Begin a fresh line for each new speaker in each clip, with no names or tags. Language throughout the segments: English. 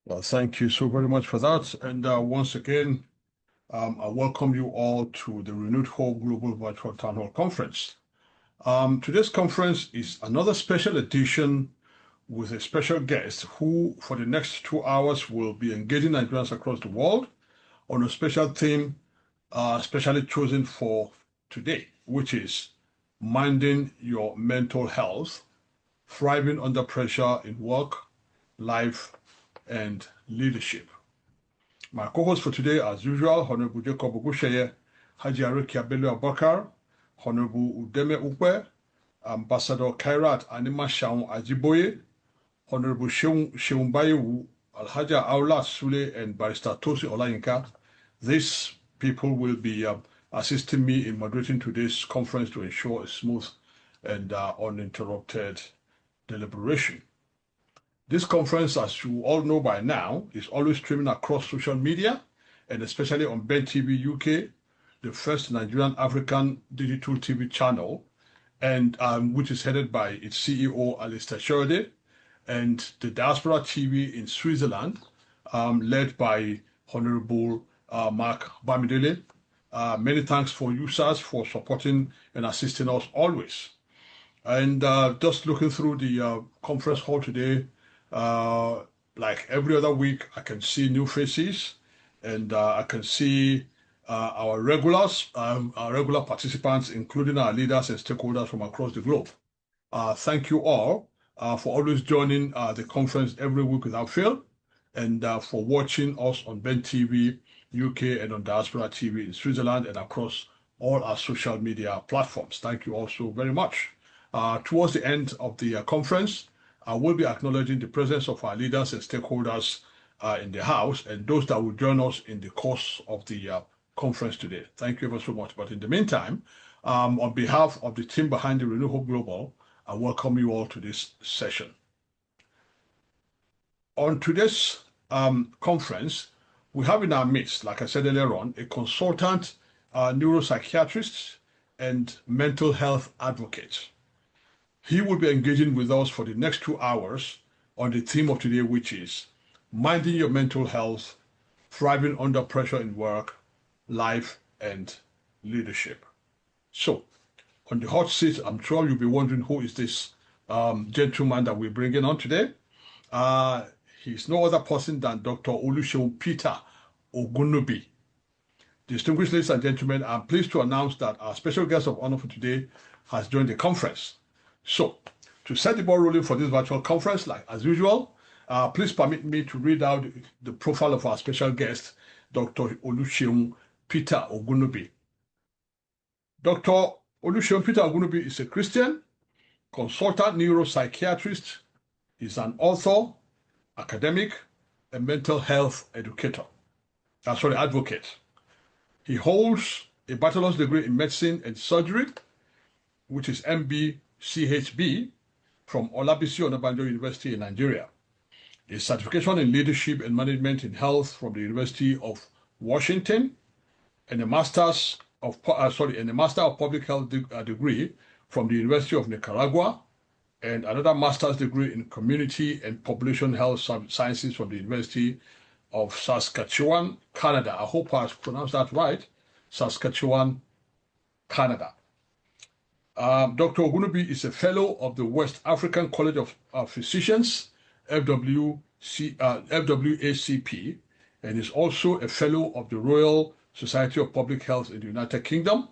Well, thank you so very much for that. And once again, I welcome you all to the Renewed Hope Global Virtual Town Hall Conference. Today's conference is another special edition with a special guest who, for the next 2 hours, will be engaging Nigerians across the world on a special theme, specially chosen for today, which is minding your mental health, thriving under pressure in work, life, and leadership. My co-host for today, as usual, Honorable Jacob Ogusheye, Haji Arekia Bello Abakar, Honorable Udeme Ukwe, Ambassador Kairat Anima Shaun Ajiboye, Honorable Sheung Bayewu, Alhaja Aula Sule, and Barrister Tosi Olayinka. These people will be assisting me in moderating today's conference to ensure a smooth and uninterrupted deliberation. This conference, as you all know by now, is always streaming across social media and especially on Ben TV UK, the first Nigerian African digital TV channel, and which is headed by its CEO, Alistair Shorday, and the Diaspora TV in Switzerland, led by Honorable Mark Bamidele. Many thanks for you, sirs, for supporting and assisting us always. And just looking through the conference hall today, like every other week, I can see new faces, and I can see our regulars, our regular participants, including our leaders and stakeholders from across the globe. Thank you all for always joining the conference every week without fail, and for watching us on Ben TV UK and on Diaspora TV in Switzerland and across all our social media platforms. Thank you also very much. Towards the end of the conference, I will be acknowledging the presence of our leaders and stakeholders in the house and those that will join us in the course of the conference today. Thank you ever so much. But in the meantime, on behalf of the team behind the Renew Hope Global, I welcome you all to this session. On today's conference, we have in our midst, like I said earlier on, a consultant neuropsychiatrist and mental health advocate. He will be engaging with us for the next 2 hours on the theme of today, which is minding your mental health, thriving under pressure in work, life, and leadership. So, on the hot seat, I'm sure you'll be wondering who is this gentleman that we're bringing on today. He's no other person than Dr. Oluseun Peter OGUNNUBI. Distinguished ladies and gentlemen, I'm pleased to announce that our special guest of honor for today has joined the conference. So, to set the ball rolling for this virtual conference, like as usual, please permit me to read out the profile of our special guest, Dr. Oluseun Peter OGUNNUBI. Dr. Oluseun Peter OGUNNUBI is a Christian, consultant neuropsychiatrist. He's an author, academic, and mental health advocate. He holds a bachelor's degree in medicine and surgery, which is MB-CHB from Olabisi Onabanjo University in Nigeria. A certification in leadership and management in health from the University of Washington, and a master of public health degree from the University of Nicaragua, and another master's degree in community and population health sciences from the University of Saskatchewan, Canada. I hope I pronounced that right. Saskatchewan, Canada. Dr. OGUNNUBI is a fellow of the West African College of Physicians, FWACP, and is also a fellow of the Royal Society of Public Health in the United Kingdom,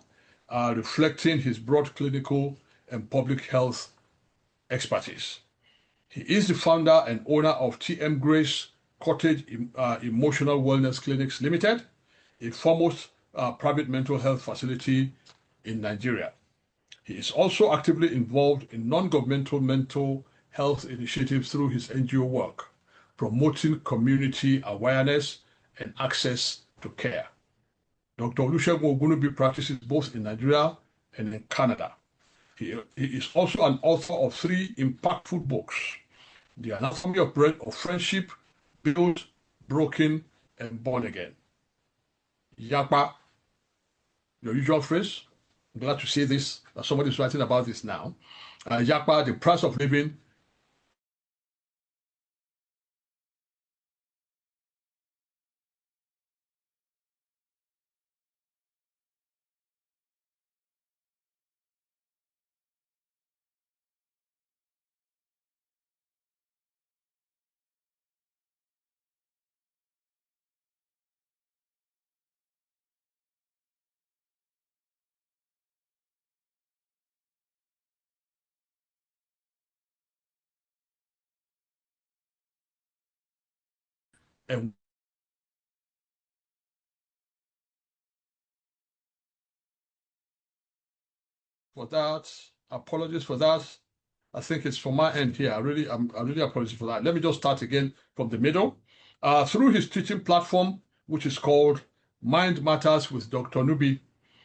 reflecting his broad clinical and public health expertise. He is the founder and owner of TM Grace Cottage Emotional Wellness Clinics Limited, a foremost private mental health facility in Nigeria. He is also actively involved in non-governmental mental health initiatives through his NGO work, promoting community awareness and access to care. Dr. Oluseun OGUNNUBI practices both in Nigeria and in Canada. He is also an author of 3 impactful books: The Anatomy of Friendship, Built, Broken, and Born Again. Yakpa, your usual phrase. I'm glad to see this, that somebody's writing about this now. Yakpa, The Price of Living, And for that, apologies for that. I think it's from my end here. I really apologize for that. Let me just start again from the middle. Through his teaching platform, which is called Mind Matters with Dr. Nubi,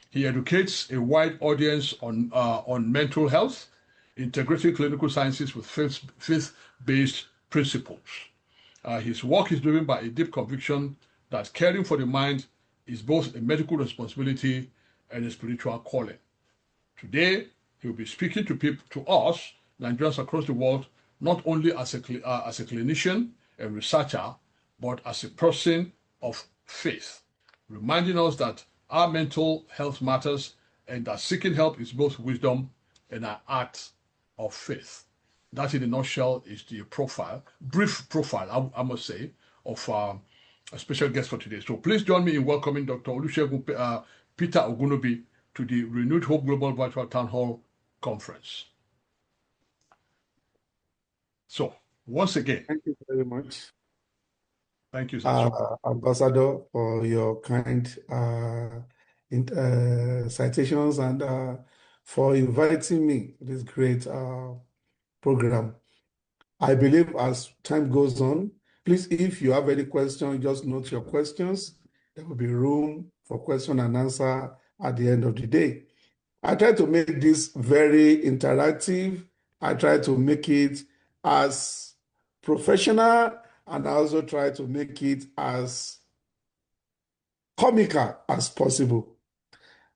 he educates a wide audience on mental health, integrating clinical sciences with faith-based principles. His work is driven by a deep conviction that caring for the mind is both a medical responsibility and a spiritual calling. Today, he will be speaking to people, to us, Nigerians across the world, not only as a clinician and researcher, but as a person of faith, reminding us that our mental health matters and that seeking help is both wisdom and an act of faith. That, in a nutshell, is the brief profile, I must say, of a special guest for today. So please join me in welcoming Dr. Oluseun Peter OGUNNUBI to the Renewed Hope Global Virtual Town Hall Conference. So, once again,
thank you very much.
Thank you, sir.
Ambassador, for your kind citations and for inviting me to this great program. I believe as time goes on, please, if you have any question, just note your questions. There will be room for question and answer at the end of the day. I try to make this very interactive. I try to make it as professional, and I also try to make it as comical as possible.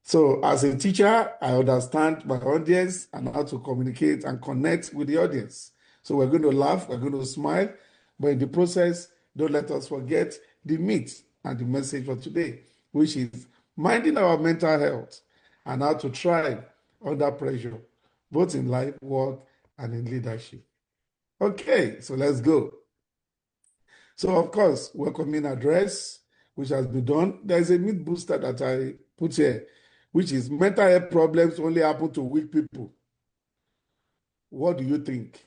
So as a teacher, I understand my audience and how to communicate and connect with the audience. So we're going to laugh, we're going to smile, but in the process, don't let us forget the meat and the message for today, which is minding our mental health and how to thrive under pressure, both in life, work, and in leadership. Okay, so let's go. So, of course, welcoming address, which has been done. There's a myth booster that I put here, which is mental health problems only happen to weak people. What do you think?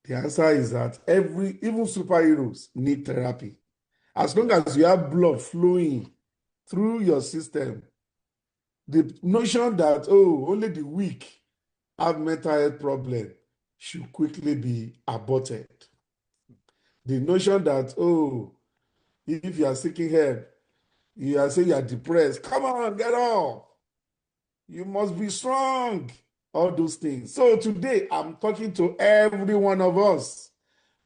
The answer is that even superheroes need therapy. As long as you have blood flowing through your system, the notion that, oh, only the weak have mental health problem should quickly be aborted. The notion that, oh, if you are seeking help, you are saying you are depressed, come on, get up. You must be strong. All those things. So today, I'm talking to every one of us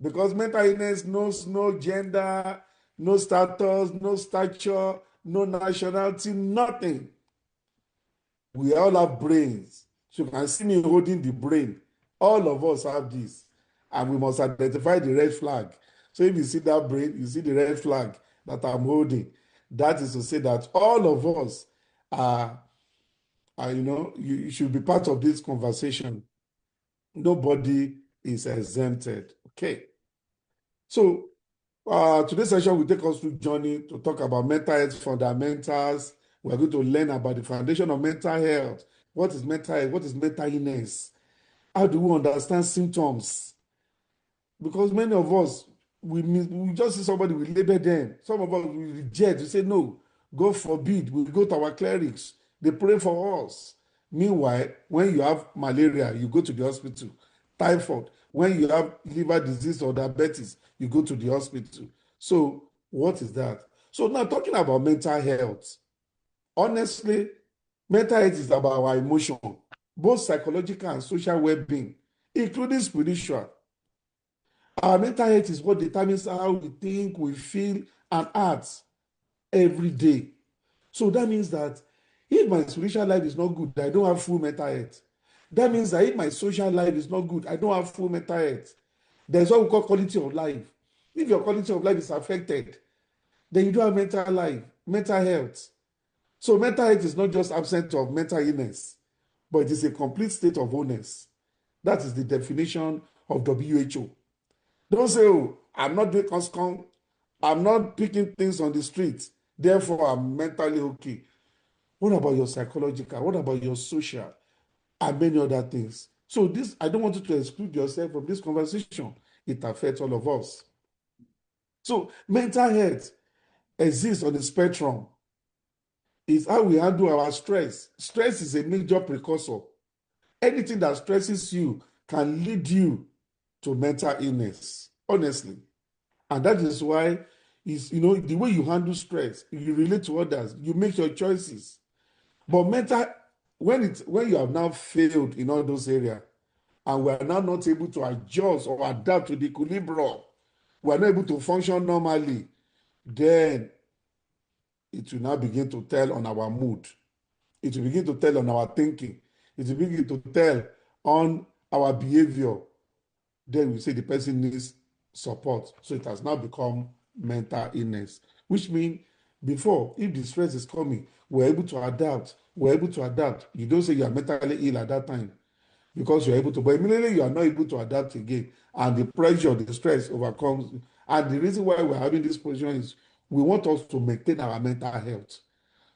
because mental illness knows no gender, no status, no stature, no nationality, nothing. We all have brains. So you can see me holding the brain. All of us have this. And we must identify the red flag. So if you see that brain, you see the red flag that I'm holding. That is to say that all of us are you should be part of this conversation. Nobody is exempted. Okay. So today's session will take us through journey to talk about mental health fundamentals. We're going to learn about the foundation of mental health. What is mental health? What is mental illness? How do we understand symptoms? Because many of us, we just see somebody, we label them. Some of us, we reject. We say, no, God forbid. We go to our clerics. They pray for us. Meanwhile, when you have malaria, you go to the hospital. Typhoid. When you have liver disease or diabetes, you go to the hospital. So what is that? So now talking about mental health, honestly, mental health is about our emotion, both psychological and social well-being, including spiritual. Our mental health is what determines how we think, we feel, and act every day. So that means that if my spiritual life is not good, I don't have full mental health. That means that if my social life is not good, I don't have full mental health. There's what we call quality of life. If your quality of life is affected, then you don't have mental health. So mental health is not just absence of mental illness, but it is a complete state of wholeness. That is the definition of WHO. Don't say, oh, I'm not doing conscom, I'm not picking things on the street, therefore I'm mentally okay. What about your psychological? What about your social? And many other things. So this, I don't want you to exclude yourself from this conversation. It affects all of us. So mental health exists on the spectrum. It's how we handle our stress. Stress is a major precursor. Anything that stresses you can lead you to mental illness, honestly. And that is why is the way you handle stress, you relate to others, you make your choices. But mental, when you have now failed in all those areas, and we are now not able to adjust or adapt to the equilibrium, we are not able to function normally, then it will now begin to tell on our mood. It will begin to tell on our thinking. It will begin to tell on our behavior. Then we say the person needs support. So it has now become mental illness, which means before, if the stress is coming, we're able to adapt. We're able to adapt. You don't say you are mentally ill at that time because you're able to, but immediately you are not able to adapt again. And the pressure, the stress overcomes. And the reason why we're having this position is we want us to maintain our mental health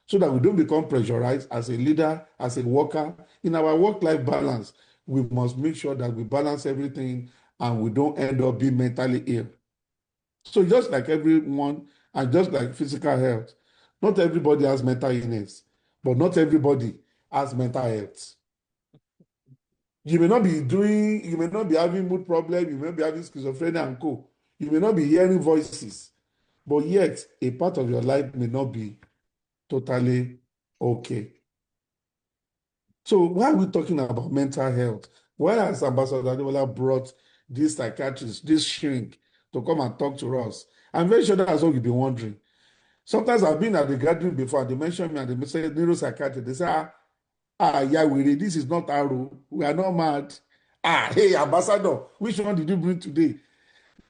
so that we don't become pressurized as a leader, as a worker. In our work-life balance, we must make sure that we balance everything and we don't end up being mentally ill. So just like everyone, and just like physical health, not everybody has mental illness, but not everybody has mental health. You may not be having mood problem, you may be having schizophrenia and co. You may not be hearing voices, but yet a part of your life may not be totally okay. So why are we talking about mental health? Why has Ambassador Adewale brought this psychiatrist, this shrink, to come and talk to us? I'm very sure that's what you've been wondering. Sometimes I've been at the gathering before, they mention me and they say neuropsychiatrist. They say, yeah, this is not Aro. We are not mad. Hey, Ambassador, which one did you bring today?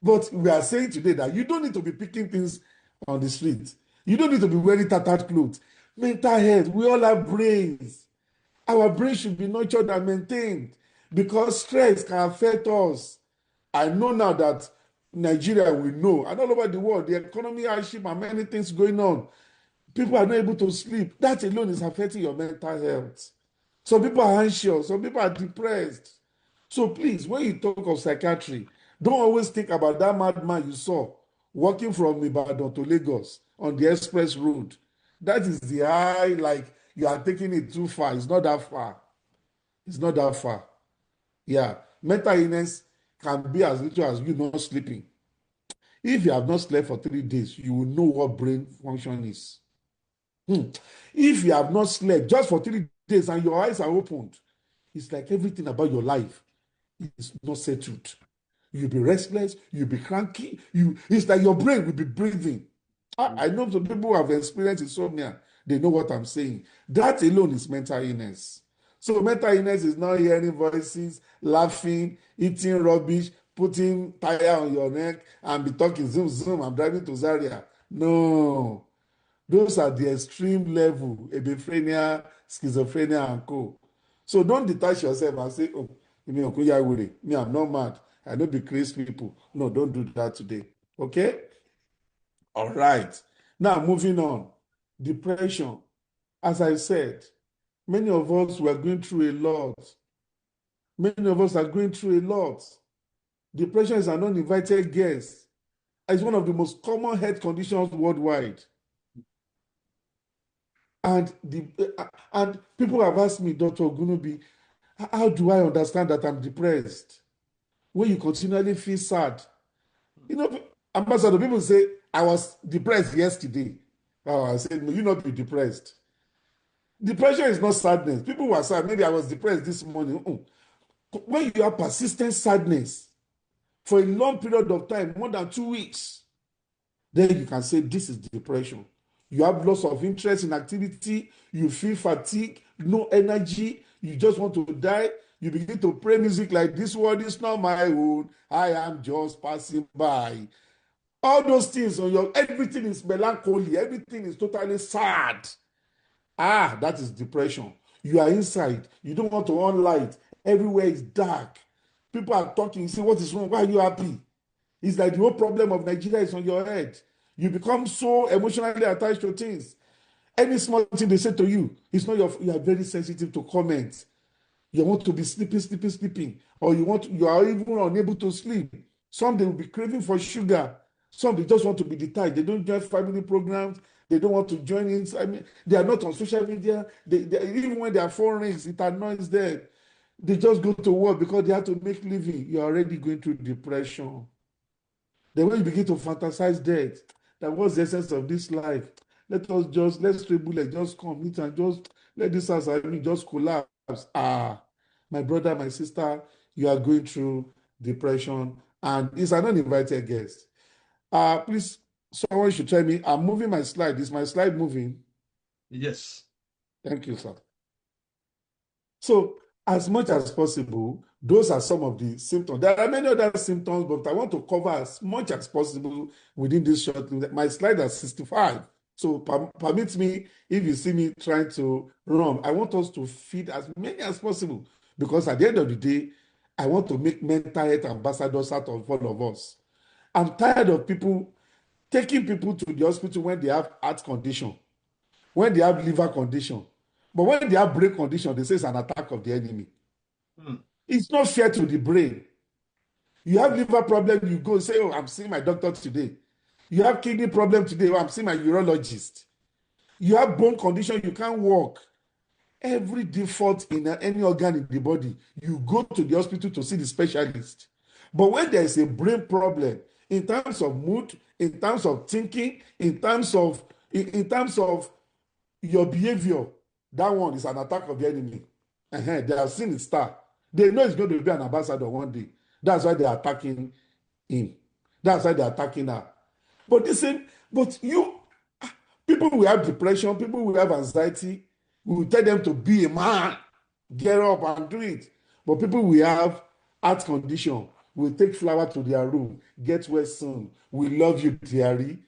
But we are saying today that you don't need to be picking things on the street. You don't need to be wearing tattered clothes. Mental health, we all have brains. Our brain should be nurtured and maintained because stress can affect us. I know now that Nigeria, we know, and all over the world, the economy hardship and many things going on. People are not able to sleep. That alone is affecting your mental health. Some people are anxious, some people are depressed. So please, when you talk of psychiatry, don't always think about that madman you saw walking from Ibadan to Lagos on the express road. That is the high, like you are taking it too far. It's not that far. It's not that far. Yeah. Mental illness can be as little as you not sleeping. If you have not slept for 3 days, you will know what brain function is. If you have not slept just for 3 days and your eyes are opened, it's like everything about your life is not settled. You'll be restless, you'll be cranky, it's like your brain will be breathing. I know some people who have experienced insomnia, they know what I'm saying. That alone is mental illness. So mental illness is not hearing voices, laughing, eating rubbish, putting tire on your neck and be talking zoom zoom, I'm driving to Zaria. No. Those are the extreme level, epiphania, schizophrenia, and co. So don't detach yourself and say, oh, me, I'm not mad. I don't be crazy people. No, don't do that today. Okay? All right. Now, moving on. Depression. As I said, many of us were going through a lot. Many of us are going through a lot. Depression is an uninvited guest. It's one of the most common health conditions worldwide. And people have asked me, Dr. Ogunnubi, how do I understand that I'm depressed? When you continually feel sad. Ambassador, people say, I was depressed yesterday. Oh, I said, no, you not be depressed. Depression is not sadness. People were sad. Maybe I was depressed this morning. When you have persistent sadness for a long period of time, more than 2 weeks, then you can say this is depression. You have loss of interest in activity, you feel fatigue, no energy, you just want to die. You begin to play music like this world is not my own, I am just passing by. All those things everything is melancholy, everything is totally sad. That is depression. You are inside, you don't want to on light, everywhere is dark. People are talking, you say, what is wrong? Why are you happy? It's like the whole problem of Nigeria is on your head. You become so emotionally attached to things. Any small thing they say to you, it's not you are very sensitive to comments. You want to be sleeping, or you are even unable to sleep. Some they will be craving for sugar. Some they just want to be detached. They don't join family programs. They don't want to join in. I mean, they are not on social media. Even when their phone rings, it annoys them. They just go to work because they have to make living. You're already going through depression. Then when you begin to fantasize death, that what's the essence of this life? Let's three bullets, just come, meet and just let this house, I mean, just collapse. My brother, my sister, you are going through depression, and it's an uninvited guest. Please, someone should tell me. I'm moving my slide. Is my slide moving?
Yes.
Thank you, sir. So, as much as possible, those are some of the symptoms. There are many other symptoms, but I want to cover as much as possible within this short. My slide is 65. So, permit me, if you see me trying to run, I want us to feed as many as possible, because at the end of the day, I want to make mental health ambassadors out of all of us. I'm tired of people taking people to the hospital when they have heart condition, when they have liver condition. But when they have brain condition, they say it's an attack of the enemy. It's not fair to the brain. You have liver problem, you go say, oh, I'm seeing my doctor today. You have kidney problem today, oh, I'm seeing my urologist. You have bone condition, you can't walk. Every default in any organ in the body, you go to the hospital to see the specialist. But when there is a brain problem, in terms of mood, in terms of thinking, in terms of your behavior, that one is an attack of the enemy. They have seen it start. They know it's going to be an ambassador one day. That's why they're attacking him. That's why they're attacking her. But people will have depression, people will have anxiety. We will tell them to be a man, get up and do it. But people will have heart condition, will take flower to their room, get well soon. We love you, dearie.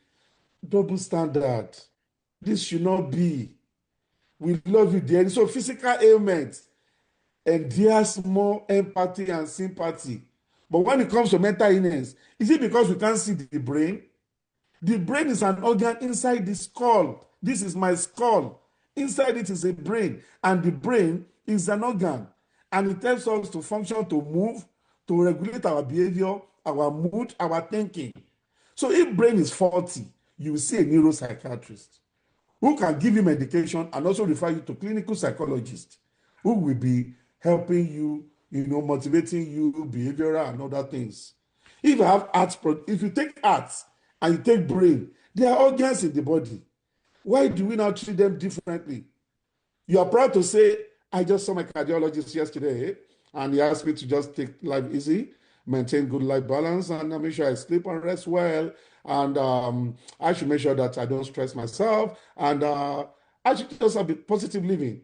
Double standard. This should not be. We love you, dearie. So physical ailments endears more empathy and sympathy. But when it comes to mental illness, is it because we can't see the brain? The brain is an organ inside the skull. This is my skull. Inside it is a brain, and the brain is an organ, and it helps us to function, to move, to regulate our behavior, our mood, our thinking. So if brain is faulty, you will see a neuropsychiatrist who can give you medication and also refer you to clinical psychologist who will be helping you, motivating you, behavioral and other things. If you take heart and you take brain, they are organs in the body. Why do we not treat them differently? You are proud to say, I just saw my cardiologist yesterday, and he asked me to just take life easy, maintain good life balance, and make sure I sleep and rest well. And I should make sure that I don't stress myself. And I should just have a positive living.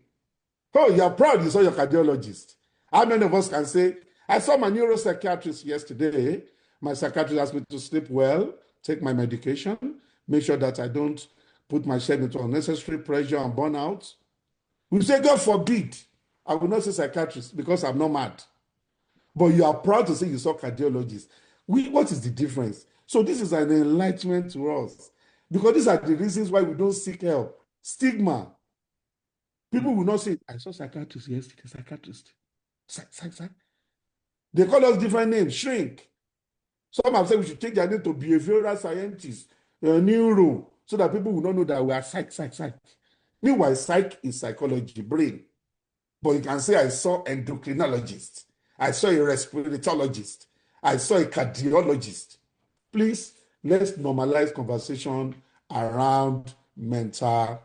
Oh, you are proud you saw your cardiologist. How many of us can say, I saw my neuropsychiatrist yesterday. My psychiatrist asked me to sleep well, take my medication, make sure that I don't put myself into unnecessary pressure and burnout. We say, God forbid, I will not say psychiatrist because I'm not mad. But you are proud to say you saw cardiologist. What is the difference? So this is an enlightenment to us, because these are the reasons why we don't seek help. Stigma. People will not say, I saw psychiatrist yesterday, psychiatrist. Psych. They call us different names, shrink. Some have said we should change their name to behavioral scientists, neuro, so that people will not know that we are psych. Meanwhile, psych is psychology, brain. But you can say, I saw endocrinologist. I saw a respiratologist. I saw a cardiologist. Please, let's normalize conversation around mental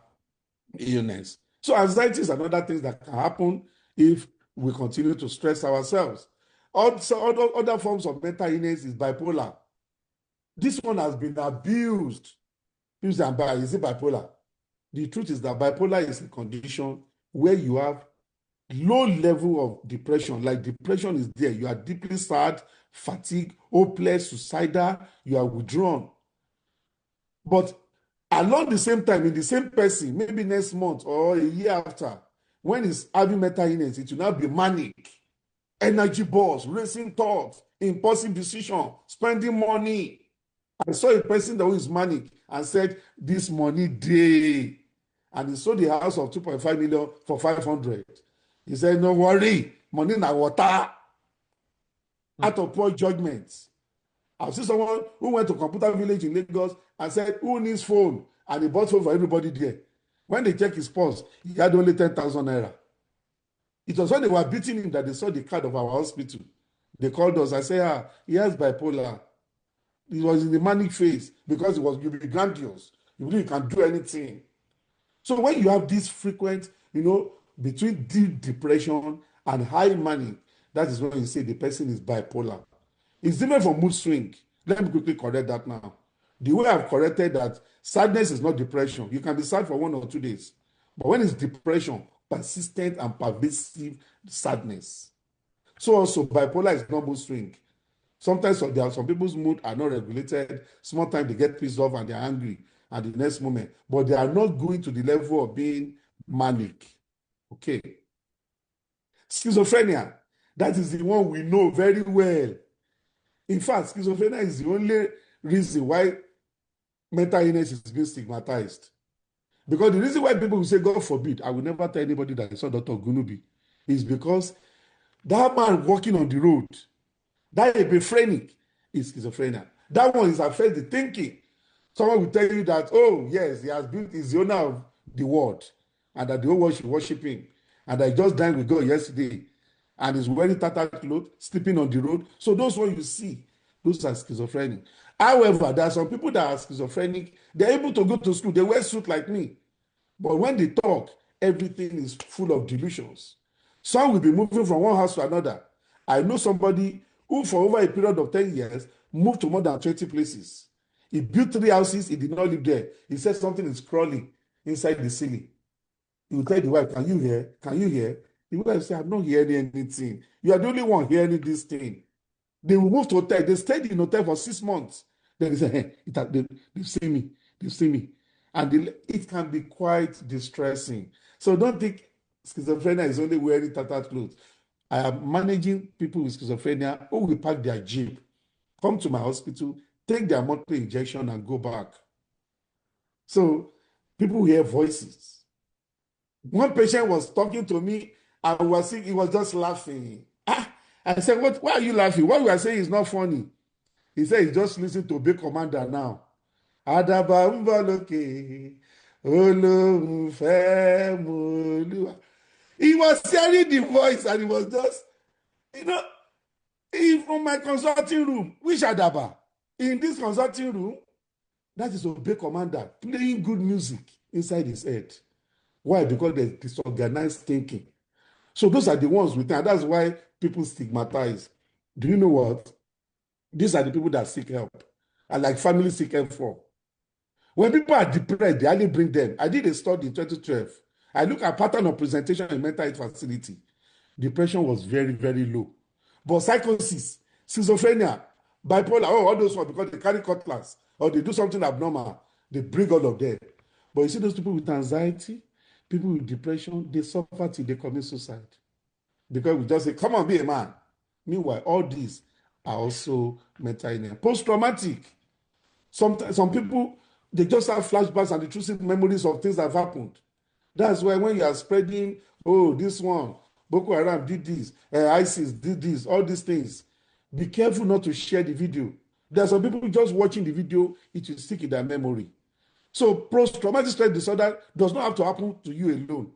illness. So anxiety is another thing that can happen if we continue to stress ourselves. Also, other forms of mental illness is bipolar. This one has been abused. People say, is it bipolar? The truth is that bipolar is a condition where you have low level of depression. Like depression is there. You are deeply sad, fatigued, hopeless, suicidal. You are withdrawn. But along the same time, in the same person, maybe next month or a year after, when he's having mental illness, it will now be manic, energy balls, racing thoughts, impulsive decision, spending money. I saw a person that was manic and said, this money day. And he sold the house of 2.5 million for 500. He said, no worry, money na water. Out of poor judgment. I've seen someone who went to Computer Village in Lagos and said, who needs phone? And he bought phone for everybody there. When they check his pulse, he had only 10,000 naira. It was when they were beating him that they saw the card of our hospital. They called us. I said, he has bipolar. He was in the manic phase because you'll be grandiose. You believe you can do anything. So when you have this frequent, between deep depression and high manic, that is when you say the person is bipolar. It's different from mood swing. Let me quickly correct that now. The way I've corrected that, sadness is not depression. You can be sad for 1 or 2 days. But when it's depression, persistent and pervasive sadness. So also bipolar is not mood swing. Sometimes there are some people's mood are not regulated. Small time they get pissed off and they're angry at the next moment. But they are not going to the level of being manic. Okay. Schizophrenia, that is the one we know very well. In fact, schizophrenia is the only reason why mental illness is being stigmatized. Because the reason why people will say, God forbid, I will never tell anybody that I saw Dr. OGUNNUBI, is because that man walking on the road, that epiphrenic is schizophrenia. That one is affect the thinking. Someone will tell you that, oh, yes, he's the owner of the world, and that the whole world should worship him, and I just dined with God yesterday, and he's wearing tattered clothes, sleeping on the road. So those ones you see, those are schizophrenic. However, there are some people that are schizophrenic. They're able to go to school. They wear suit like me. But when they talk, everything is full of delusions. Some will be moving from one house to another. I know somebody who, for over a period of 10 years, moved to more than 20 places. He built 3 houses. He did not live there. He said something is crawling inside the ceiling. He will tell the wife, can you hear? Can you hear? The wife will say, I'm not hearing anything. You are the only one hearing this thing. They will move to hotel. They stayed in hotel for 6 months. Then they say, hey, they've seen me. They've seen me. And it can be quite distressing. So don't think schizophrenia is only wearing tattered clothes. I am managing people with schizophrenia who will pack their jeep, come to my hospital, take their monthly injection and go back. So people hear voices. One patient was talking to me and he was just laughing. I said, why are you laughing? What we are saying is not funny. He said, he's just listening to Big Commander now. Adaba mbaloke, Oluseun moluwa. He was hearing the voice and he was just, from my consulting room, which Adaba? In this consulting room, that is Obey Commander playing good music inside his head. Why? Because there's disorganized thinking. So those are the ones we think. That's why people stigmatize. Do you know what? These are the people that seek help. And like family seek help for. When people are depressed, they only bring them. I did a study in 2012. I look at pattern of presentation in mental health facility. Depression was very, very low. But psychosis, schizophrenia, bipolar, all those ones, because they carry cutlass or they do something abnormal, they bring all of them. But you see those people with anxiety, people with depression, they suffer till they commit suicide. Because we just say, come on, be a man. Meanwhile, all these are also mental illness. Post-traumatic. Some people, they just have flashbacks and intrusive memories of things that have happened. That's why when you are spreading, this one, Boko Haram did this, ISIS did this, all these things, be careful not to share the video. There are some people just watching the video, it will stick in their memory. So post-traumatic stress disorder does not have to happen to you alone.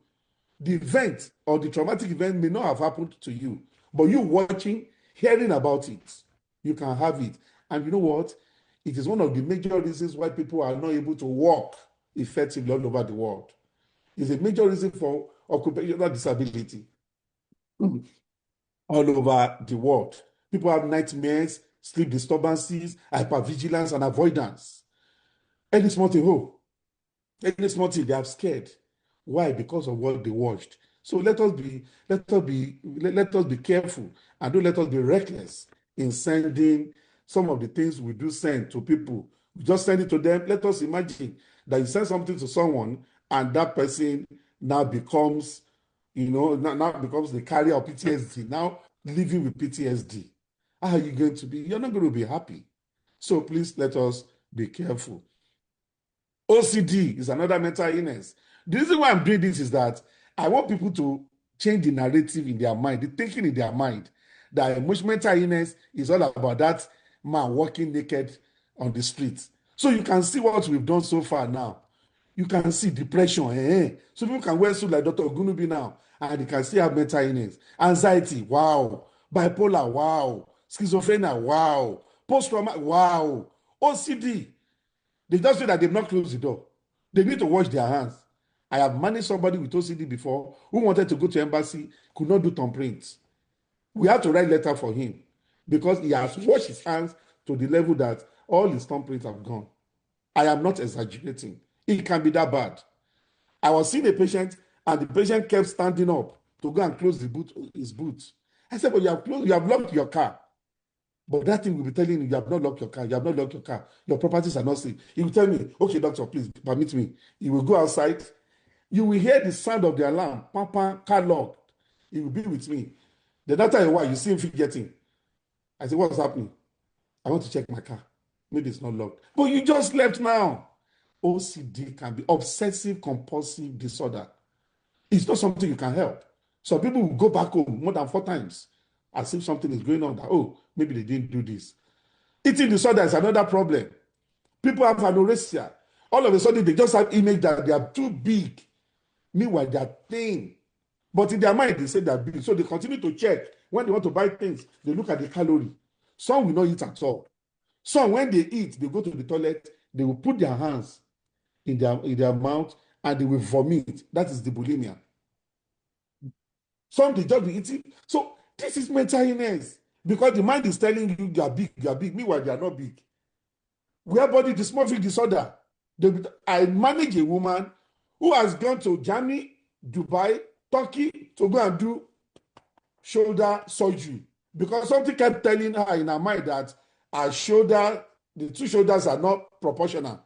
The event or the traumatic event may not have happened to you, but you watching, hearing about it, you can have it. And you know what? It is one of the major reasons why people are not able to work effectively all over the world. It's a major reason for occupational disability all over the world. People have nightmares, sleep disturbances, hypervigilance, and avoidance. Any small thing, they are scared. Why? Because of what they watched. So let us be careful and don't let us be reckless in sending some of the things we do send to people. We just send it to them. Let us imagine that you send something to someone and that person now becomes, now becomes the carrier of PTSD, now living with PTSD. How are you going to be? You're not going to be happy. So please let us be careful. OCD is another mental illness. The reason why I'm doing this is that I want people to change the narrative in their mind, the thinking in their mind, that emotional mental illness is all about that man walking naked on the streets. So you can see what we've done so far now. You can see depression. So people can wear suit like Dr. OGUNNUBI now, and they can still have mental illness. Anxiety, wow. Bipolar, wow. Schizophrenia, wow. Post-traumatic, wow. OCD. They just say that they've not closed the door. They need to wash their hands. I have managed somebody with OCD before who wanted to go to embassy, could not do thumbprints. We have to write letter for him because he has washed his hands to the level that all his thumbprints have gone. I am not exaggerating. It can be that bad. I was seeing a patient, and the patient kept standing up to go and close his boot. I said, but you have locked your car. But that thing will be telling you have not locked your car, you have not locked your car, your properties are not safe. He will tell me, okay, doctor, please permit me. He will go outside. You will hear the sound of the alarm, papa, car locked. He will be with me. Then after a while, you see him forgetting. I say, what's happening? I want to check my car. Maybe it's not locked. But you just left now. OCD can be obsessive compulsive disorder. It's not something you can help. So people will go back home more than 4 times as if something is going on that, oh, maybe they didn't do this. Eating disorder is another problem. People have anorexia. All of a sudden, they just have image that they are too big. Meanwhile, they are thin. But in their mind, they say they are big. So they continue to check. When they want to buy things, they look at the calorie. Some will not eat at all. Some, when they eat, they go to the toilet, they will put their hands in their mouth and they will vomit. That is the bulimia. Some, they just be eating. So this is mental illness because the mind is telling you you are big, you are big. Meanwhile, they are not big. We have body dysmorphic disorder. I manage a woman who has gone to Germany, Dubai, Turkey to go and do shoulder surgery because something kept telling her in her mind that her shoulder, the 2 shoulders are not proportional.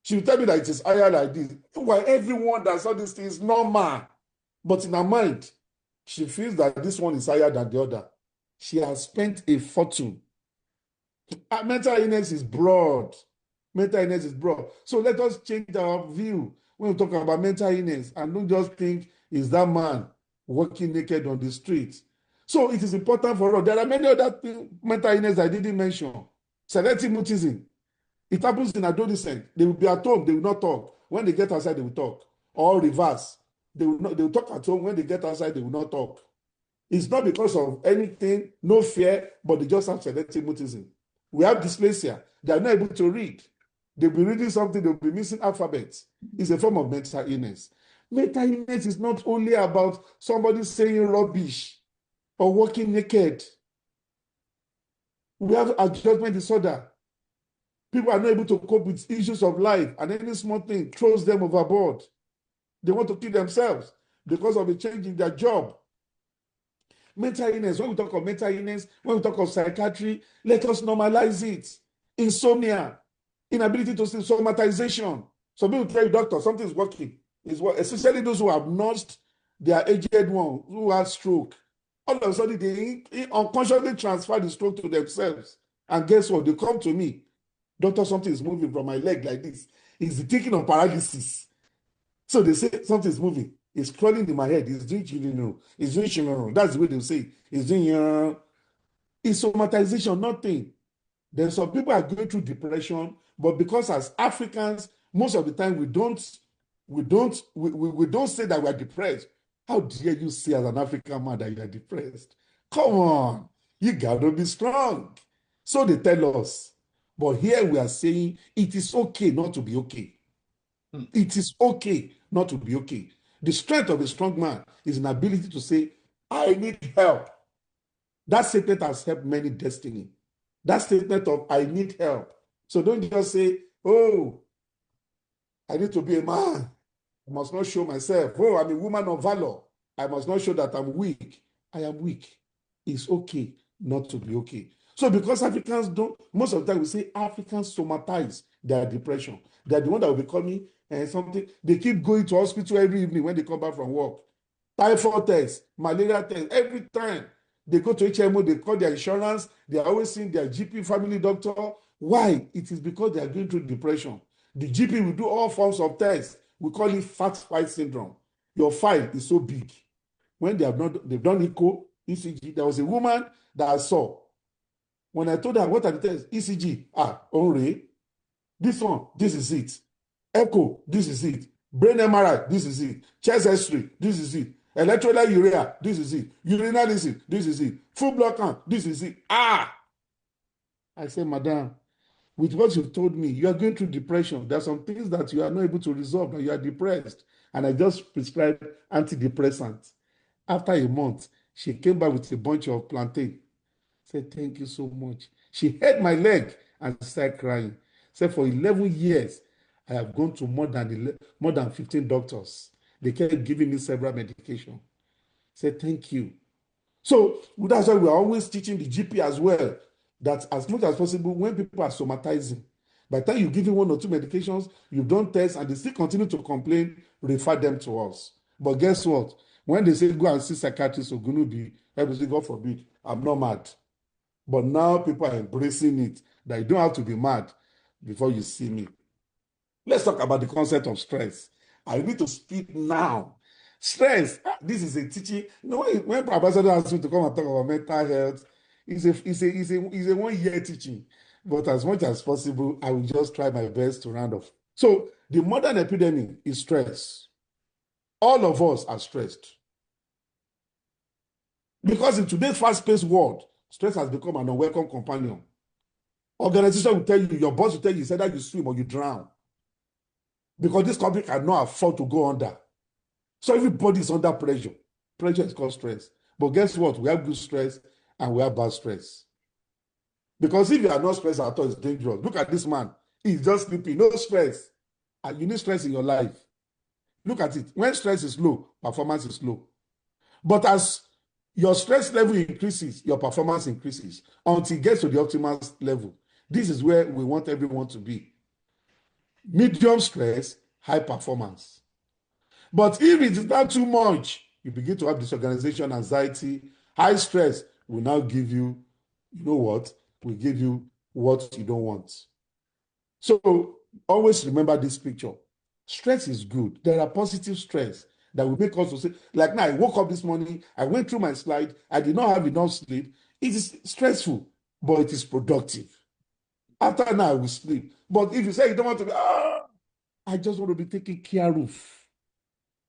She will tell me that it is higher like this. While everyone that saw this thing is normal, but in her mind, she feels that this one is higher than the other. She has spent a fortune. Mental illness is broad. Mental illness is broad. So let us change our view when we talk about mental illness and don't just think is that man walking naked on the street. So it is important for us. There are many other mental illness I didn't mention. Selective mutism. It happens in adolescents. They will be at home, they will not talk. When they get outside, they will talk. Or reverse. They will talk at home. When they get outside, they will not talk. It's not because of anything, no fear, but they just have selective mutism. We have dysplasia. They are not able to read. They'll be reading something, they'll be missing alphabets. It's a form of mental illness. Mental illness is not only about somebody saying rubbish or walking naked. We have adjustment disorder. People are not able to cope with issues of life, and any small thing throws them overboard. They want to kill themselves because of a change in their job. Mental illness, when we talk of mental illness, when we talk of psychiatry, let us normalize it. Insomnia, inability to sleep, somatization. Some people tell you, doctor, something is working. Especially those who have nursed their aged one, who have stroke. All of a sudden, they unconsciously transfer the stroke to themselves. And guess what? They come to me. Doctor, something is moving from my leg like this. It's thinking of paralysis. So they say something is moving. It's crawling in my head. It's doing It's doing That's the way they say it. It's doing It's somatization, nothing. Then some people are going through depression, but because as Africans, most of the time we don't say that we are depressed. How dare you say as an African man that you are depressed? Come on, you gotta be strong. So they tell us. But here we are saying it is okay not to be okay. It is okay not to be okay. The strength of a strong man is an ability to say, I need help. That statement has helped many destiny. That statement of I need help. So don't just say, oh, I need to be a man. I must not show myself. Oh, I'm a woman of valor. I must not show that I'm weak. I am weak. It's okay not to be okay. So because Africans don't, most of the time we say Africans somatize their depression. They're the one that will be coming and something. They keep going to hospital every evening when they come back from work. Typhoid test, malaria test, every time. They go to HMO, they call their insurance. They are always seeing their GP, family doctor. Why? It is because they are going through depression. The GP will do all forms of tests. We call it fat fight syndrome. Your file is so big. When they've done echo, ECG, there was a woman that I saw. When I told her, what are the tests? ECG, Onre. This one, this is it. Echo, this is it. Brain MRI, this is it. Chest X-ray, this is it. Electrolyte urea, this is it. Urinalysis, this is it. Full blood count, this is it. I said, Madam, with what you've told me, you are going through depression. There are some things that you are not able to resolve, and you are depressed. And I just prescribed antidepressants. After a month, she came back with a bunch of plantain. Said, thank you so much. She held my leg and started crying. Said, for 11 years, I have gone to more than 15 doctors. They kept giving me several medications. Said, thank you. So that's why we are always teaching the GP as well, that as much as possible, when people are somatizing, by the time you give them 1 or 2 medications, you've done tests, and they still continue to complain, refer them to us. But guess what? When they say go and see psychiatrist or OGUNNUBI, everything, God forbid, I'm not mad. But now people are embracing it, that you don't have to be mad before you see me. Let's talk about the concept of stress. I need to speak now. Stress, this is a teaching. You know, when Professor asked me to come and talk about mental health, it's a 1 year teaching. But as much as possible, I will just try my best to round off. So the modern epidemic is stress. All of us are stressed. Because in today's fast-paced world, stress has become an unwelcome companion. Organization will tell you, your boss will tell you, either you swim or you drown. Because this company cannot afford to go under. So everybody is under pressure. Pressure is called stress. But guess what? We have good stress and we have bad stress. Because if you are not stressed at all, it's dangerous. Look at this man. He's just sleeping. No stress. And you need stress in your life. Look at it. When stress is low, performance is low. But as your stress level increases, your performance increases until it gets to the optimal level. This is where we want everyone to be. Medium stress, high performance. But if it is not too much, you begin to have disorganization, anxiety. High stress will now give you, you know what? Will give you what you don't want. So always remember this picture. Stress is good. There are positive stress that will make us to say, like now, I woke up this morning, I went through my slide, I did not have enough sleep. It is stressful, but it is productive. After now, I will sleep. But if you say you don't want to be, I just want to be taken care of.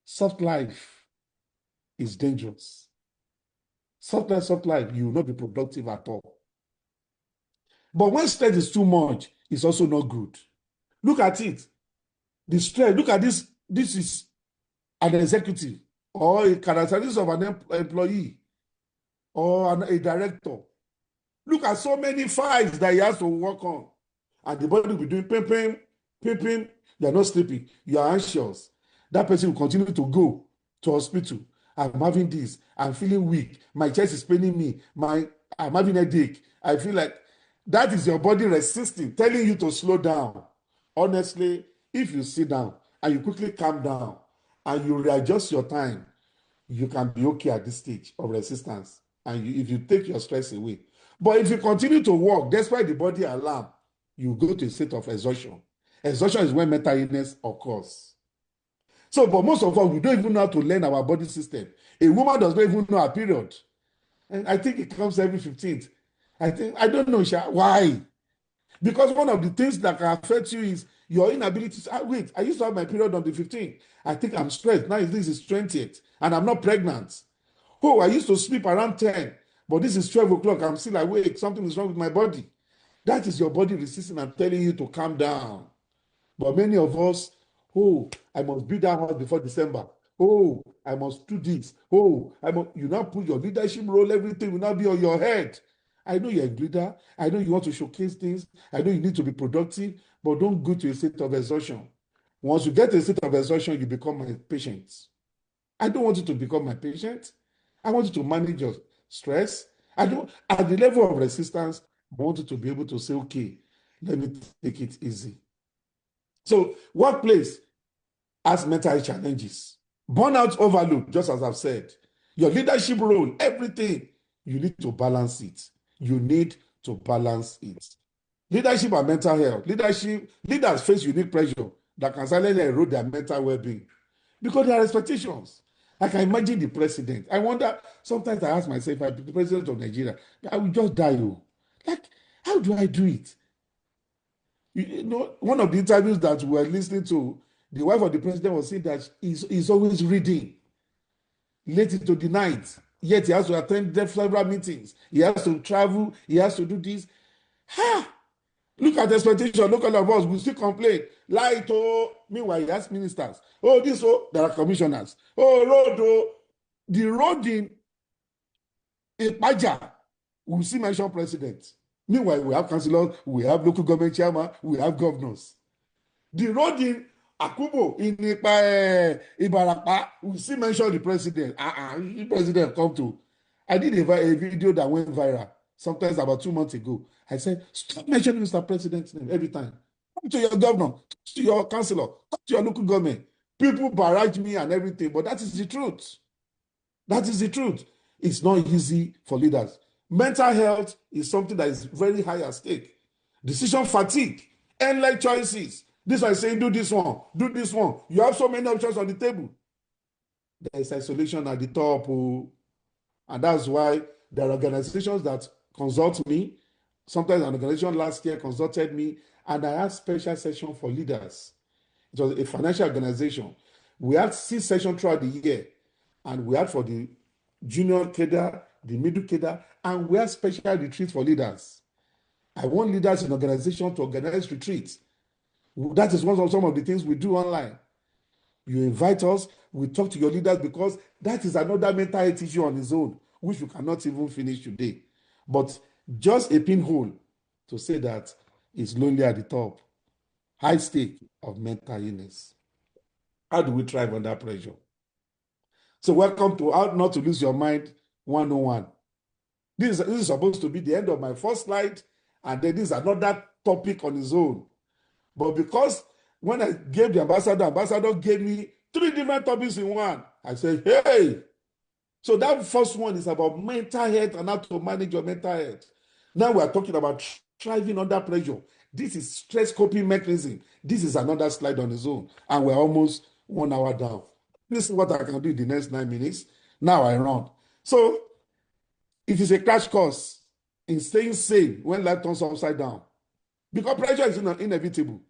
Soft life is dangerous. Soft life, you will not be productive at all. But when stress is too much, it's also not good. Look at it. The stress, look at this. This is an executive or a characteristic of an employee or a director. Look at so many files that he has to work on. And the body will be doing pimping. You're not sleeping. You're anxious. That person will continue to go to hospital. I'm having this. I'm feeling weak. My chest is paining me. I'm having a headache. I feel like that is your body resisting, telling you to slow down. Honestly, if you sit down and you quickly calm down and you readjust your time, you can be okay at this stage of resistance. And if you take your stress away. But if you continue to work, despite the body alarm, you go to a state of exhaustion. Exhaustion is when mental illness occurs. So, but most of us, we don't even know how to learn our body system. A woman does not even know her period. And I think it comes every 15th. I don't know, Sha, why? Because one of the things that can affect you is your inability to, wait, I used to have my period on the 15th. I think I'm stressed. Now this is 20th, and I'm not pregnant. Oh, I used to sleep around 10, but this is 12 o'clock. I'm still awake. Something is wrong with my body. That is your body resisting and telling you to calm down. But many of us, I must build that house before December. I must do this. You now put your leadership role, everything will now be on your head. I know you're a leader. I know you want to showcase things. I know you need to be productive, but don't go to a state of exhaustion. Once you get to a state of exhaustion, you become my patient. I don't want you to become my patient. I want you to manage your stress. At the level of resistance, I want you to be able to say, okay, let me take it easy. So workplace has mental health challenges. Burnout, overload, just as I've said. Your leadership role, everything, you need to balance it. You need to balance it. Leadership and mental health. Leaders face unique pressure that can silently erode their mental well-being because there are expectations. I can imagine the president. I wonder, sometimes I ask myself, if I'm the president of Nigeria, I will just die. Like, How do I do it? You know, one of the interviews that we were listening to, the wife of the president was saying that he's always reading late into the night. Yet he has to attend several meetings. He has to travel. He has to do this. Ha! Look at the expectation. Look at all of us. We still complain. Light, oh. Meanwhile, he has ministers. Oh, this, oh. There are commissioners. Oh, road, oh. The road in Ipaja, we still mention president. Meanwhile, we have councillors, we have local government chairman, we have governors. The road in Akubo, in Ibarapa, we still mention the president. The president come to. I did a video that went viral, sometimes about 2 months ago. I said, stop mentioning Mr. President's name every time. Talk to your governor, talk to your councillor, talk to your local government. People barrage me and everything, but that is the truth. That is the truth. It's not easy for leaders. Mental health is something that is very high at stake. Decision fatigue, endless choices. This one is saying, do this one, do this one. You have so many options on the table. There is isolation at the top. And that's why there are organizations that consult me. Sometimes an organization last year consulted me, and I had special session for leaders. It was a financial organization. We had 6 sessions throughout the year, and we had for the junior cadre, the middle cadre, and we had special retreats for leaders. I want leaders in organizations to organize retreats. That is some of the things we do online. You invite us, we talk to your leaders, because that is another mental health issue on its own, which we cannot even finish today. But just a pinhole to say that it's lonely at the top. High stake of mental illness. How do we thrive under pressure? So welcome to How Not to Lose Your Mind 101. This is supposed to be the end of my first slide, and then this is another topic on its own. But because when I gave the ambassador gave me 3 different topics in one. I said, hey. So that first one is about mental health and how to manage your mental health. Now we are talking about thriving under pressure. This is stress coping mechanism. This is another slide on its own. And we're almost 1 hour down. This is what I can do in the next 9 minutes. Now I run. So it is a crash course in staying sane when life turns upside down. Because pressure is inevitable.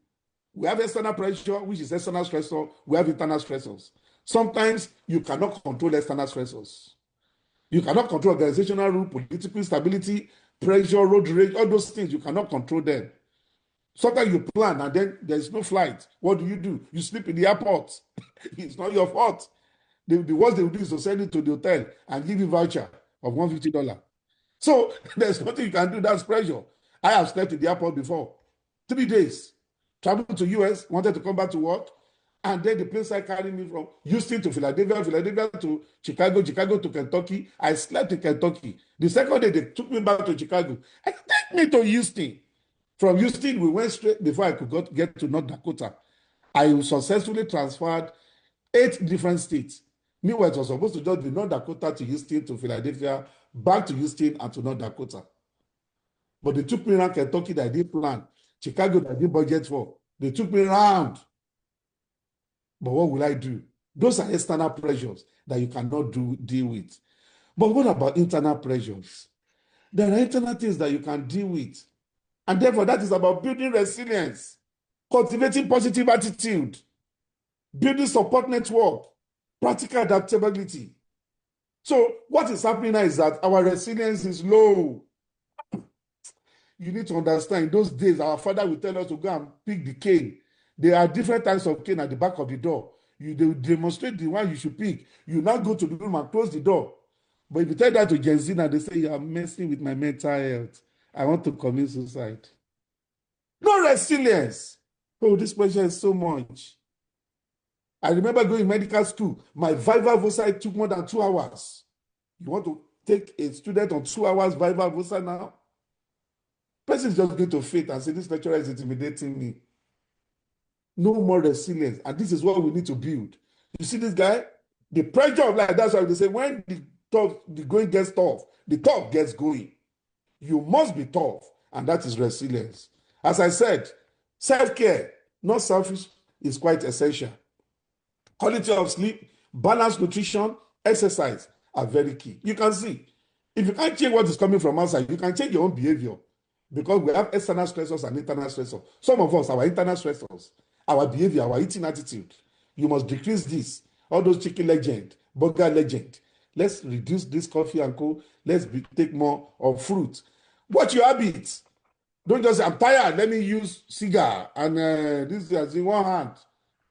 We have external pressure, which is external stressor. We have internal stressors. Sometimes you cannot control external stressors. You cannot control organizational rule, political instability, pressure, road rage, all those things. You cannot control them. Sometimes you plan and then there's no flight. What do? You sleep in the airport. It's not your fault. The worst they will do is to send you to the hotel and give you a voucher of $150. So there's nothing you can do. That's pressure. I have slept in the airport before. 3 days. Traveled to US, wanted to come back to work. And then the plane started carrying me from Houston to Philadelphia, Philadelphia to Chicago, Chicago to Kentucky. I slept in Kentucky. The second day, they took me back to Chicago. And take me to Houston. From Houston, we went straight before I could get to North Dakota. I successfully transferred 8 different states. Meanwhile, it was supposed to just be North Dakota to Houston to Philadelphia, back to Houston and to North Dakota. But they took me around Kentucky that I didn't plan. Chicago that I didn't budget for. They took me around. But what will I do? Those are external pressures that you cannot deal with. But what about internal pressures? There are internal things that you can deal with. And therefore, that is about building resilience, cultivating positive attitude, building support network, practical adaptability. So what is happening now is that our resilience is low. You need to understand, in those days, our father will tell us to go and pick the cane. There are different types of cane at the back of the door. They will demonstrate the one you should pick. You now go to the room and close the door. But if you tell that to Gen Z, they say, you are messing with my mental health. I want to commit suicide. No resilience. Oh, this pressure is so much. I remember going to medical school. My viva voce took more than 2 hours. You want to take a student on 2 hours viva voce now? Person is just going to faint and say, this lecturer is intimidating me. No more resilience. And this is what we need to build. You see this guy? The pressure of life, that's why they say when the going gets tough, the tough gets going. You must be tough, and that is resilience. As I said, self-care, not selfish, is quite essential. Quality of sleep, balanced nutrition, exercise are very key. You can see, if you can't change what is coming from outside, you can change your own behavior. because we have external stressors and internal stressors. Some of us, our internal stressors, our behavior, our eating attitude, you must decrease this. All those chicken legend, burger legend. Let's reduce this coffee and co. Let's take more of fruit. Watch your habits. Don't just say, I'm tired, let me use cigar. And this is in one hand.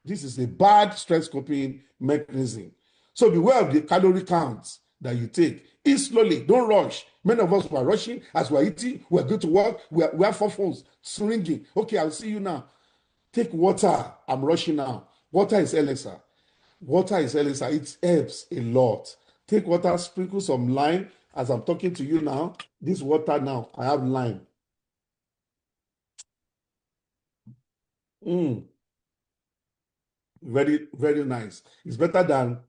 This is a bad stress coping mechanism. So beware of the calorie counts that you take. Eat slowly, don't rush. Many of us were rushing as we're eating, we're going to work, we have 4 phones ringing. Okay, I'll see you now. Take water. I'm rushing now. Water is elixir. Water is elixir. It helps a lot. Take water, sprinkle some lime. As I'm talking to you now, this water now, I have lime. Very, very nice. It's better than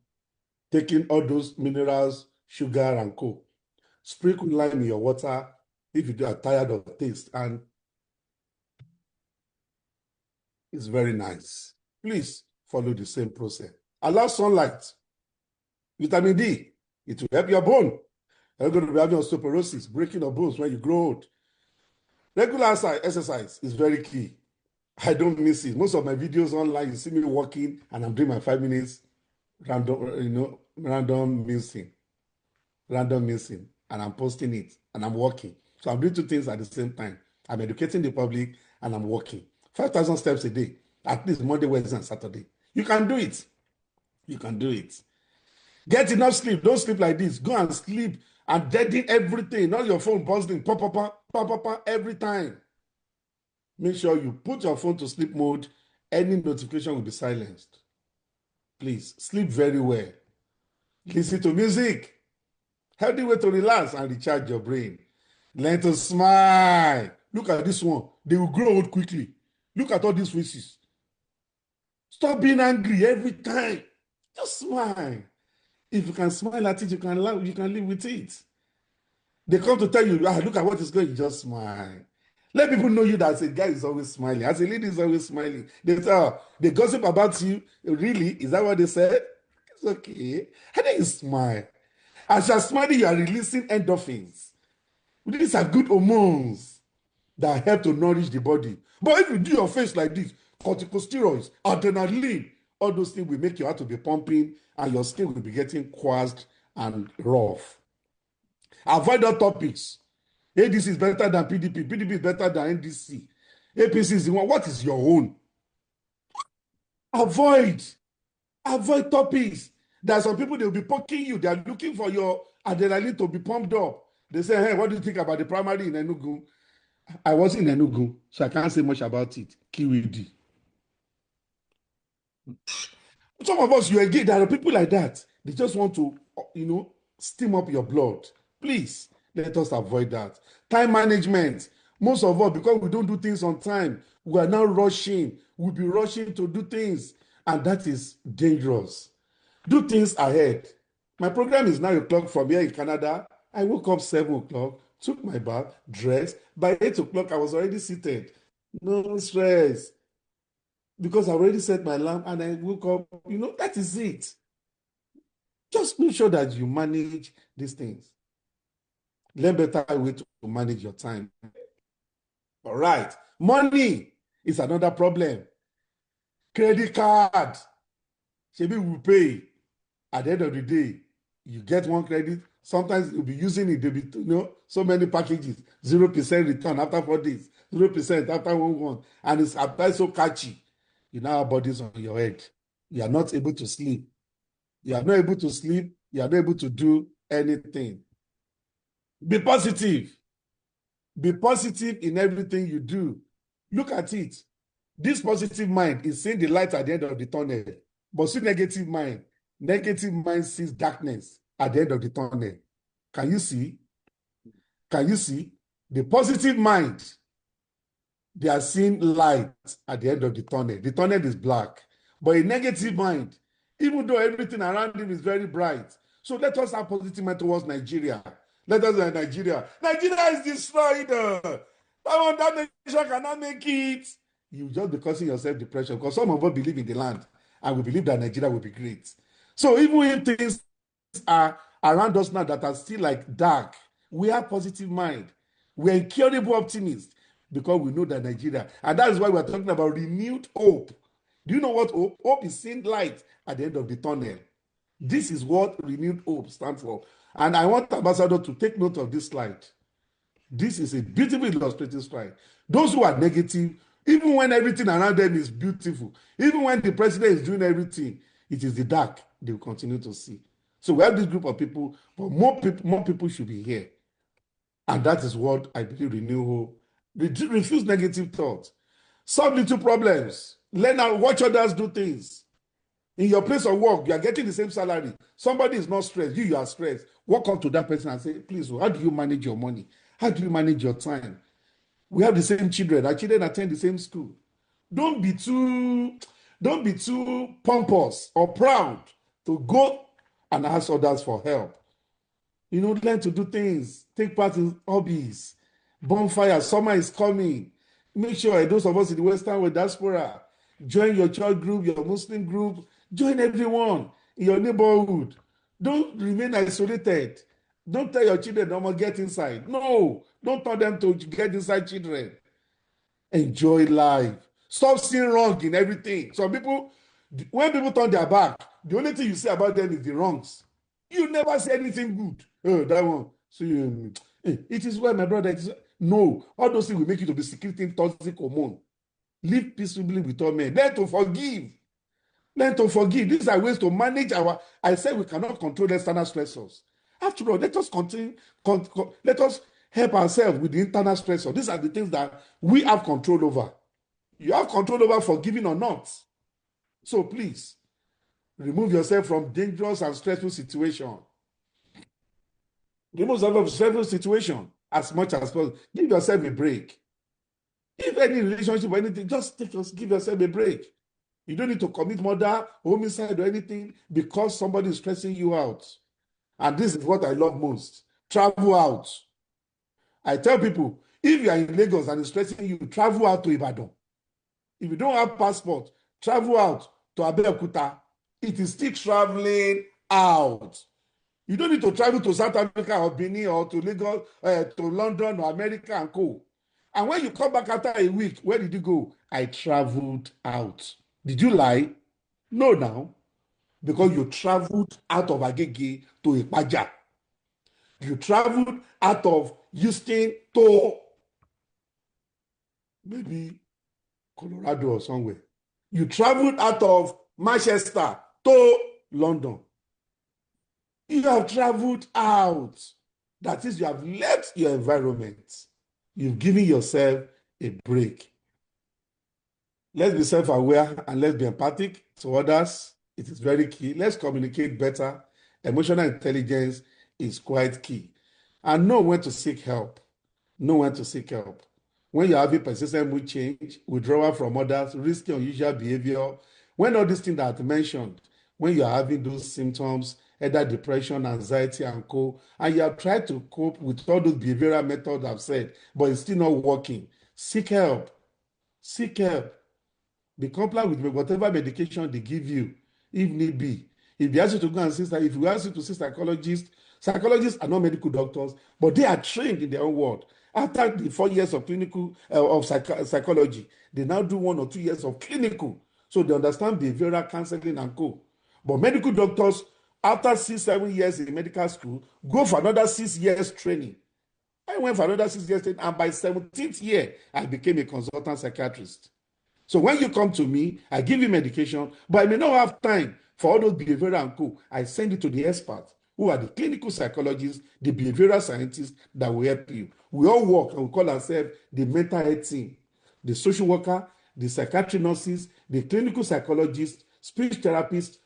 taking all those minerals, sugar, and co. Sprinkle lime in your water if you are tired of the taste, and it's very nice. Please follow the same process. Allow sunlight. Vitamin D, it will help your bone. You're going to be having osteoporosis, breaking of bones when you grow old. Regular exercise is very key. I don't miss it. Most of my videos online, you see me walking and I'm doing my 5 minutes random missing, and I'm posting it and I'm walking. So I'm doing 2 things at the same time. I'm educating the public and I'm walking. 5,000 steps a day, at least Monday, Wednesday, and Saturday. You can do it. You can do it. Get enough sleep. Don't sleep like this. Go and sleep and deaden everything. Not your phone buzzing, pop, every time. Make sure you put your phone to sleep mode. Any notification will be silenced. Please, sleep very well. Listen to music. Healthy way to relax and recharge your brain. Learn to smile. Look at this one. They will grow old quickly. Look at all these faces. Stop being angry every time. Just smile. If you can smile at it, you can laugh, you can live with it. They come to tell you, look at what is going, you just smile. Let people know you that as a guy is always smiling, as a lady is always smiling. They tell, they gossip about you. Really? Is that what they said? It's okay. How do you smile? As you're smiling, you are releasing endorphins. These are good hormones that help to nourish the body. But if you do your face like this, corticosteroids, adrenaline, all those things will make your heart to be pumping and your skin will be getting quassed and rough. Avoid all topics. ADC is better than PDP. PDP is better than NDC. APC is the one. What is your own? Avoid topics. There are some people, they will be poking you. They are looking for your adrenaline to be pumped up. They say, hey, what do you think about the primary in Enugu? I was in Enugu, so I can't say much about it. QED. Some of us, there are people like that. They just want to, steam up your blood. Please, let us avoid that. Time management. Most of us, because we don't do things on time, we are now rushing. We'll be rushing to do things, and that is dangerous. Do things ahead. My program is 9 o'clock from here in Canada. I woke up 7 o'clock, took my bath, dressed. By 8 o'clock, I was already seated. No stress. Because I already set my alarm and I woke up. That is it. Just make sure that you manage these things. Learn better way to manage your time. All right. Money is another problem. Credit card. Maybe we pay. At the end of the day, you get one credit. Sometimes you'll be using it. There'll be, so many packages. 0% return after 4 days. 0% after 1 month. And it's applied so catchy. You now have bodies on your head. You are not able to sleep. You are not able to sleep. You are not able to do anything. Be positive. Be positive in everything you do. Look at it. This positive mind is seeing the light at the end of the tunnel. But see negative mind sees darkness at the end of the tunnel. Can you see? Can you see? The positive mind, they are seeing light at the end of the tunnel. The tunnel is black. But a negative mind, even though everything around him is very bright. So let us have positive mind towards Nigeria. Let us have Nigeria. Nigeria is destroyed. That nation cannot make it. You just be causing yourself depression because some of us believe in the land and we believe that Nigeria will be great. So even if things are around us now that are still like dark, we have positive mind. We're incurable optimists because we know that Nigeria, and that is why we're talking about renewed hope. Do you know what hope? Hope is seeing light at the end of the tunnel. This is what renewed hope stands for. And I want Ambassador to take note of this slide. This is a beautiful illustrative slide. Those who are negative, even when everything around them is beautiful, even when the president is doing everything, it is the dark they will continue to see. So we have this group of people, but more people should be here. And that is what I believe renew hope. Refuse negative thoughts. Solve little problems. Learn how, watch others do things. In your place of work, you are getting the same salary. Somebody is not stressed. You are stressed. Walk up to that person and say, please, how do you manage your money? How do you manage your time? We have the same children. Our children attend the same school. Don't be too pompous or proud to go and ask others for help. You know, learn to do things. Take part in hobbies. Bonfire. Summer is coming. Make sure those of us in the Western world diaspora, join your church group, your Muslim group. Join everyone in your neighborhood. Don't remain isolated. Don't tell your children, I'm going to get inside. No, don't tell them to get inside children. Enjoy life. Stop seeing wrong in everything. Some people, when people turn their back, the only thing you say about them is the wrongs. You never say anything good. Oh, that one. So it is well, my brother. No, all those things will make you to be secreting toxic hormone. Live peaceably with all men. Learn to forgive. Learn to forgive. These are ways to manage our. I said we cannot control external stressors. After all, let us continue. Let us help ourselves with the internal stressors. These are the things that we have control over. You have control over forgiving or not. So please, remove yourself from dangerous and stressful situations. Remove yourself from stressful situations as much as possible. Give yourself a break. If any relationship or anything, just give yourself a break. You don't need to commit murder, homicide, or anything because somebody is stressing you out. And this is what I love most. Travel out. I tell people, if you are in Lagos and it's stressing you, travel out to Ibadan. If you don't have passport, travel out to Abeokuta. It is still traveling out. You don't need to travel to South Africa or Benin or to Lagos, to London or America and co. And when you come back after a week, where did you go? I traveled out. Did you lie? No, now. Because you traveled out of Agege to Ipaja. You traveled out of Houston to maybe Colorado or somewhere. You traveled out of Manchester to London. You have traveled out. That is, you have left your environment. You've given yourself a break. Let's be self-aware and let's be empathic to others. It is very key. Let's communicate better. Emotional intelligence is quite key. And know when to seek help. Know when to seek help. When you're having persistent mood change, withdrawal from others, risky unusual behavior, when all these things that I mentioned, when you're having those symptoms, either depression, anxiety, and co, and you have tried to cope with all those behavioral methods I've said, but it's still not working, seek help. Seek help. Be compliant with whatever medication they give you, if need be. If they ask you to go and see, if you ask you to see psychologists are not medical doctors, but they are trained in their own world. After the 4 years of clinical psychology, they now do 1 or 2 years of clinical, so they understand behavioral counseling and co. But medical doctors, after 6-7 years in medical school, go for another 6 years training. I went for another 6 years training, and by 17th year, I became a consultant psychiatrist. So when you come to me, I give you medication, but I may not have time for all those behavioral and co. I send it to the experts, who are the clinical psychologists, the behavioral scientists that will help you. We all work and we call ourselves the mental health team. The social worker, the psychiatry nurses, the clinical psychologists, speech therapists,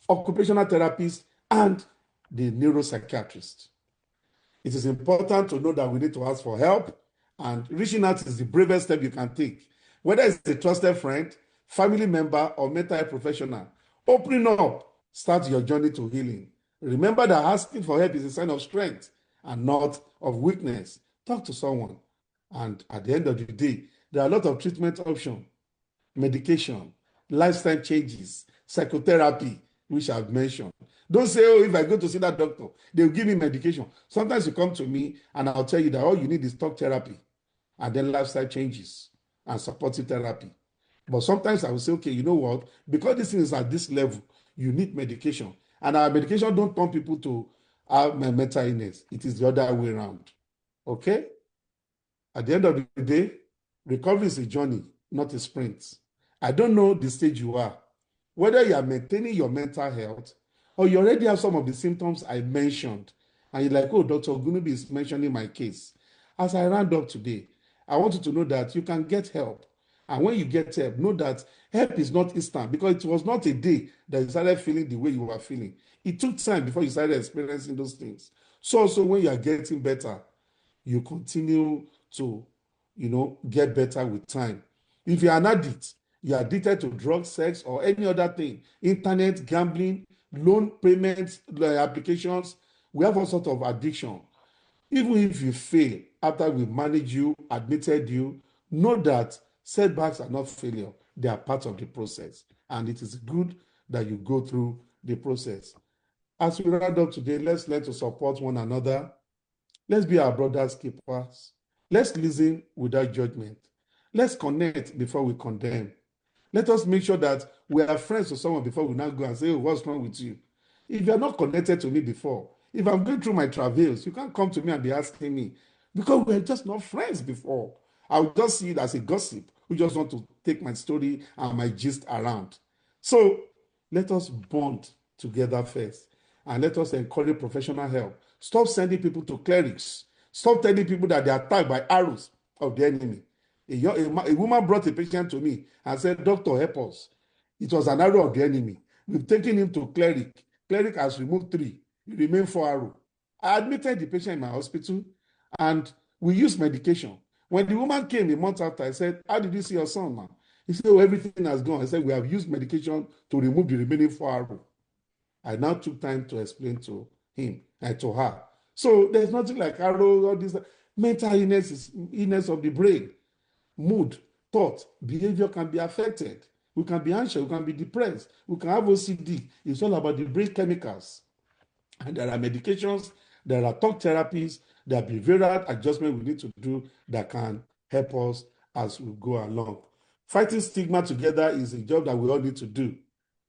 occupational therapists, and the neuropsychiatrist. It is important to know that we need to ask for help, and reaching out is the bravest step you can take. Whether it's a trusted friend, family member, or mental health professional, opening up starts your journey to healing. Remember that asking for help is a sign of strength and not of weakness. Talk to someone. And at the end of the day, there are a lot of treatment options, medication, lifestyle changes, psychotherapy, which I've mentioned. Don't say, oh, if I go to see that doctor, they'll give me medication. Sometimes you come to me and I'll tell you that all you need is talk therapy and then lifestyle changes and supportive therapy. But sometimes I will say, okay, you know what? Because this thing is at this level, you need medication. And our medication don't turn people to have mental illness. It is the other way around. Okay? At the end of the day, recovery is a journey, not a sprint. I don't know the stage you are, whether you are maintaining your mental health or you already have some of the symptoms I mentioned, and you're like, oh, Dr. OGUNNUBI is mentioning my case. As I round up today, I want you to know that you can get help. And when you get help, know that help is not instant, because it was not a day that you started feeling the way you were feeling. It took time before you started experiencing those things. So also when you are getting better, you continue to, get better with time. If you're an addict, you're addicted to drugs, sex, or any other thing, internet, gambling, loan payments, applications, we have all sorts of addiction. Even if you fail after we manage you, admitted you, know that setbacks are not failure. They are part of the process. And it is good that you go through the process. As we round up today, let's learn to support one another. Let's be our brothers' keepers. Let's listen without judgment. Let's connect before we condemn. Let us make sure that we are friends to someone before we now go and say, oh, what's wrong with you? If you're not connected to me before, if I'm going through my travails, you can't come to me and be asking me, because we're just not friends before. I would just see it as a gossip who just want to take my story and my gist around. So let us bond together first, and let us encourage professional help. Stop sending people to clerics. Stop telling people that they are attacked by arrows of the enemy. A woman brought a patient to me and said, Doctor, help us. It was an arrow of the enemy. We've taken him to cleric. Cleric has removed 3. It remained 4 arrows. I admitted the patient in my hospital and we used medication. When the woman came a month after, I said, how did you see your son, man? He said, oh, everything has gone. I said, we have used medication to remove the remaining 4 arrows. I now took time to explain to him and to her. So there's nothing like arrows or this. Mental illness is illness of the brain. Mood, thought, behavior can be affected. We can be anxious, we can be depressed, we can have OCD. It's all about the brain chemicals. And there are medications, there are talk therapies, there are behavioral adjustment we need to do that can help us as we go along. Fighting stigma together is a job that we all need to do.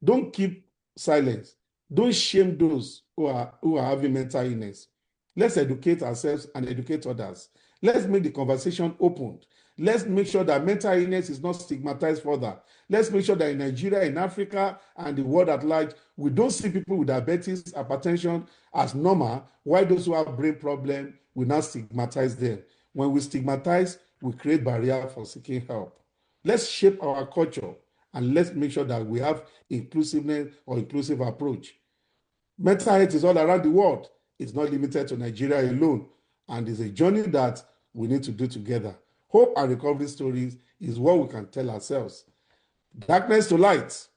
Don't keep silence. Don't shame those who are having mental illness. Let's educate ourselves and educate others. Let's make the conversation open. Let's make sure that mental illness is not stigmatized further. Let's make sure that in Nigeria, in Africa, and the world at large, we don't see people with diabetes, hypertension as normal, while those who have brain problems, we now stigmatize them. When we stigmatize, we create barrier for seeking help. Let's shape our culture and let's make sure that we have inclusiveness or inclusive approach. Mental health is all around the world. It's not limited to Nigeria alone, and it's a journey that we need to do together. Hope and recovery stories is what we can tell ourselves. Darkness to light.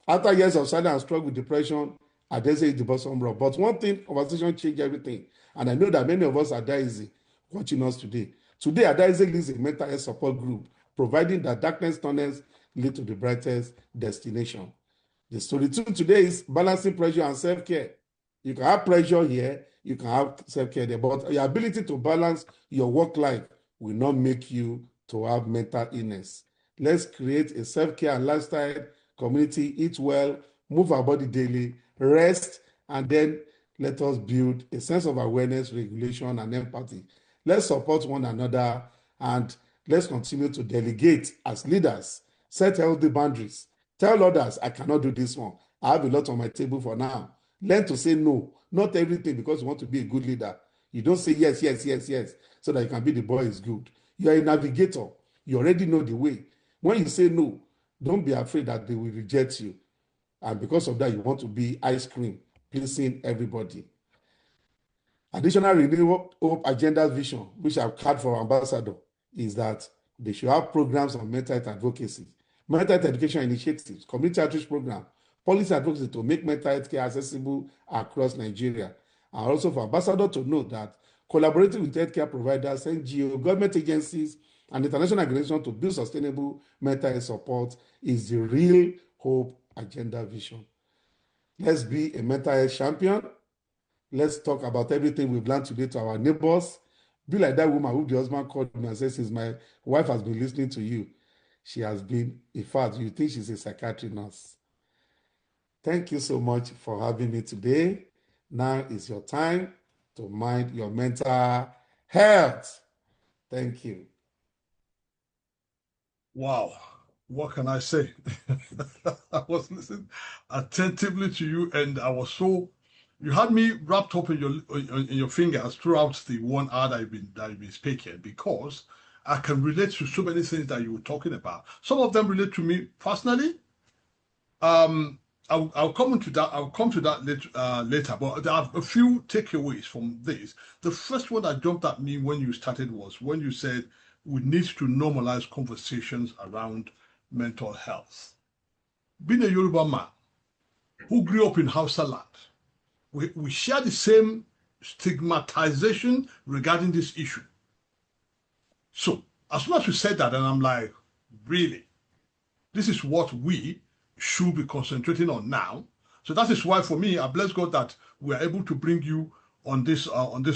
After years of silence and struggle with depression, I dare say it's the bottom row. But one thing, conversation changed everything. And I know that many of us are Daisy watching us today. Today, Adaise leads a mental health support group, providing that darkness tunnels lead to the brightest destination. The story two today is balancing pressure and self-care. You can have pressure here, you can have self-care there, but your ability to balance your work life will not make you to have mental illness. Let's create a self-care and lifestyle community, eat well, move our body daily, rest, and then let us build a sense of awareness, regulation, and empathy. Let's support one another and let's continue to delegate as leaders, set healthy boundaries. Tell others, I cannot do this one. I have a lot on my table for now. Learn to say no, not everything because you want to be a good leader. You don't say yes, yes, yes, yes, so that you can be the boy is good. You are a navigator. You already know the way. When you say no, don't be afraid that they will reject you. And because of that, you want to be ice cream, pleasing everybody. Additional Renewable Hope Agenda vision, which I've had for our ambassador, is that they should have programs on mental health advocacy, mental health education initiatives, community outreach program, policy advocacy to make mental health care accessible across Nigeria. And also for ambassador to know that collaborating with healthcare providers, NGO, government agencies, and international organizations to build sustainable mental health support is the real hope agenda vision. Let's be a mental health champion. Let's talk about everything we've learned today to our neighbors. Be like that woman who the husband called me and said, since my wife has been listening to you, she has been, in fact, you think she's a psychiatry nurse. Thank you so much for having me today. Now is your time to mind your mental health. Thank you.
Wow. What can I say? I was listening attentively to you, and I was so, you had me wrapped up in your fingers throughout the 1 hour that you've been speaking, because I can relate to so many things that you were talking about. Some of them relate to me personally. I'll come to that. I'll come to that later. But there are a few takeaways from this. The first one that jumped at me when you started was when you said we need to normalize conversations around mental health. Being a Yoruba man who grew up in Hausa land, we share the same stigmatization regarding this issue. So as soon as you said that, and I'm like, really, this is what we should be concentrating on now. So that is why, for me, I bless God that we are able to bring you on this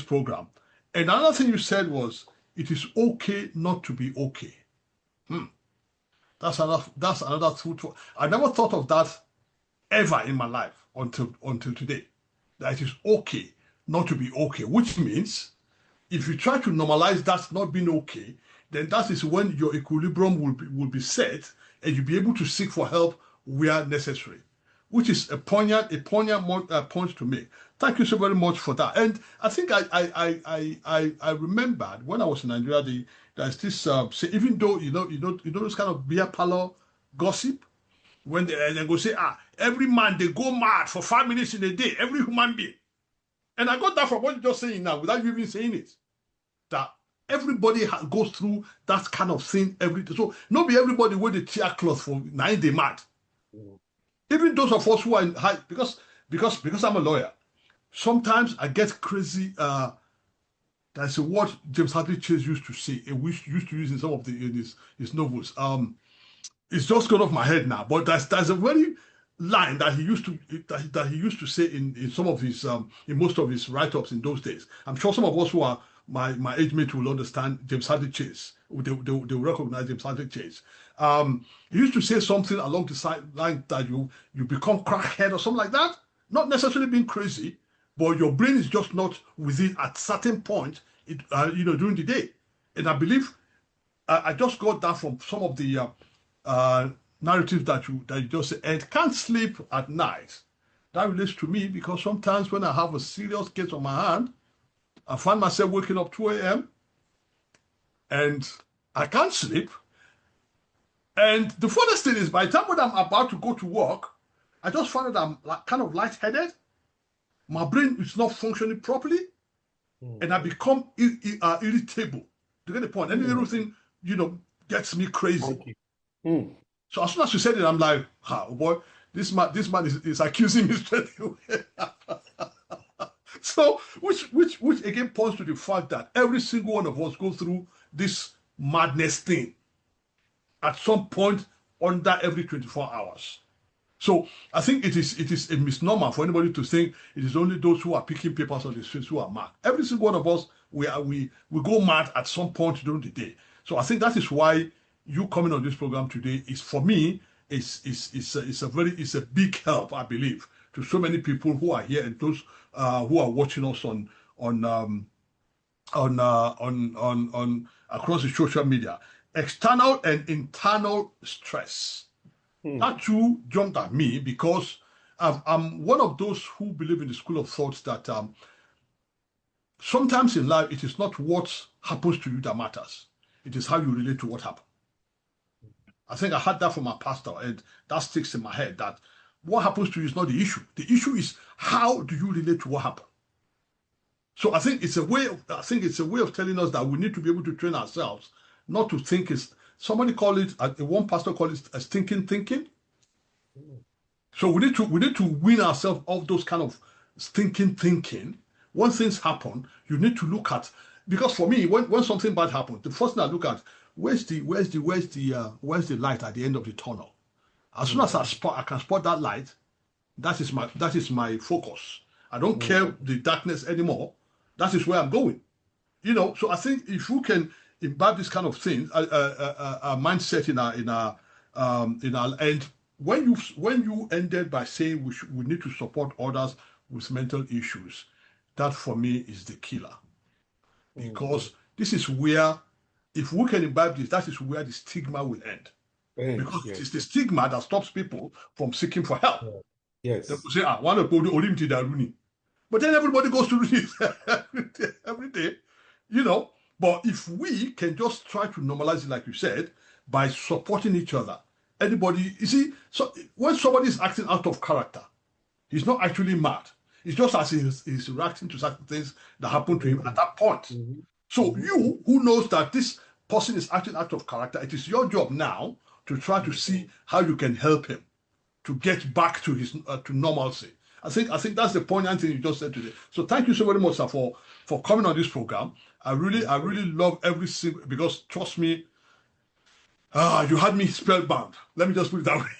program. And another thing you said was, it is okay not to be okay. That's another truth. I never thought of that ever in my life until today. That it is okay not to be okay, which means if you try to normalize that not being okay, then that is when your equilibrium will be set, and you'll be able to seek for help where necessary, which is a poignant point to make. Thank you so very much for that. And I think I remembered when I was in Nigeria, there's this say, even though you know this kind of beer parlor gossip, when they go say, every man they go mad for 5 minutes in a day, every human being. And I got that from what you're just saying now, without you even saying it, that everybody goes through that kind of thing every day. So not be everybody wear the tear cloth for 9 days mad. Even those of us who are in high, because I'm a lawyer, sometimes I get crazy. That's a word James Hadley Chase used to say, and we used to use in some of his novels. It's just gone off my head now, but there's a very line that he used to say in some of his in most of his write-ups in those days. I'm sure some of us who are my age mate will understand James Hadley Chase. They'll recognize James Hadley Chase. He used to say something along the line that you become crackhead or something like that. Not necessarily being crazy, but your brain is just not within at certain point, during the day. And I believe I just got that from some of the narratives that you just said. And can't sleep at night. That relates to me because sometimes when I have a serious case on my hand, I find myself waking up 2 a.m. and I can't sleep. And the funniest thing is, by the time when I'm about to go to work, I just find that I'm kind of lightheaded. My brain is not functioning properly, and I become irritable. To get the point, any little thing, gets me crazy. So as soon as you said it, I'm like, oh boy, this man is accusing me straight away. So, which again points to the fact that every single one of us go through this madness thing at some point under every 24 hours. So I think it is a misnomer for anybody to think it is only those who are picking papers on the streets who are mad. Every single one of us, we go mad at some point during the day. So I think that is why you coming on this program today is, for me, it's a big help, I believe, to so many people who are here and those who are watching us on across the social media. External and internal stress. That too jumped at me because I'm one of those who believe in the school of thought that sometimes in life it is not what happens to you that matters. It is how you relate to what happened. I think I heard that from my pastor, and that sticks in my head, that what happens to you is not the issue. The issue is how do you relate to what happened. So I think it's a way of telling us that we need to be able to train ourselves not to think is, somebody call it, one pastor called it a stinking thinking. So we need to wean ourselves off those kind of stinking thinking. When things happen, you need to look at, because for me, when something bad happens, the first thing I look at, where's the light at the end of the tunnel? As soon as I can spot that light, That is my focus. I don't care the darkness anymore. That is where I'm going. So I think if you can imbibe this kind of thing, a mindset in our and when you ended by saying we need to support others with mental issues, that for me is the killer, because this is where, if we can imbibe this, that is where the stigma will end, because it is the stigma that stops people from seeking for help.
Yes.
They will say, one of the but then everybody goes to this every day. But if we can just try to normalize it, like you said, by supporting each other, anybody, you see, so when somebody is acting out of character, he's not actually mad. It's just as he's reacting to certain things that happen to him at that point. So you, who knows that this person is acting out of character, it is your job now to try to see how you can help him to get back to his to normalcy. I think that's the poignant thing you just said today. So thank you so very much, sir, for coming on this program. I really love every single, because trust me, you had me spellbound. Let me just put it that way.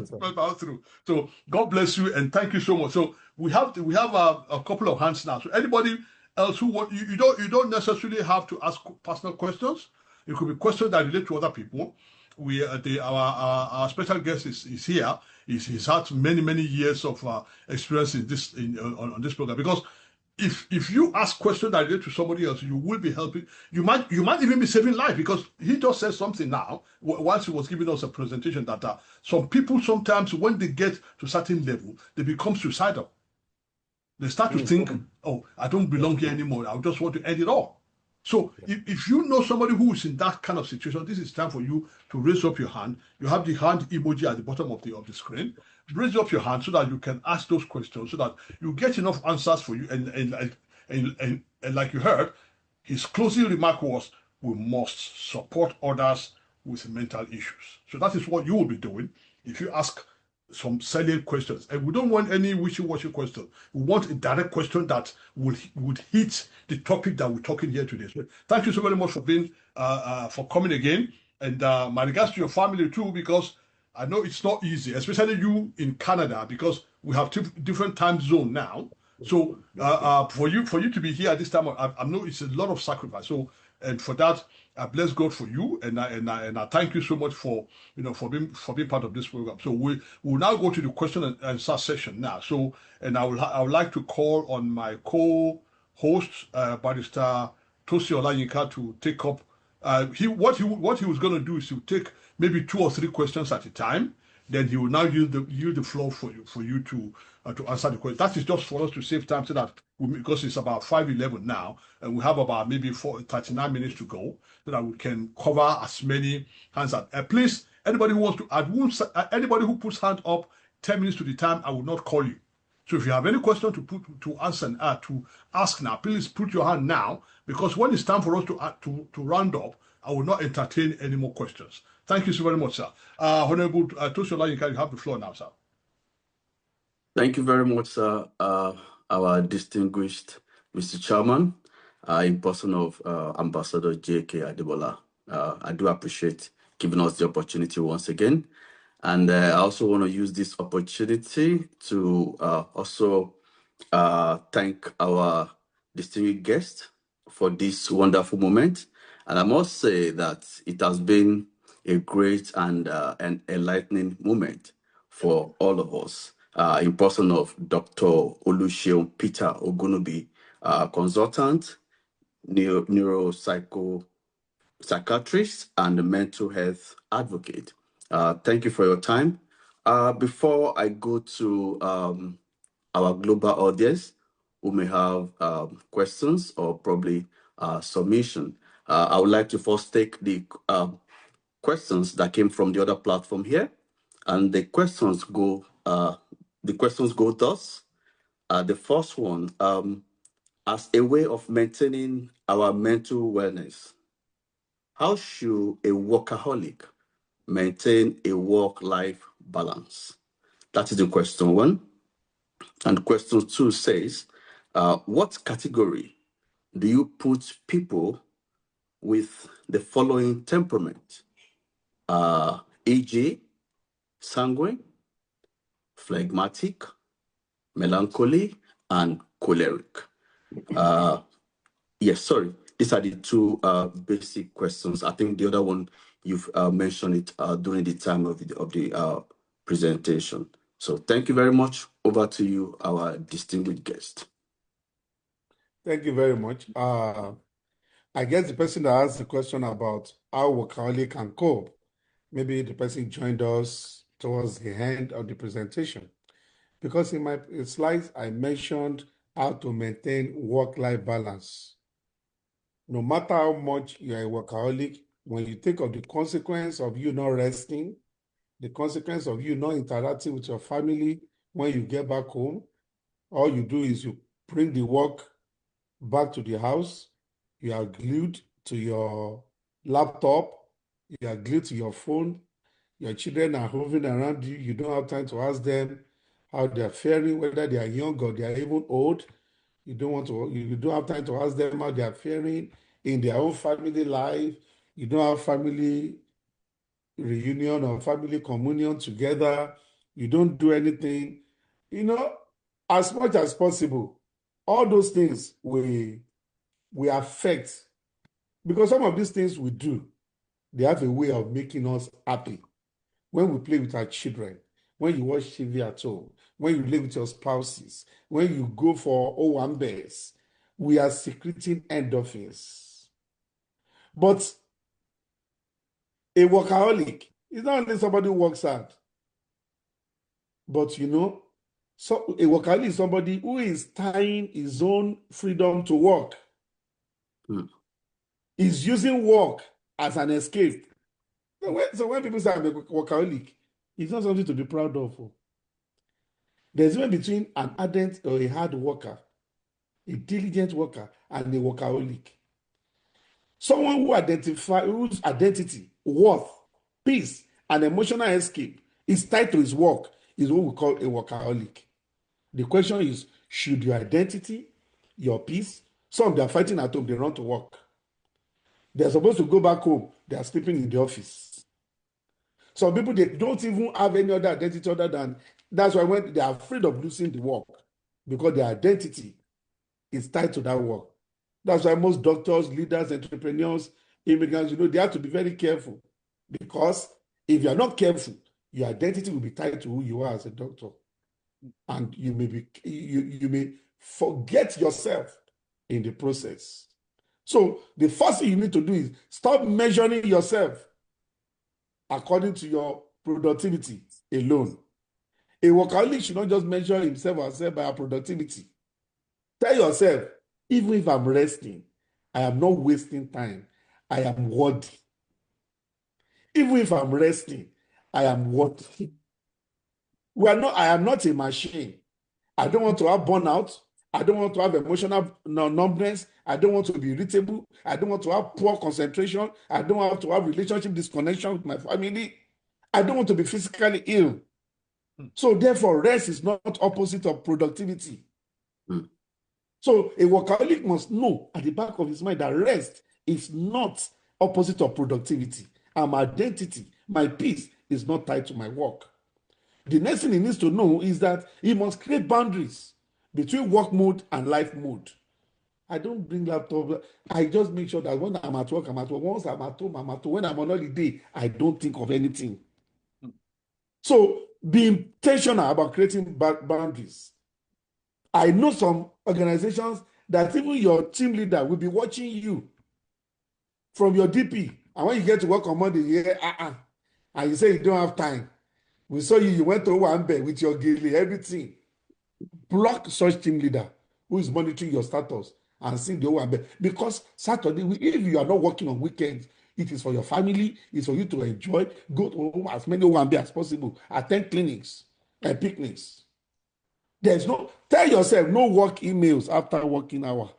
Spellbound through. So God bless you and thank you so much. So we have a couple of hands now. So anybody else who want, you don't necessarily have to ask personal questions. It could be questions that relate to other people. Our special guest is here. He's had many years of experience in this on this program, because if you ask questions that relate to somebody else, you will be helping. You might even be saving life, because he just said something now once he was giving us a presentation that some people sometimes, when they get to a certain level, they become suicidal. They start to think, oh, I don't belong here anymore. I just want to end it all. So if you know somebody who is in that kind of situation, this is time for you to raise up your hand. You have the hand emoji at the bottom of the screen. Raise up your hand so that you can ask those questions, so that you get enough answers for you. And like you heard, his closing remark was, we must support others with mental issues. So that is what you will be doing if you ask some salient questions. And we don't want any wishy-washy question. We want a direct question that would hit the topic that we're talking here today. So thank you so very much for being for coming again. And my regards to your family too, because I know it's not easy, especially you in Canada, because we have different time zone now. So for you to be here at this time, I know it's a lot of sacrifice. So, and for that, I bless God for you, and I thank you so much for being part of this program. So we will now go to the question and answer session now. So, and I would like to call on my co-host, Barrister Tosi Olayinka, to take up. What he was going to do is to take maybe 2 or 3 questions at a time. Then he will now use the floor for you to answer the question. That is just for us to save time, so that because it's about 5:11 now, and we have about maybe 39 minutes to go, so that we can cover as many hands up. Please, anybody who wants to, anybody who puts hand up 10 minutes to the time, I will not call you. So if you have any question to ask now, please put your hand now, because when it's time for us to round up, I will not entertain any more questions. Thank you so very much, sir. Honorable Toshola, you have the floor now, sir.
Thank you very much, sir. Our distinguished Mr. Chairman, in person of Ambassador J.K. Adebola. I do appreciate giving us the opportunity once again. And I also want to use this opportunity to also thank our distinguished guest for this wonderful moment. And I must say that it has been a great and an enlightening moment for all of us, in person of Dr. Oluseun Peter OGUNNUBI, consultant, neuropsychiatrist, and mental health advocate. Thank you for your time. Before I go to our global audience, who may have questions or probably submission, I would like to first take the questions that came from the other platform here, and the questions go thus. The first one, as a way of maintaining our mental wellness, how should a workaholic maintain a work-life balance? That is the question 1. And question 2 says, what category do you put people with the following temperament? E.g., sanguine, phlegmatic, melancholy, and choleric. Yes, sorry. These are the two basic questions. I think the other one you've mentioned it during the time of the presentation. So thank you very much. Over to you, our distinguished guest.
Thank you very much. I guess the person that asked the question about how workaholic can cope, maybe the person joined us towards the end of the presentation. Because in my slides, I mentioned how to maintain work-life balance. No matter how much you're a workaholic, when you think of the consequence of you not resting, the consequence of you not interacting with your family when you get back home, all you do is you bring the work back to the house, you are glued to your laptop, you are glued to your phone, your children are hovering around you, you don't have time to ask them how they are faring, whether they are young or they are even old. You don't have time to ask them how they are faring in their own family life. You don't have family reunion or family communion together. You don't do anything. As much as possible, all those things we affect, because some of these things we do, they have a way of making us happy. When we play with our children, when you watch TV at home, when you live with your spouses, when you go for OGUNNUBI, we are secreting endorphins. But a workaholic is not only somebody who works hard, but so a workaholic is somebody who is tying his own freedom to work. Is using work as an escape. So when people say I'm a workaholic, it's not something to be proud of. There's one between an ardent or a hard worker, a diligent worker, and a workaholic. Someone whose identity, worth, peace, and emotional escape is tied to his work is what we call a workaholic. The question is, should your identity, your peace, some they are fighting at home, they run to work. They're supposed to go back home, they are sleeping in the office. Some people, they don't even have any other identity other than, that's why when they are afraid of losing the work, because their identity is tied to that work. That's why most doctors, leaders, entrepreneurs, immigrants, they have to be very careful, because if you are not careful, your identity will be tied to who you are as a doctor. And you may forget yourself in the process. So the first thing you need to do is stop measuring yourself according to your productivity alone. A workaholic should not just measure himself or herself by our productivity. Tell yourself, even if I'm resting, I am not wasting time. I am worthy. Even if I'm resting, I am worthy. I am not a machine. I don't want to have burnout. I don't want to have emotional numbness. I don't want to be irritable. I don't want to have poor concentration. I don't want to have relationship disconnection with my family. I don't want to be physically ill. So therefore, rest is not opposite of productivity. So a workaholic must know at the back of his mind that rest is not opposite of productivity. And my identity, my peace is not tied to my work. The next thing he needs to know is that he must create boundaries between work mode and life mode. I don't bring laptop. I just make sure that when I'm at work, I'm at work. Once I'm at home, I'm at home. When I'm on holiday, I don't think of anything. So be intentional about creating boundaries. I know some organizations that even your team leader will be watching you from your DP. And when you get to work on Monday, you hear, and you say you don't have time. We saw you went to OGUNNUBI with your gilly, everything. Block such team leader who is monitoring your status and seeing the OGUNNUBI. Because Saturday, if you are not working on weekends, it is for your family, it's for you to enjoy, go to as many OGUNNUBI as possible, attend clinics and picnics. Tell yourself, no work emails after working hour.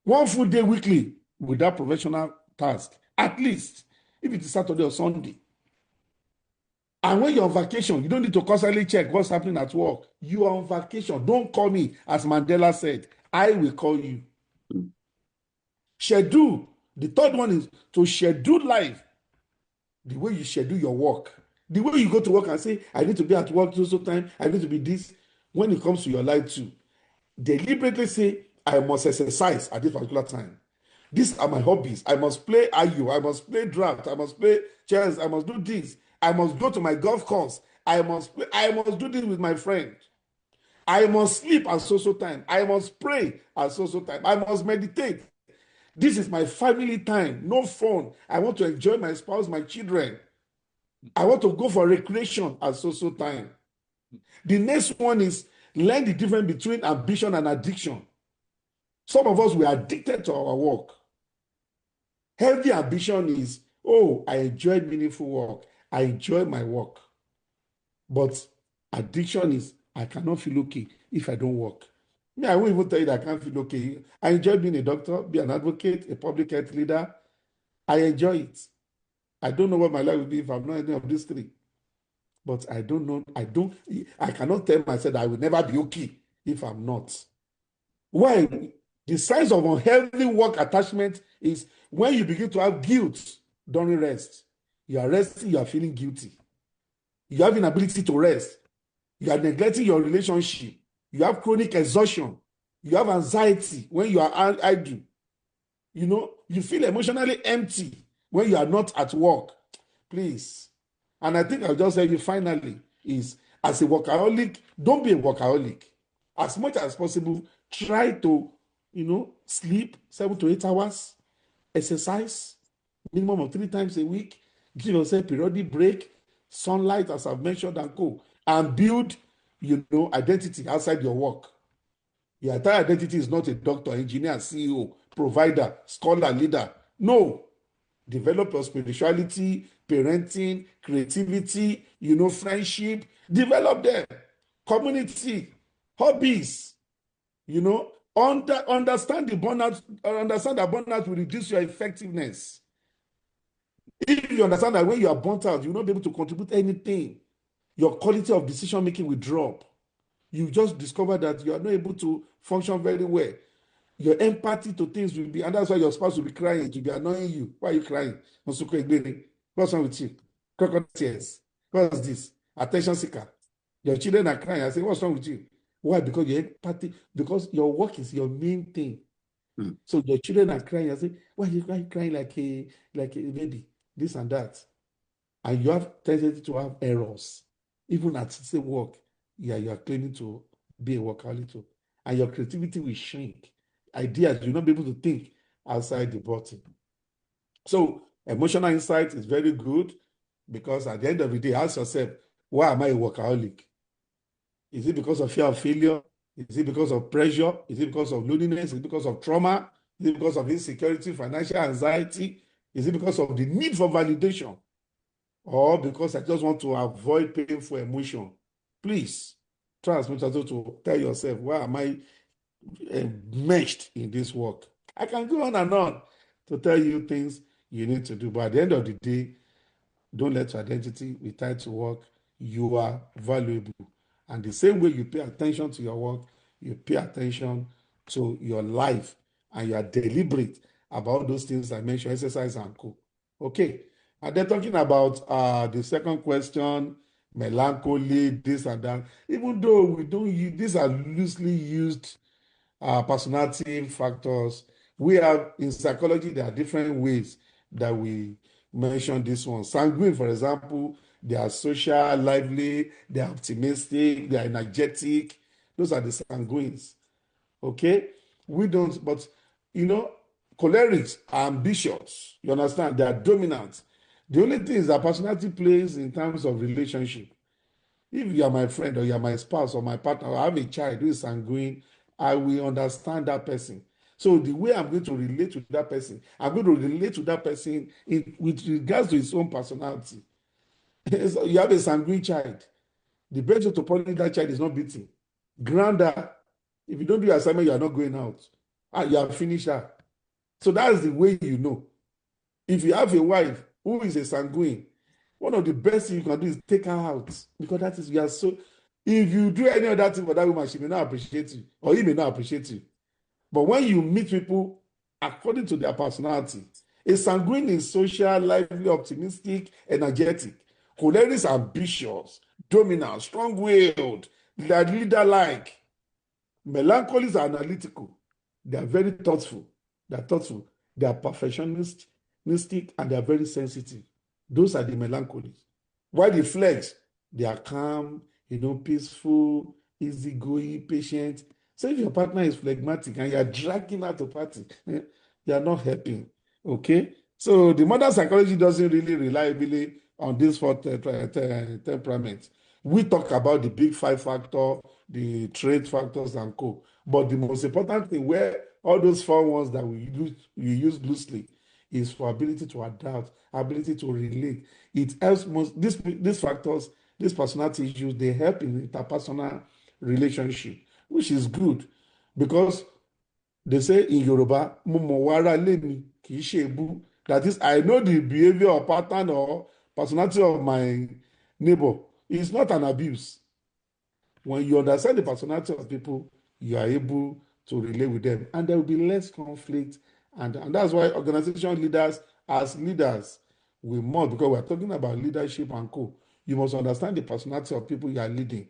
One full day weekly without professional task, at least, if it is Saturday or Sunday. And when you're on vacation, you don't need to constantly check what's happening at work. You are on vacation. Don't call me, as Mandela said. I will call you. Schedule. The third one is to schedule life the way you schedule your work. The way you go to work and say, I need to be at work so time, I need to be this. When it comes to your life too, deliberately say, I must exercise at this particular time. These are my hobbies. I must play ayu, I must play draft, I must play chess, I must do this. I must go to my golf course. I must do this with my friend. I must sleep at so time. I must pray at so time. I must meditate. This is my family time, no phone. I want to enjoy my spouse, my children. I want to go for recreation at so time. The next one is learn the difference between ambition and addiction. Some of us, we are addicted to our work. Healthy ambition is, oh, I enjoy meaningful work. I enjoy my work. But addiction is, I cannot feel okay if I don't work. Me, I won't even tell you that I can't feel okay. I enjoy being a doctor, be an advocate, a public health leader. I enjoy it. I don't know what my life will be if I'm not any of these three. But I don't know. I cannot tell myself that I will never be okay if I'm not. Why? The signs of unhealthy work attachment is when you begin to have guilt during rest. You are resting, you are feeling guilty. You have inability to rest. You are neglecting your relationship. You have chronic exhaustion. You have anxiety when you are idle. You know, you feel emotionally empty when you are not at work. Please. And I think I'll just tell you finally is, as a workaholic, don't be a workaholic. As much as possible, try to, sleep 7 to 8 hours, exercise, minimum of 3 times a week, give yourself periodic break, sunlight, as I've mentioned, and go. And build, identity outside your work. Your entire identity is not a doctor, engineer, CEO, provider, scholar, leader. No. Develop your spirituality, parenting, creativity, friendship. Develop them. Community, hobbies. Understand the burnout. Understand that burnout will reduce your effectiveness. If you understand that when you are burnt out, you will not be able to contribute anything. Your quality of decision making will drop. You just discover that you are not able to function very well. Your empathy to things will be, and that's why your spouse will be crying, it will be annoying you. Why are you crying? What's wrong with you? Crocodile tears. What's this? Attention seeker. Your children are crying. I say, what's wrong with you? Why? Because your empathy, because your work is your main thing. So your children are crying. I say, why are you crying like a baby? This and that. And you have tendency to have errors. Even at the same work, you are claiming to be a workaholic, and your creativity will shrink. Ideas, you'll not be able to think outside the bottle. So emotional insight is very good, because at the end of the day, ask yourself, why am I a workaholic? Is it because of fear of failure? Is it because of pressure? Is it because of loneliness? Is it because of trauma? Is it because of insecurity, financial anxiety? Is it because of the need for validation? Or because I just want to avoid painful emotion? Please try as much as to tell yourself, why am I enmeshed in this work? I can go on and on to tell you things you need to do, but at the end of the day, don't let your identity be tied to work. You are valuable. And the same way you pay attention to your work, you pay attention to your life, and you are deliberate about those things I mentioned, exercise and co. Okay. And then talking about the second question, melancholy, this and that. Even though we don't use, these are loosely used personality factors. We have, in psychology, there are different ways that we mention this one. Sanguine, for example, they are social, lively, they are optimistic, they are energetic. Those are the sanguines. Okay? We don't, but cholerics are ambitious. You understand? They are dominant. The only thing is that personality plays in terms of relationship. If you are my friend, or you are my spouse, or my partner, or I have a child who is sanguine, I will understand that person. So the way I'm going to relate to that person, I'm going to relate to that person with regards to his own personality. You have a sanguine child. The best way to punish that child is not beating. Ground her. If you don't do your assignment, you are not going out. You have finished her. So that's the way you know. If you have a wife who is a sanguine, one of the best things you can do is take her out, because that is, you are so. If you do any other thing for that woman, she may not appreciate you, or he may not appreciate you. But when you meet people according to their personality, a sanguine is social, lively, optimistic, energetic. Choleric is ambitious, dominant, strong-willed, they are leader-like. Melancholy is analytical. They are very thoughtful. They are thoughtful. They are perfectionistic, and they are very sensitive. Those are the melancholies. While the flex, they are calm, peaceful, easygoing, patient. So if your partner is phlegmatic and you are dragging out to party, you are not helping. Okay? So the modern psychology doesn't really rely heavily on these four temperaments. We talk about the big five factor, the trait factors, and co. But the most important thing, where all those four ones that we use loosely, is for ability to adapt, ability to relate. It helps most these factors, these personality issues, they help in interpersonal relationship, which is good because they say in Yoruba, "Mo mọ̀ wàrà lé mi, kì í ṣe èébú." That is, I know the behavior or pattern or personality of my neighbor. It's not an abuse. When you understand the personality of people, you are able to relate with them, and there will be less conflict. And that's why organization leaders, as leaders, we must, because we're talking about leadership and co. You must understand the personality of people you are leading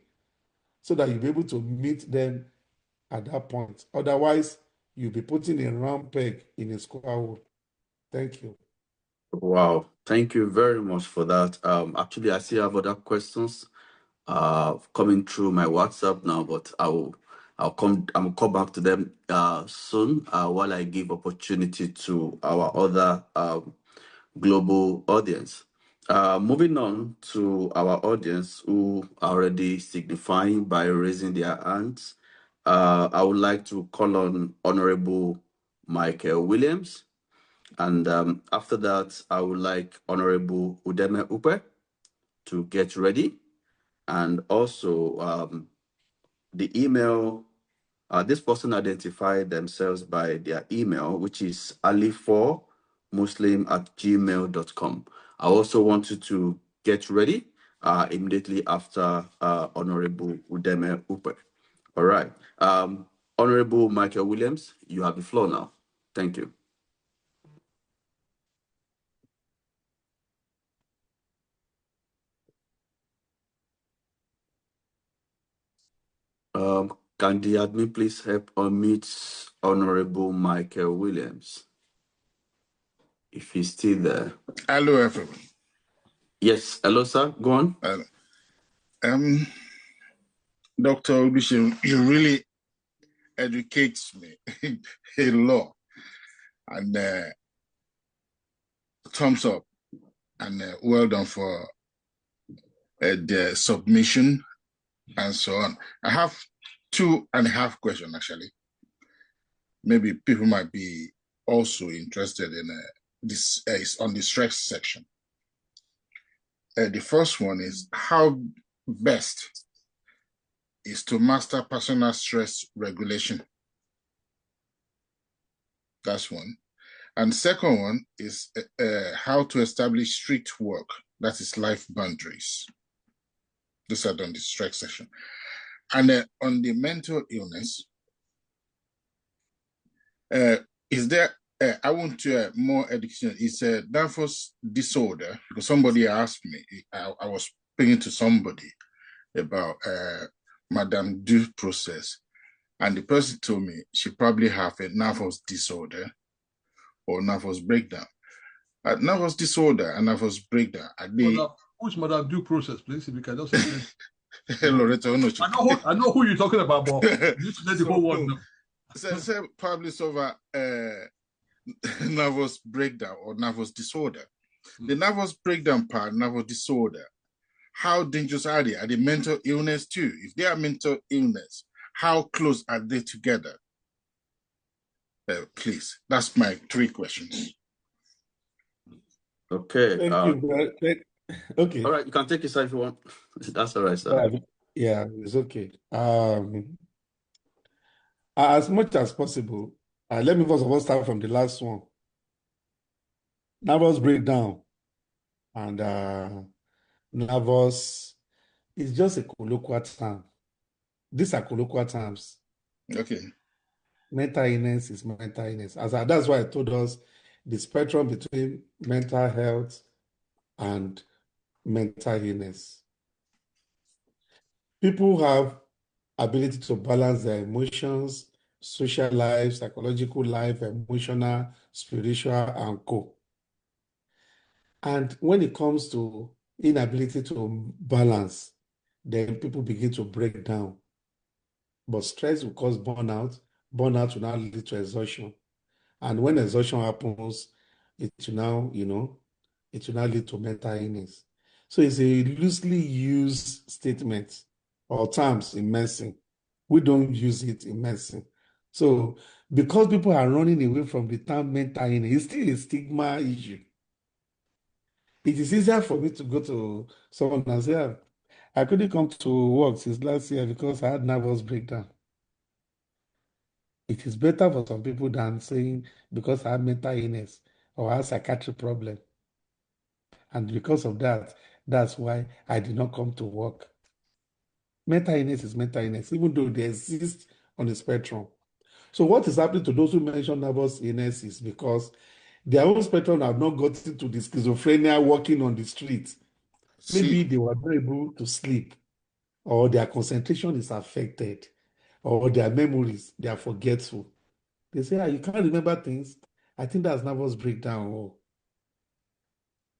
so that you'll be able to meet them at that point. Otherwise, you'll be putting a round peg in a square hole. Thank you.
Wow, thank you very much for that. Actually, I still have other questions coming through my WhatsApp now, but I'll come back to them soon while I give opportunity to our other global audience. Moving on to our audience who are already signifying by raising their hands, I would like to call on Honorable Michael Williams. And after that, I would like Honorable Udeme Upe to get ready. And also the email, this person identified themselves by their email, which is ali4muslim@gmail.com. I also want you to get ready immediately after Honorable Udeme Upe. All right. Honorable Michael Williams, you have the floor now. Thank you. Can the admin please help unmute Honorable Michael Williams, if he's still there?
Hello, everyone.
Yes, hello, sir. Go on.
Dr. Oluseun, you really educate me a lot. And thumbs up. And well done for the submission and so on. I have 2.5 questions, actually. Maybe people might be also interested in this on the stress section. The first one is how best is to master personal stress regulation. That's one. And second one is how to establish strict work, that is life boundaries. These are on the stress section. And on the mental illness, is there, I want to more education, it's a nervous disorder, because somebody asked me, I was speaking to somebody about Madame Du process, and the person told me she probably have a nervous disorder or nervous breakdown. Nervous disorder and nervous breakdown, are they...
Who's Madame Du process, please, if you can just explain.
Loreto,
I know who you're talking about, but you let the whole world know.
So probably suffer nervous breakdown or nervous disorder. The nervous breakdown part, nervous disorder, how dangerous are they? Are they mental illness too? If they are mental illness, how close are they together? Please, that's my 3 questions.
Okay.
Thank you. Okay.
All right, you can take it side if you want. That's all right, sir.
Yeah, it's okay. As much as possible, let me first of all start from the last one. Nervous breakdown and nervous is just a colloquial term. These are colloquial terms.
Okay.
Mental illness is mental illness. That's why I told us the spectrum between mental health and mental illness. People have ability to balance their emotions, social life, psychological life, emotional, spiritual, and co. And when it comes to inability to balance, then people begin to break down. But stress will cause burnout. Burnout will now lead to exhaustion. And when exhaustion happens, it will now, it will now lead to mental illness. So it's a loosely used statement or terms in medicine. We don't use it in medicine. So because people are running away from the term mental illness, it's still a stigma issue. It is easier for me to go to someone and say, "Ah, I couldn't come to work since last year because I had nervous breakdown." It is better for some people than saying because I have mental illness or I have psychiatric problem. And because of that, that's why I did not come to work. Mental illness is mental illness, even though they exist on the spectrum. So what is happening to those who mention nervous illness is because their own spectrum have not gotten to the schizophrenia walking on the street. Maybe they were not able to sleep, or their concentration is affected, or their memories, they are forgetful. They say, you can't remember things. I think that's nervous breakdown. Oh.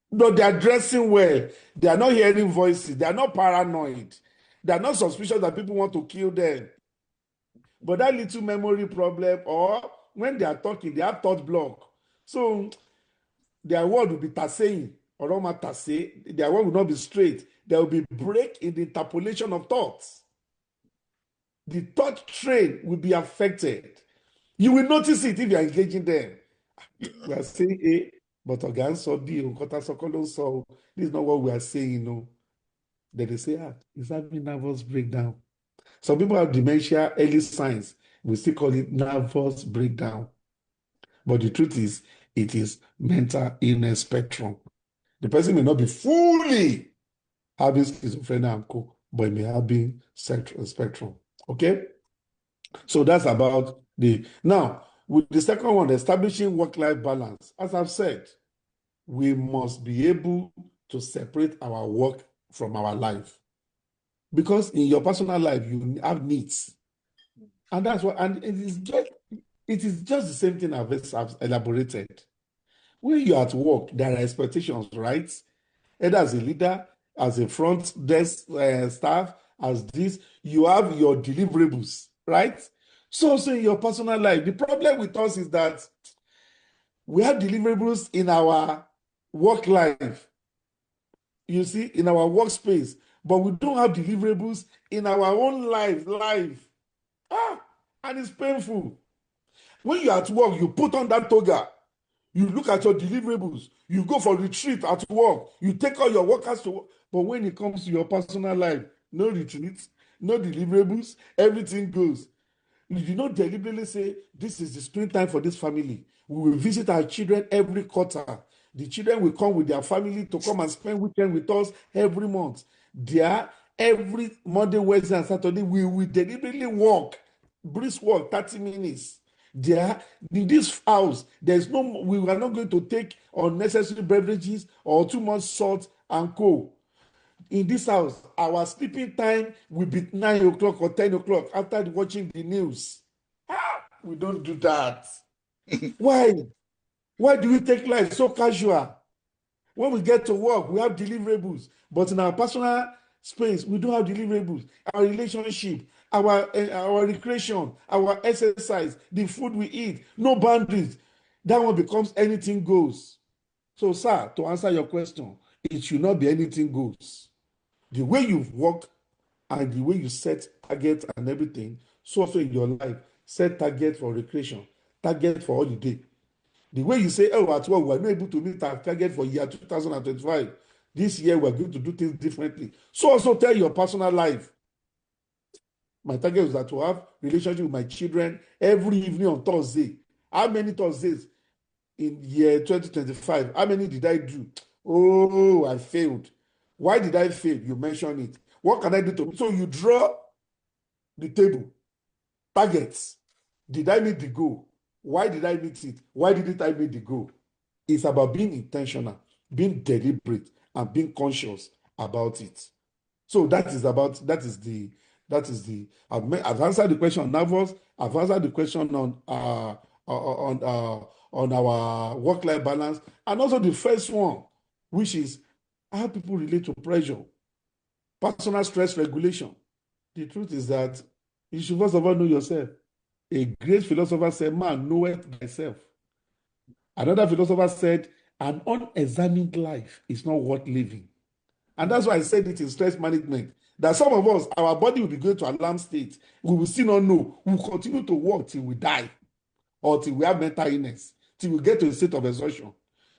No, they are dressing well. They are not hearing voices. They are not paranoid. They are not suspicious that people want to kill them. But that little memory problem, or when they are talking, they have thought block. So their word will be tassaying, or not tassay. Their word will not be straight. There will be break in the interpolation of thoughts. The thought train will be affected. You will notice it if you are engaging them. We are saying A, but again, so B, so this is not what we are saying, no. Then they say, is having nervous breakdown. Some people have dementia, early signs. We still call it nervous breakdown. But the truth is, it is mental illness spectrum. The person may not be fully having schizophrenia and co, but it may have been spectrum. Okay? So that's about now, with the second one, establishing work-life balance. As I've said, we must be able to separate our work from our life. Because in your personal life, you have needs. And that's what, and it is just the same thing I've elaborated. When you're at work, there are expectations, right? Either as a leader, as a front desk staff, as this, you have your deliverables, right? So also in your personal life, the problem with us is that we have deliverables in our work life, you see, in our workspace, but we don't have deliverables in our own life. And it's painful. When you're at work, you put on that toga, you look at your deliverables, you go for retreat at work, you take all your workers to work. But when it comes to your personal life, no retreats, no deliverables, everything goes. You do not deliberately say, this is the screen time for this family. We will visit our children every quarter. The children will come with their family to come and spend weekend with us every month. There, every Monday, Wednesday, and Saturday, we will deliberately walk, brisk walk, 30 minutes. There, in this house, we are not going to take unnecessary beverages or too much salt and coal. In this house, our sleeping time will be 9 o'clock or 10 o'clock after watching the news. We don't do that. Why? Why do we take life so casual? When we get to work, we have deliverables. But in our personal space, we don't have deliverables. Our relationship, our recreation, our exercise, the food we eat, no boundaries. That one becomes anything goes. So, sir, to answer your question, it should not be anything goes. The way you work and the way you set targets and everything, so also in your life, set target for recreation, target for holiday. The way you say, at work, we're not able to meet our target for year 2025. This year, we're going to do things differently. So also tell your personal life. My target is that to have relationship with my children every evening on Thursday. How many Thursdays in year 2025? How many did I do? Oh, I failed. Why did I fail? You mentioned it. What can I do to? So you draw the table, targets. Did I meet the goal? Why did I meet it? Why didn't I meet the goal? It's about being intentional, being deliberate, and being conscious about it. So I've answered the question on nervous. I've answered the question on our work-life balance, and also the first one, which is how people relate to pressure, personal stress regulation. The truth is that you should first of all know yourself. A great philosopher said, "Man, knoweth thyself." Another philosopher said, "An unexamined life is not worth living." And that's why I said it in stress management, that some of us, our body will be going to alarm state. We will still not know. We will continue to work till we die or till we have mental illness, till we get to a state of exhaustion.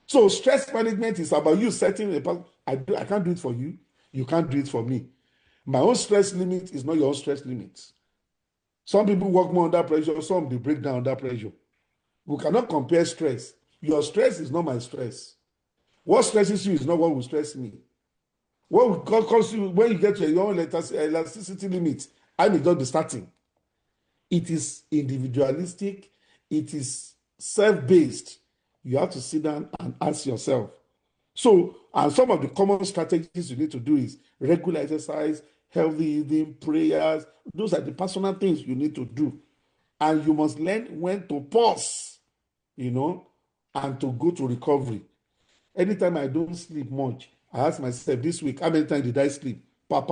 So stress management is about you setting I can't do it for you. You can't do it for me. My own stress limit is not your own stress limit. Some people work more under pressure. Some they break down under pressure. We cannot compare stress. Your stress is not my stress. What stresses you is not what will stress me. What will cause you when you get to your own elasticity limit, I may just be starting. It is individualistic. It is self-based. You have to sit down and ask yourself. So, and some of the common strategies you need to do is regular exercise, healthy eating, prayers. Those are the personal things you need to do. And you must learn when to pause, and to go to recovery. Anytime I don't sleep much, I ask myself this week, how many times did I sleep? I'm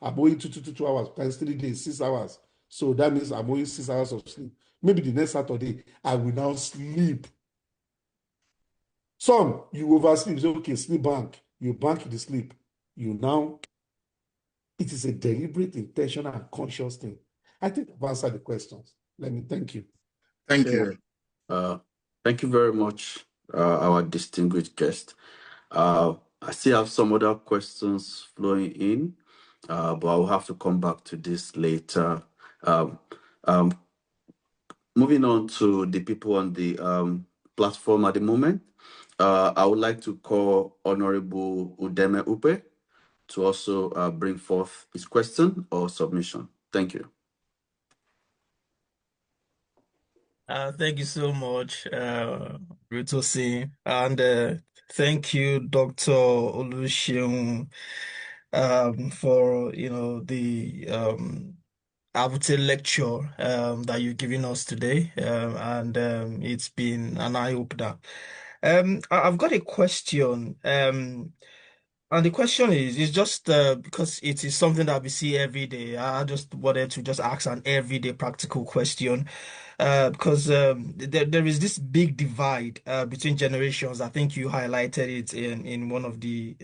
owing 2 hours times 3 days, 6 hours. So that means I'm owing 6 hours of sleep. Maybe the next Saturday, I will now sleep. Some, you oversleep. Say, okay, sleep bank. You bank the sleep. It is a deliberate, intentional, and conscious thing. I think I've answered the questions. Let me thank you.
Thank you.
Thank you very much, our distinguished guest. I still have some other questions flowing in, but I'll have to come back to this later. Moving on to the people on the platform at the moment, I would like to call Honorable Udeme Upe to also bring forth his question or submission. Thank you.
Thank you so much, Oluseun, and thank you, Dr. Oluseun, for the I would say lecture that you've given us today, and it's been an eye-opener. I've got a question, and the question is just because it is something that we see every day. I just wanted to just ask an everyday practical question, because there is this big divide between generations. I think you highlighted it in one of the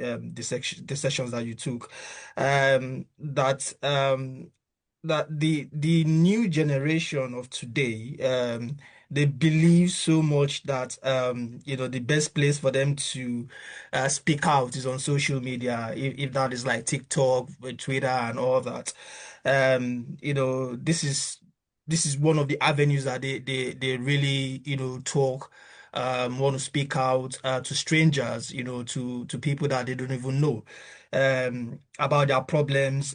sessions that you took, that the new generation of today, they believe so much that the best place for them to speak out is on social media, if that is like TikTok, Twitter, and all that. This is one of the avenues that they really talk, want to speak out to strangers, to people that they don't even know, about their problems.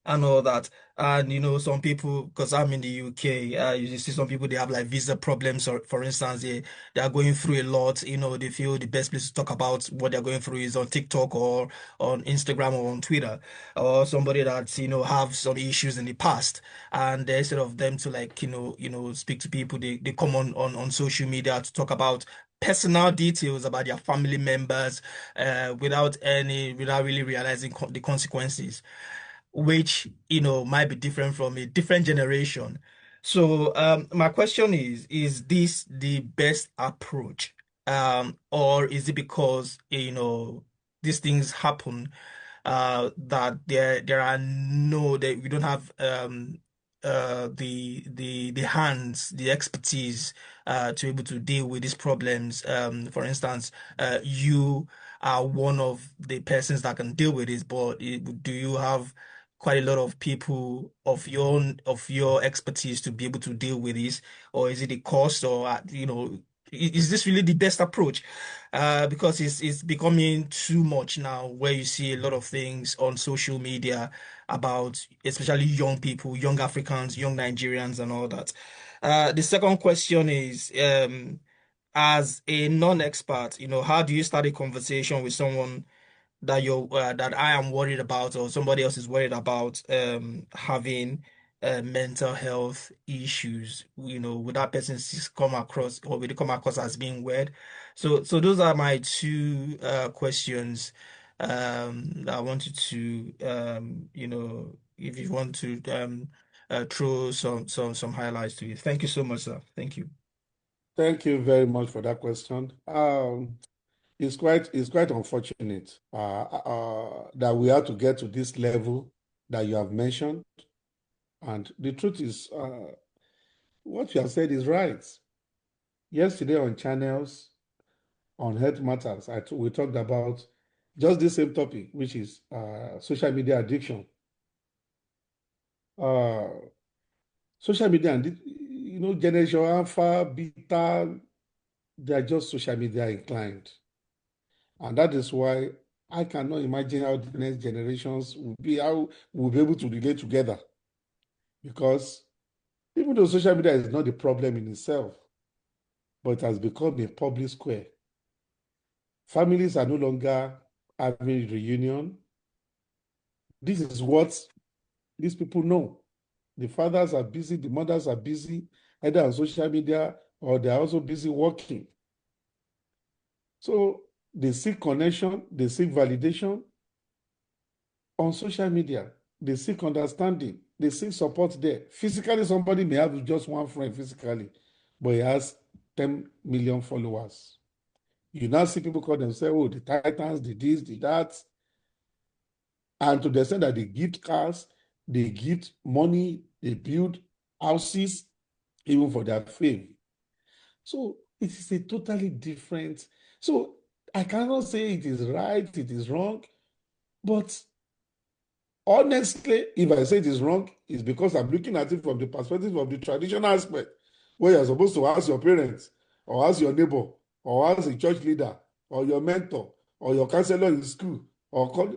And all that. And some people, because I'm in the UK, you see some people, they have like visa problems, or for instance, they are going through a lot. They feel the best place to talk about what they're going through is on TikTok or on Instagram or on Twitter, or somebody that have some issues in the past, and instead of them to like speak to people, they come on social media to talk about personal details about their family members, without really realizing the consequences, which might be different from a different generation. So my question is this the best approach? Or is it because these things happen, that there are no that we don't have the hands, the expertise to be able to deal with these problems. For instance, you are one of the persons that can deal with this, but do you have quite a lot of people of your expertise to be able to deal with this, or is it a cost, or is this really the best approach? Because it's becoming too much now, where you see a lot of things on social media about especially young people, young Africans, young Nigerians, and all that. The second question is, as a non-expert, how do you start a conversation with someone that you're that I am worried about, or somebody else is worried about having mental health issues, would that person come across, or will it come across as being weird? So those are my two questions that I wanted to if you want to throw some highlights to you. Thank you so much, sir. Thank you.
Thank you very much for that question. It's quite unfortunate that we have to get to this level that you have mentioned. And the truth is, what you have said is right. Yesterday on channels on Health Matters, we talked about just the same topic, which is social media addiction. Social media, and Generation Alpha, Beta, they are just social media inclined. And that is why I cannot imagine how the next generations how we'll be able to relate together. Because even though social media is not the problem in itself, but it has become a public square. Families are no longer having reunion. This is what these people know. The fathers are busy, the mothers are busy, either on social media or they're also busy working. So they seek connection, they seek validation on social media. They seek understanding, they seek support there. Physically, somebody may have just one friend physically, but he has 10 million followers. You now see people call themselves, oh, the Titans, the this, the that. And to the extent that they gift cars, they gift money, they build houses, even for their fame. So it is a totally different. So I cannot say it is right, it is wrong, but honestly, if I say it is wrong, it's because I'm looking at it from the perspective of the traditional aspect, where you're supposed to ask your parents, or ask your neighbor, or ask a church leader, or your mentor, or your counselor in school, or call.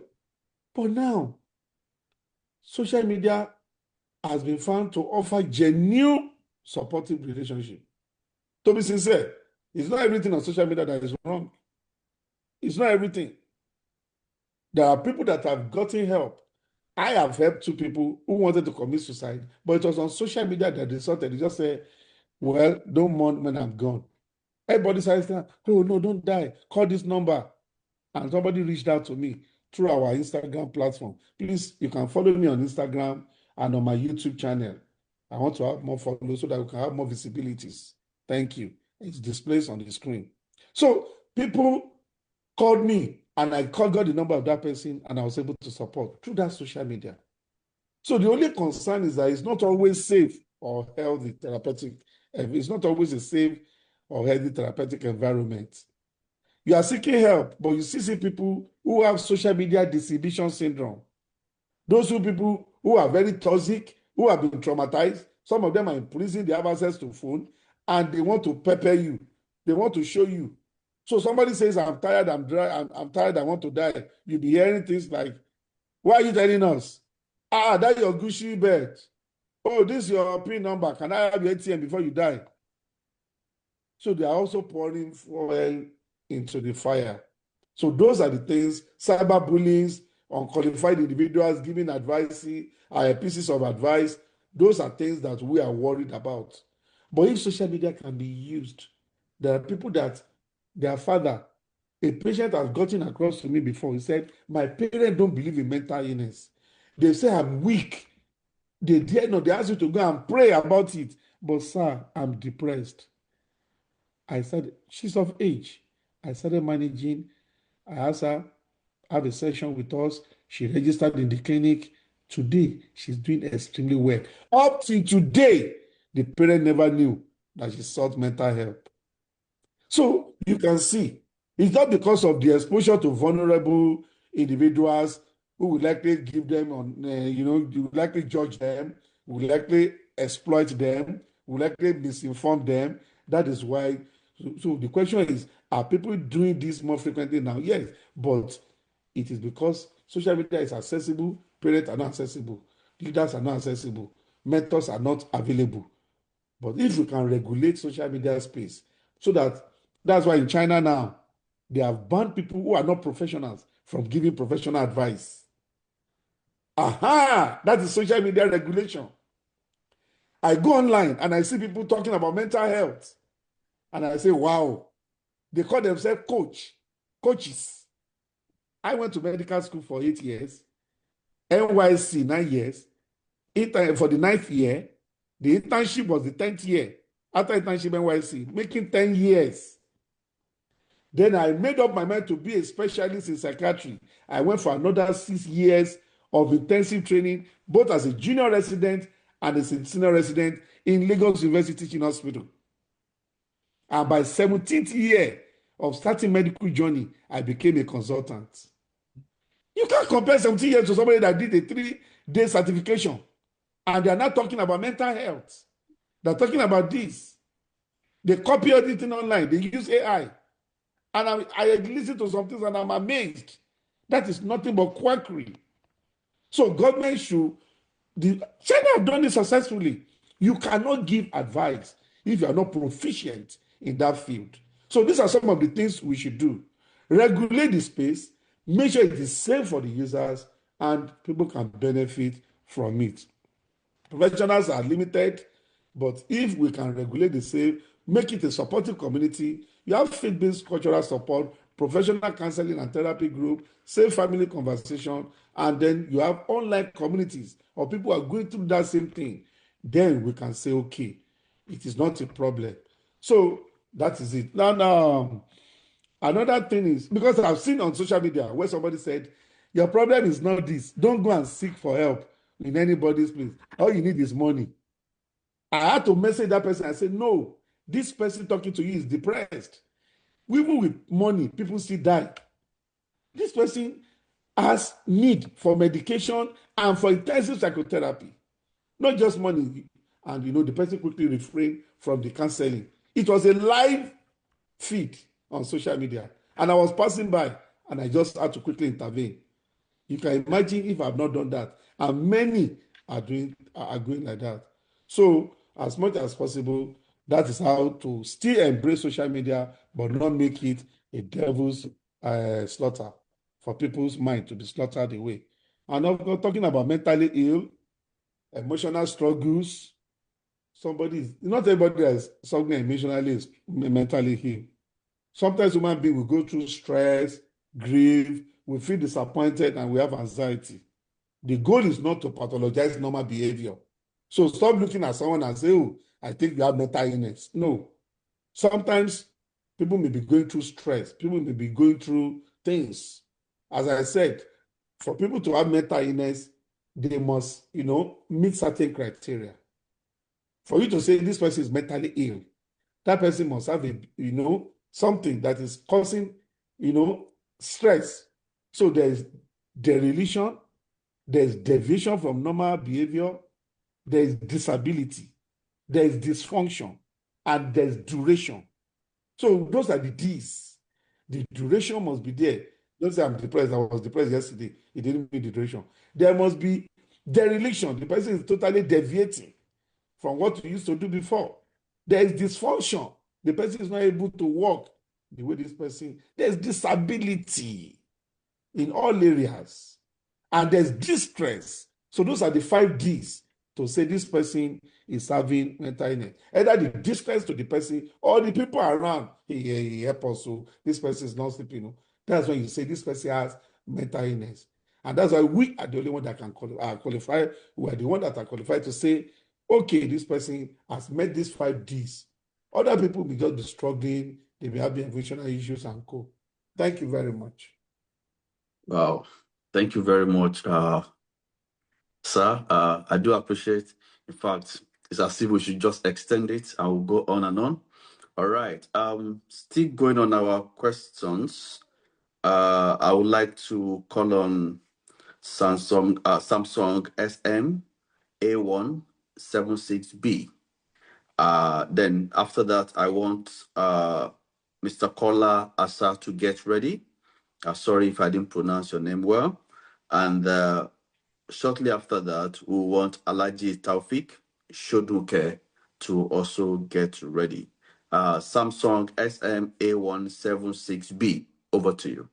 But now, social media has been found to offer genuine supportive relationship. To be sincere, it's not everything on social media that is wrong. It's not everything. There are people that have gotten help. I have helped two people who wanted to commit suicide, but it was on social media that they sorted. They just say, well, don't mourn when I'm gone. Everybody says, oh, no, don't die. Call this number. And somebody reached out to me through our Instagram platform. Please, you can follow me on Instagram and on my YouTube channel. I want to have more followers so that we can have more visibilities. Thank you. It's displayed on the screen. So people called me and I got the number of that person and I was able to support through that social media. So the only concern is that it's not always safe or healthy therapeutic. It's not always a safe or healthy therapeutic environment. You are seeking help, but you see people who have social media disinhibition syndrome. Those people who are very toxic, who have been traumatized. Some of them are in prison, they have access to phone, and they want to pepper you. They want to show you. So somebody says, I'm tired, I'm dry, I'm tired, I want to die. You'll be hearing things like, why are you telling us? That's your Gucci bed. Oh, this is your PIN number. Can I have your ATM before you die? So they are also pouring oil into the fire. So those are the things, cyberbullying, unqualified individuals giving advice, pieces of advice, those are things that we are worried about. But if social media can be used, there are people that their father, a patient has gotten across to me before, he said, my parents don't believe in mental illness. They say I'm weak. They dare not, they ask you to go and pray about it. But sir, I'm depressed. I said, she's of age. I started managing. I asked her, have a session with us. She registered in the clinic. Today, she's doing extremely well. Up to today, the parent never knew that she sought mental help. So you can see, it's not because of the exposure to vulnerable individuals who will likely give them you will likely judge them, will likely exploit them, will likely misinform them. That is why. So the question is, are people doing this more frequently now? Yes, but it is because social media is accessible, parents are not accessible, leaders are not accessible, mentors are not available. But if we can regulate social media space, so that's why in China now, they have banned people who are not professionals from giving professional advice. Aha! That is social media regulation. I go online and I see people talking about mental health. And I say, wow, they call themselves coaches. I went to medical school for 8 years, NYC 9 years. For the 9th year, the internship was the 10th year. After internship NYC, making 10 years. Then I made up my mind to be a specialist in psychiatry. I went for another 6 years of intensive training, both as a junior resident and as a senior resident in Lagos University Teaching Hospital. And by 17th year of starting medical journey, I became a consultant. You can't compare 17 years to somebody that did a 3-day certification. And they are not talking about mental health. They're talking about this. They copy everything online. They use AI. And I listen to some things and I'm amazed. That is nothing but quackery. So government should... China have done it successfully. You cannot give advice if you are not proficient in that field. So these are some of the things we should do. Regulate the space, make sure it is safe for the users, and people can benefit from it. Professionals are limited, but if we can regulate the space, make it a supportive community, you have faith-based cultural support, professional counseling and therapy group, safe family conversation, and then you have online communities or people who are going through that same thing, then we can say, okay, it is not a problem. So that is it. Now, another thing is, because I've seen on social media where somebody said, your problem is not this. Don't go and seek for help in anybody's place. All you need is money. I had to message that person. I said, no, this person talking to you is depressed. Even with money, people still die. This person has need for medication and for intensive psychotherapy. Not just money. And, the person quickly refrained from the counseling. It was a live feed on social media. And I was passing by, and I just had to quickly intervene. You can imagine if I've not done that. And many are going like that. So, as much as possible, that is how to still embrace social media, but not make it a devil's slaughter for people's mind to be slaughtered away. And I'm not talking about mentally ill, emotional struggles. Not everybody is something emotionally is mentally ill. Sometimes human beings will go through stress, grief, we feel disappointed, and we have anxiety. The goal is not to pathologize normal behavior. So stop looking at someone and say, oh, I think you have mental illness. No. Sometimes people may be going through stress. People may be going through things. As I said, for people to have mental illness, they must, meet certain criteria. For you to say this person is mentally ill, that person must have something that is causing, stress. So there's dereliction, there's deviation from normal behavior, there's disability, there's dysfunction, and there's duration. So those are the D's. The duration must be there. Don't say I'm depressed. I was depressed yesterday. It didn't mean the duration. There must be dereliction. The person is totally deviating from what we used to do before. There is dysfunction. The person is not able to walk the way this person. There's disability in all areas. And there's distress. So those are the 5 Ds to say this person is having mental illness. Either the distress to the person or the people around. Hey, help us. So this person is not sleeping. That's when you say this person has mental illness. And that's why we are the only one that can qualify. We are the one that are qualified to say, okay, this person has met these 5 Ds. Other people will just be struggling. They may have emotional issues and co. Thank you very much.
Wow. Thank you very much, sir. I do appreciate. In fact, it's as if we should just extend it and we'll go on and on. All right. Still going on our questions. I would like to call on Samsung SM A176B. Then after that, I want Mr. Kola Asa to get ready. Sorry if I didn't pronounce your name well. And shortly after that, we want Alaji Taufik Shoduke to also get ready. Samsung SM A176B, over to you.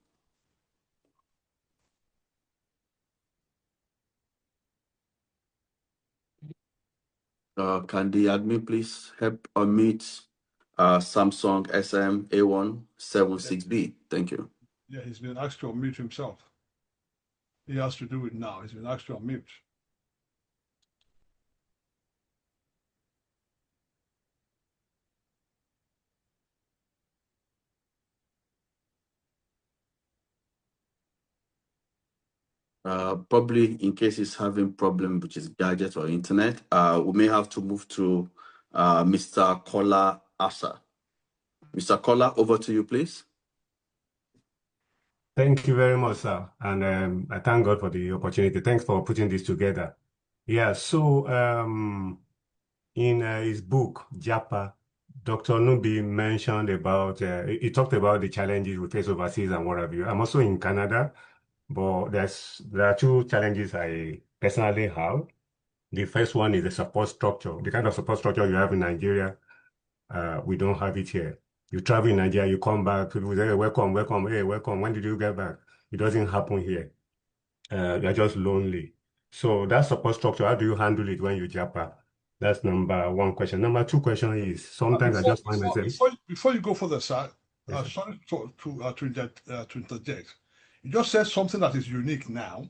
Can the admin please help unmute Samsung SM A176B? Thank you.
Yeah, he's been asked to unmute himself. He has to do it now. He's been asked to unmute.
Probably in case he's having problem with his gadget or internet, we may have to move to Mr. Kola Asa. Mr. Kola, over to you, please.
Thank you very much, sir. And I thank God for the opportunity. Thanks for putting this together. Yeah, so in his book, Japa, Dr. Nubi mentioned about, he talked about the challenges we face overseas and what have you. I'm also in Canada, but there are two challenges I personally have. The first one is the support structure. The kind of support structure you have in Nigeria, we don't have it here. You travel in Nigeria, you come back, people say, hey, welcome, welcome, hey, welcome. When did you get back? It doesn't happen here. You're just lonely. So that support structure, how do you handle it when you japa? That's number one question. Number two question is, sometimes I just find myself...
Before you go further, sir,
Yes, sir.
sorry to interject. You just said something that is unique now,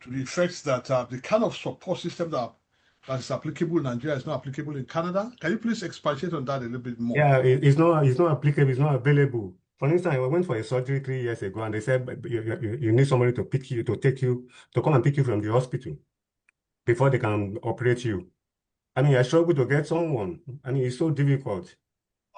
to the effect that the kind of support system that is applicable in Nigeria is not applicable in Canada. Can you please expatiate on that a little bit more?
Yeah, it's not applicable, it's not available. For instance, I went for a surgery 3 years ago, and they said you need somebody to pick you, to come and pick you from the hospital before they can operate you. I mean, I struggle to get someone. I mean, it's so difficult.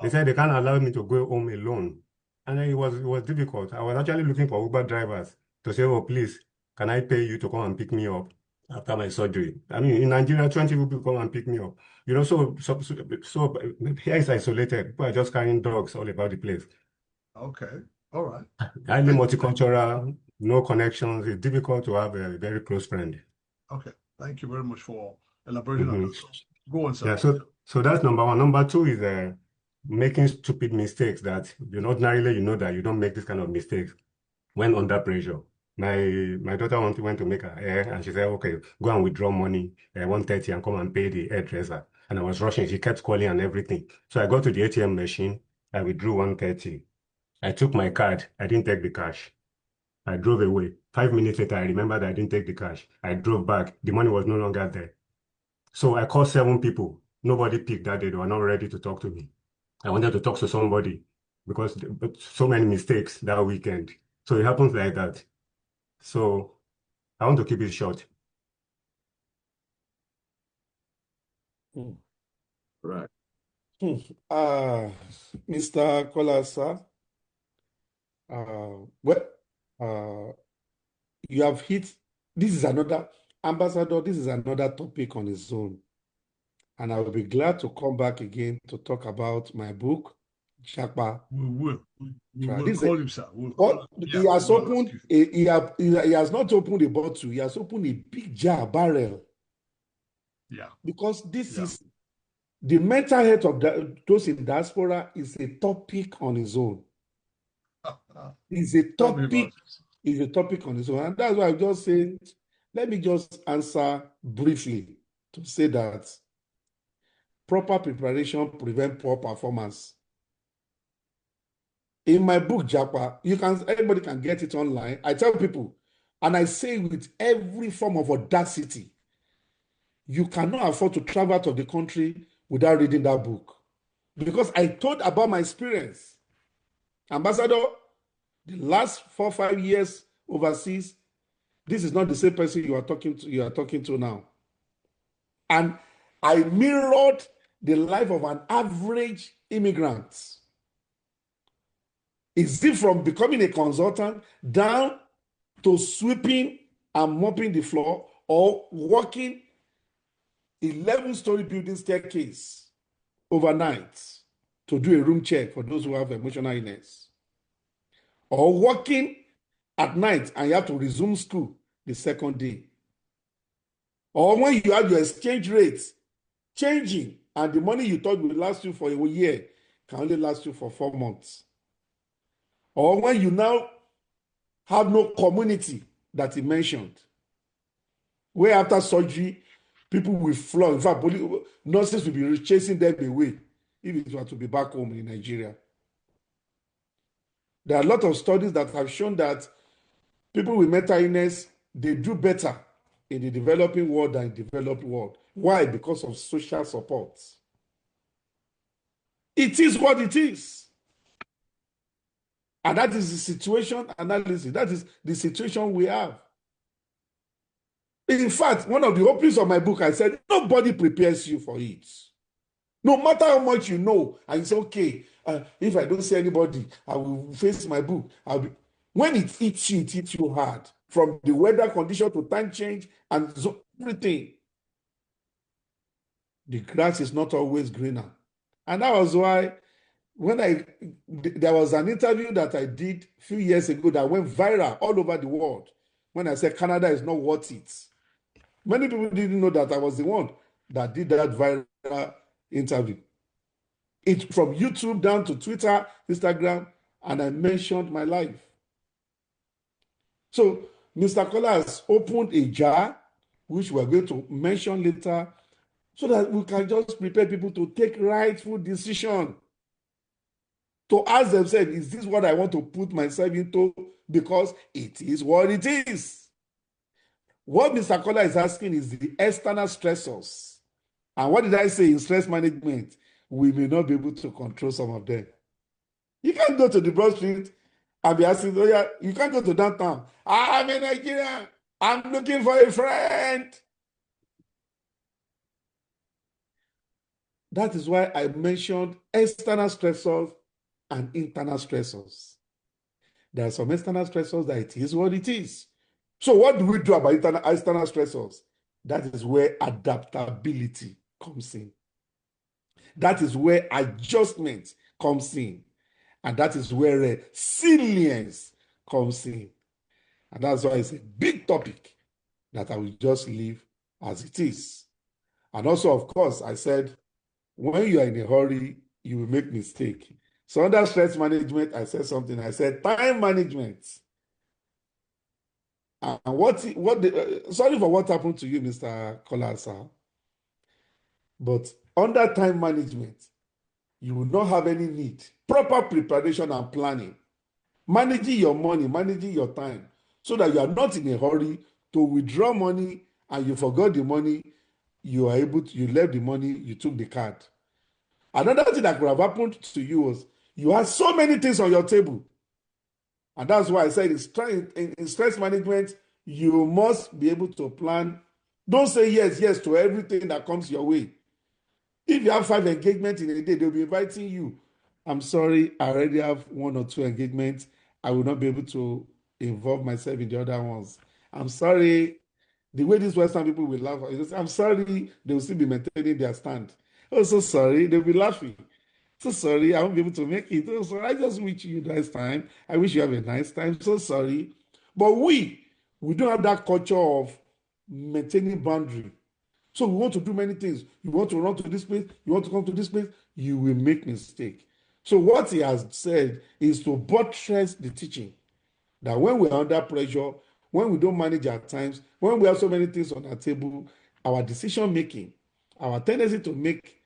They said they can't allow me to go home alone. And then it was difficult. I was actually looking for Uber drivers to say, oh, please, can I pay you to come and pick me up after my surgery? I mean, in Nigeria, 20 people come and pick me up. You know, so here is isolated. People are just carrying dogs all about the place.
Okay. All right.
Highly multicultural, no connections. It's difficult to have a very close friend.
Okay. Thank you very much for elaborating on that. Go on, sir.
Yeah, so that's number one. Number two is making stupid mistakes that ordinarily you know that you don't make this kind of mistakes when under pressure. My daughter went to make her hair, and she said, okay, go and withdraw money at 1:30 and come and pay the hairdresser. And I was rushing. She kept calling and everything. So I got to the ATM machine. I withdrew 1:30. I took my card. I didn't take the cash. I drove away. 5 minutes later, I remembered I didn't take the cash. I drove back. The money was no longer there. So I called 7 people. Nobody picked that day. They were not ready to talk to me. I wanted to talk to somebody because so many mistakes that weekend. So it happens like that. So I want to keep it short.
Right.
Mr. Kolasa, you have hit, this is another, Ambassador, this is another topic on its own. And I will be glad to come back again to talk about my book, Japa.
We will
This
call him, sir.
He has opened, he has not opened a bottle, he has opened a big jar, barrel.
Yeah.
Because this is, the mental health of those in diaspora is a topic on its own. It's a topic on its own. And that's why I'm just saying, let me just answer briefly to say that proper preparation prevents poor performance. In my book, Japa, everybody can get it online. I tell people, and I say with every form of audacity, you cannot afford to travel out of the country without reading that book. Because I told about my experience. Ambassador, the last 4 or 5 years overseas, this is not the same person you are talking to now. And I mirrored the life of an average immigrant. Is it from becoming a consultant down to sweeping and mopping the floor or walking 11-story building staircase overnight to do a room check for those who have emotional illness, or working at night and you have to resume school the second day, or when you have your exchange rates changing and the money you thought would last you for a year can only last you for 4 months, or when you now have no community that he mentioned, where after surgery People will flock. In fact, nurses will be chasing them away if it were to be back home in Nigeria. There are a lot of studies that have shown that people with mental illness, they do better in the developing world than in the developed world. Why? Because of social support. It is what it is. And that is the situation analysis. That is the situation we have. In fact, one of the openings of my book, I said, nobody prepares you for it. No matter how much you know, and you say, okay, if I don't see anybody, I will face my book. When it hits you hard. From the weather condition to time change and everything. The grass is not always greener. And that was why there was an interview that I did a few years ago that went viral all over the world when I said Canada is not worth it. Many people didn't know that I was the one that did that viral interview. It from YouTube down to Twitter, Instagram, and I mentioned my life. So Mr. Kola has opened a jar, which we're going to mention later, so that we can just prepare people to take rightful decision. To ask themselves, is this what I want to put myself into? Because it is what it is. What Mr. Kola is asking is the external stressors. And what did I say in stress management? We may not be able to control some of them. You can't go to the Broad Street and be asking, oh yeah, you can't go to downtown. I'm in Nigeria. I'm looking for a friend. That is why I mentioned external stressors and internal stressors. There are some external stressors that it is what it is. So what do we do about external stressors? That is where adaptability comes in. That is where adjustment comes in. And that is where resilience comes in. And that's why it's a big topic that I will just leave as it is. And also, of course, I said, when you are in a hurry, you will make mistake. So under stress management, I said something. I said time management. And sorry for what happened to you, Mr. Kola, sir. But under time management, you will not have any need. Proper preparation and planning. Managing your money, managing your time, so that you are not in a hurry to withdraw money and you forgot the money, you left the money, you took the card. Another thing that could have happened to you was you had so many things on your table. And that's why I said in stress management, you must be able to plan. Don't say yes to everything that comes your way. If you have 5 engagements in a day, they'll be inviting you. I'm sorry, I already have 1 or 2 engagements. I will not be able to involve myself in the other ones. I'm sorry. The way these Western people will laugh, I'm sorry, they will still be maintaining their stand. Oh, so sorry, they'll be laughing. So sorry, I won't be able to make it. Oh, sorry, I just wish you a nice time. I wish you have a nice time. So sorry. But we don't have that culture of maintaining boundary. So we want to do many things. You want to run to this place, you want to come to this place, you will make mistake. So what he has said is to buttress the teaching that when we're under pressure, when we don't manage our times, when we have so many things on our table, our decision making, our tendency to make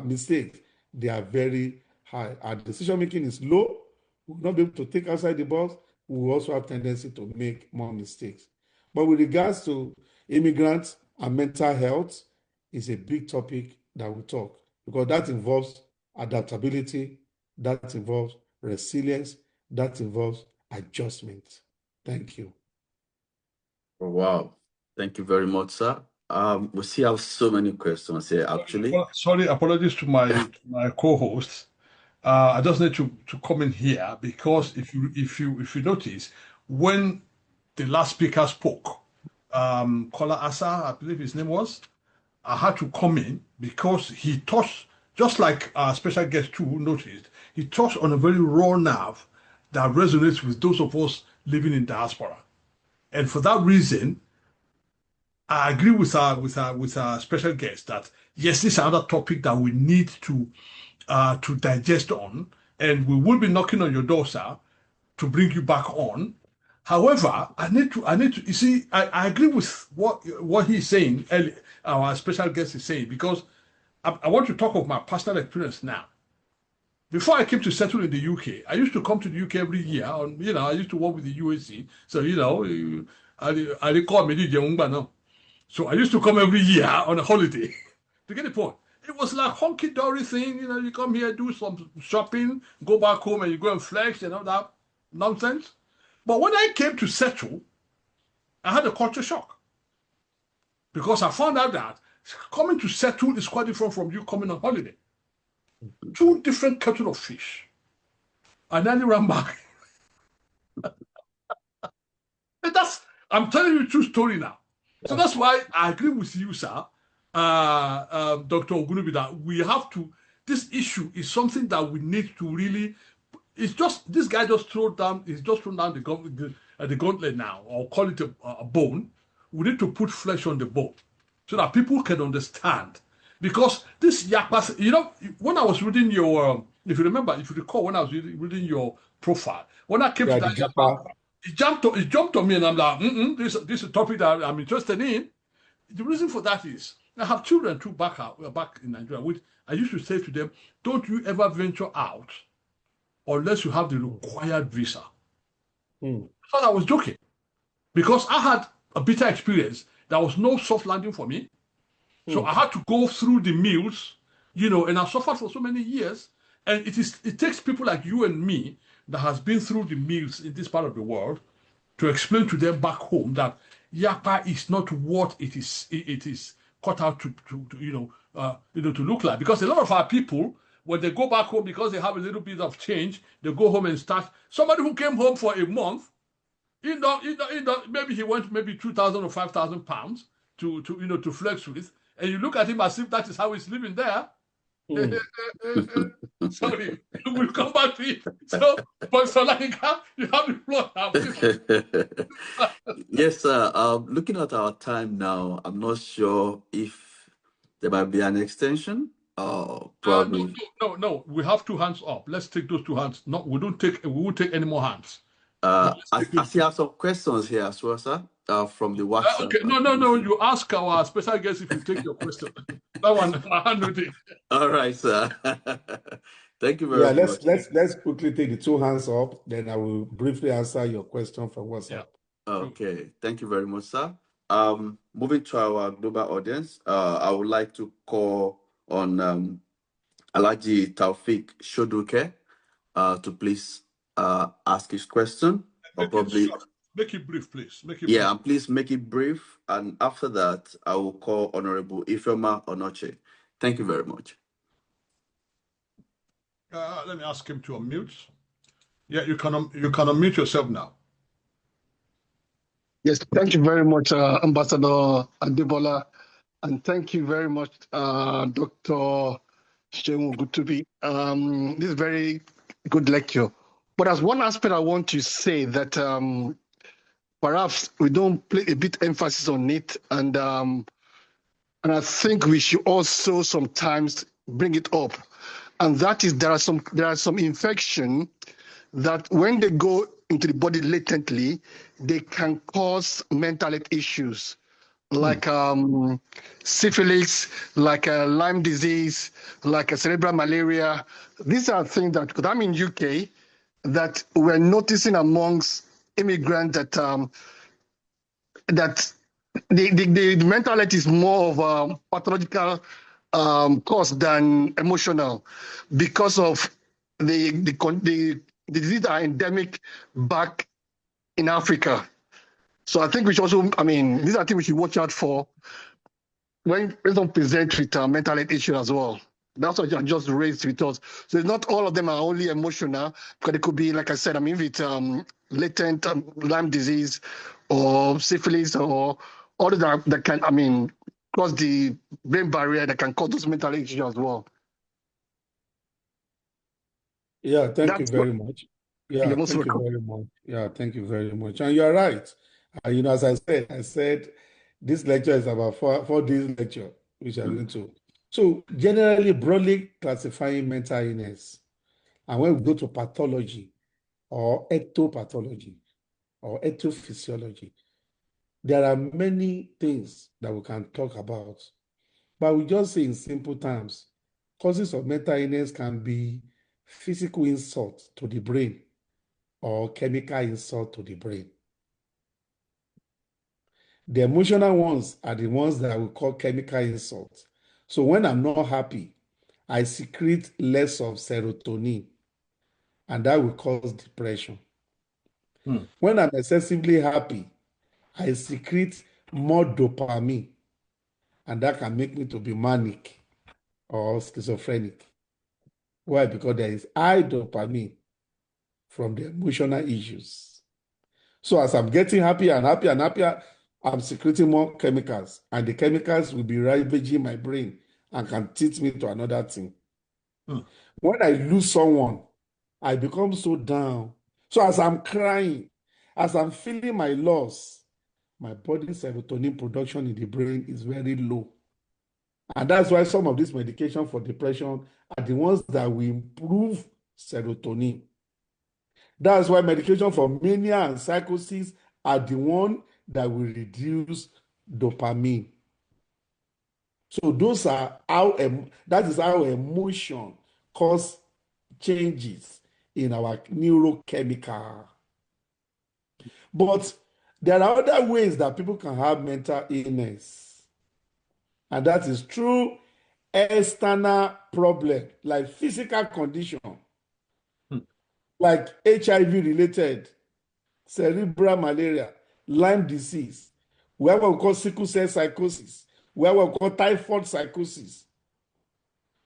mistakes, they are very high. Our decision making is low. We will not be able to think outside the box. We will also have tendency to make more mistakes. But with regards to immigrants and mental health, is a big topic that we talk, because that involves adaptability, that involves resilience, that involves adjustment. Thank you.
Oh, wow. Thank you very much, sir. We still have so many questions here, actually.
Sorry, apologies to my co-host. I just need to come in here because if you notice, when the last speaker spoke, Kola Asa, I believe his name was, I had to come in because he touched, just like our special guest too noticed, he touched on a very raw nerve that resonates with those of us living in diaspora. And for that reason, I agree with our special guest that yes, this is another topic that we need to digest on, and we will be knocking on your door, sir, to bring you back on. However, I need to, you see, I agree with what he's saying, our special guest is saying, because I want to talk of my personal experience now. Before I came to settle in the UK, I used to come to the UK every year. I used to work with the UAC. So, I recall me the So I used to come every year on a holiday. To get the point. It was like honky-dory thing. You come here, do some shopping, go back home, and you go and flex and all that nonsense. But when I came to settle, I had a culture shock. Because I found out that coming to settle is quite different from you coming on holiday. Two different kettle of fish. And then he ran back. I'm telling you a true story now. So that's why I agree with you, sir, Dr. OGUNNUBI, that we have to, this issue is something that we need to really, it's just, this guy just thrown down the gauntlet now, or call it a bone. We need to put flesh on the bone so that people can understand. Because this yakpas, when I was reading your, if you recall, when I was reading your profile, when I came to that yakpa, it jumped on me, and I'm like, this is a topic that I'm interested in. The reason for that is I have children too back in Nigeria, which I used to say to them, don't you ever venture out unless you have the required visa. I thought I was joking, because I had a bitter experience. There was no soft landing for me. So I had to go through the mills, and I suffered for so many years. And it takes people like you and me that has been through the mills in this part of the world to explain to them back home that Yapa is not what it is cut out to look like. Because a lot of our people, when they go back home, because they have a little bit of change, they go home and start. Somebody who came home for a month, maybe he went maybe 2,000 or 5,000 pounds to flex with, and you look at him as if that is how he's living there. Sorry, we'll come back to it. So, but Solanka, you have the floor now.
Yes, sir. Looking at our time now, I'm not sure if there might be an extension. Probably.
No. We have two hands up. Let's take those two hands. No, we won't take any more hands.
I see have some questions here as well, sir. From the WhatsApp.
Okay, no. You ask our special guest if you take your question. That one, I handled it.
All right, sir. Thank you very much.
Let's quickly take the two hands up. Then I will briefly answer your question from WhatsApp.
Yeah. Okay. Thank you very much, sir. Moving to our global audience, I would like to call on Alhaji Taufik Shoduke to please ask his question. Or probably
make it brief, please.
And please make it brief. And after that, I will call Honorable Ifeoma Onoche. Thank you very much.
Let me ask him to unmute. Yeah, you can unmute yourself now.
Yes, thank you very much, Ambassador Adebola, and thank you very much, Dr. Seun Ogutubi. This is a very good lecture. But as one aspect I want to say that perhaps we don't put a bit emphasis on it, and I think we should also sometimes bring it up, and that is there are some infection that when they go into the body latently, they can cause mental health issues like syphilis, like Lyme disease, like cerebral malaria. These are things that, because I'm in UK, that we're noticing amongst immigrants that that the mental health is more of a pathological cause than emotional, because of the diseases are endemic back in Africa. So I think we should also, these are things we should watch out for when some present with mental health issue as well. That's what I just raised with us. So not all of them are only emotional, because it could be, like I said, with latent Lyme disease or syphilis or all that can, cross the brain barrier that can cause those mental health issues as well.
Yeah, thank you very much. Yeah, thank you very much. Yeah, thank you very much. And you're right. As I said, this lecture is about 4 days lecture, which I'm going to. So generally, broadly classifying mental illness, and when we go to pathology or ectopathology, or ethophysiology. There are many things that we can talk about, but we just say in simple terms, causes of mental illness can be physical insult to the brain or chemical insult to the brain. The emotional ones are the ones that we call chemical insults. So when I'm not happy, I secrete less of serotonin, and that will cause depression. When I'm excessively happy, I secrete more dopamine, and that can make me to be manic or schizophrenic. Why? Because there is high dopamine from the emotional issues. So as I'm getting happier and happier and happier, I'm secreting more chemicals, and the chemicals will be ravaging my brain and can teach me to another thing. When I lose someone, I become so down. So as I'm crying, as I'm feeling my loss, my body's serotonin production in the brain is very low. And that's why some of these medications for depression are the ones that will improve serotonin. That's why medication for mania and psychosis are the one that will reduce dopamine. So those are how that is how emotion cause changes in our neurochemical. But there are other ways that people can have mental illness, and that is through external problem like physical condition, like HIV related, cerebral malaria, Lyme disease. We have what we call sickle cell psychosis. We have what we call typhoid psychosis.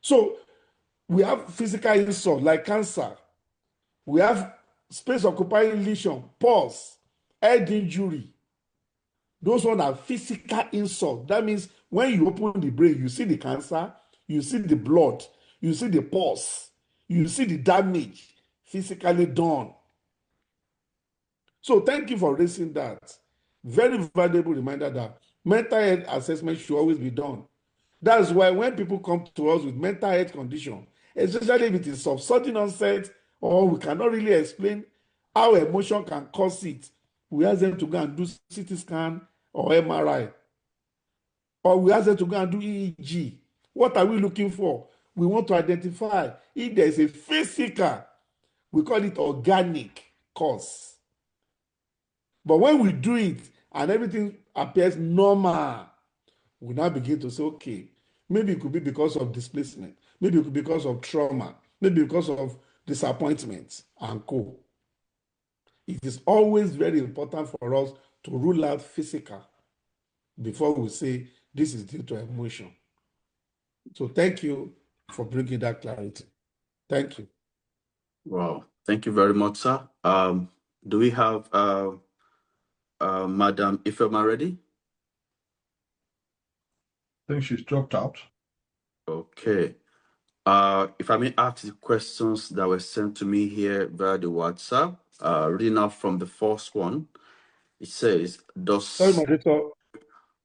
So we have physical insult like cancer. We have space occupying lesion, pulse, head injury. Those ones are physical insult. That means when you open the brain, you see the cancer, you see the blood, you see the pulse, you see the damage physically done. So thank you for raising that. Very valuable reminder that mental health assessment should always be done. That's why when people come to us with mental health condition, especially if it is of sudden onset or we cannot really explain how emotion can cause it, we ask them to go and do CT scan or MRI. Or we ask them to go and do EEG. What are we looking for? We want to identify if there is a physical, we call it organic cause. But when we do it and everything appears normal, we now begin to say, okay, maybe it could be because of displacement, maybe it could be because of trauma, maybe because of disappointment and co. It is always very important for us to rule out physical before we say this is due to emotion. So thank you for bringing that clarity. Thank you.
Wow, thank you very much, sir. Do we have Madam Ifema ready?
I think she's dropped out.
Okay. If I may ask the questions that were sent to me here via the WhatsApp, reading out from the first one, it says,
Sorry, moderator,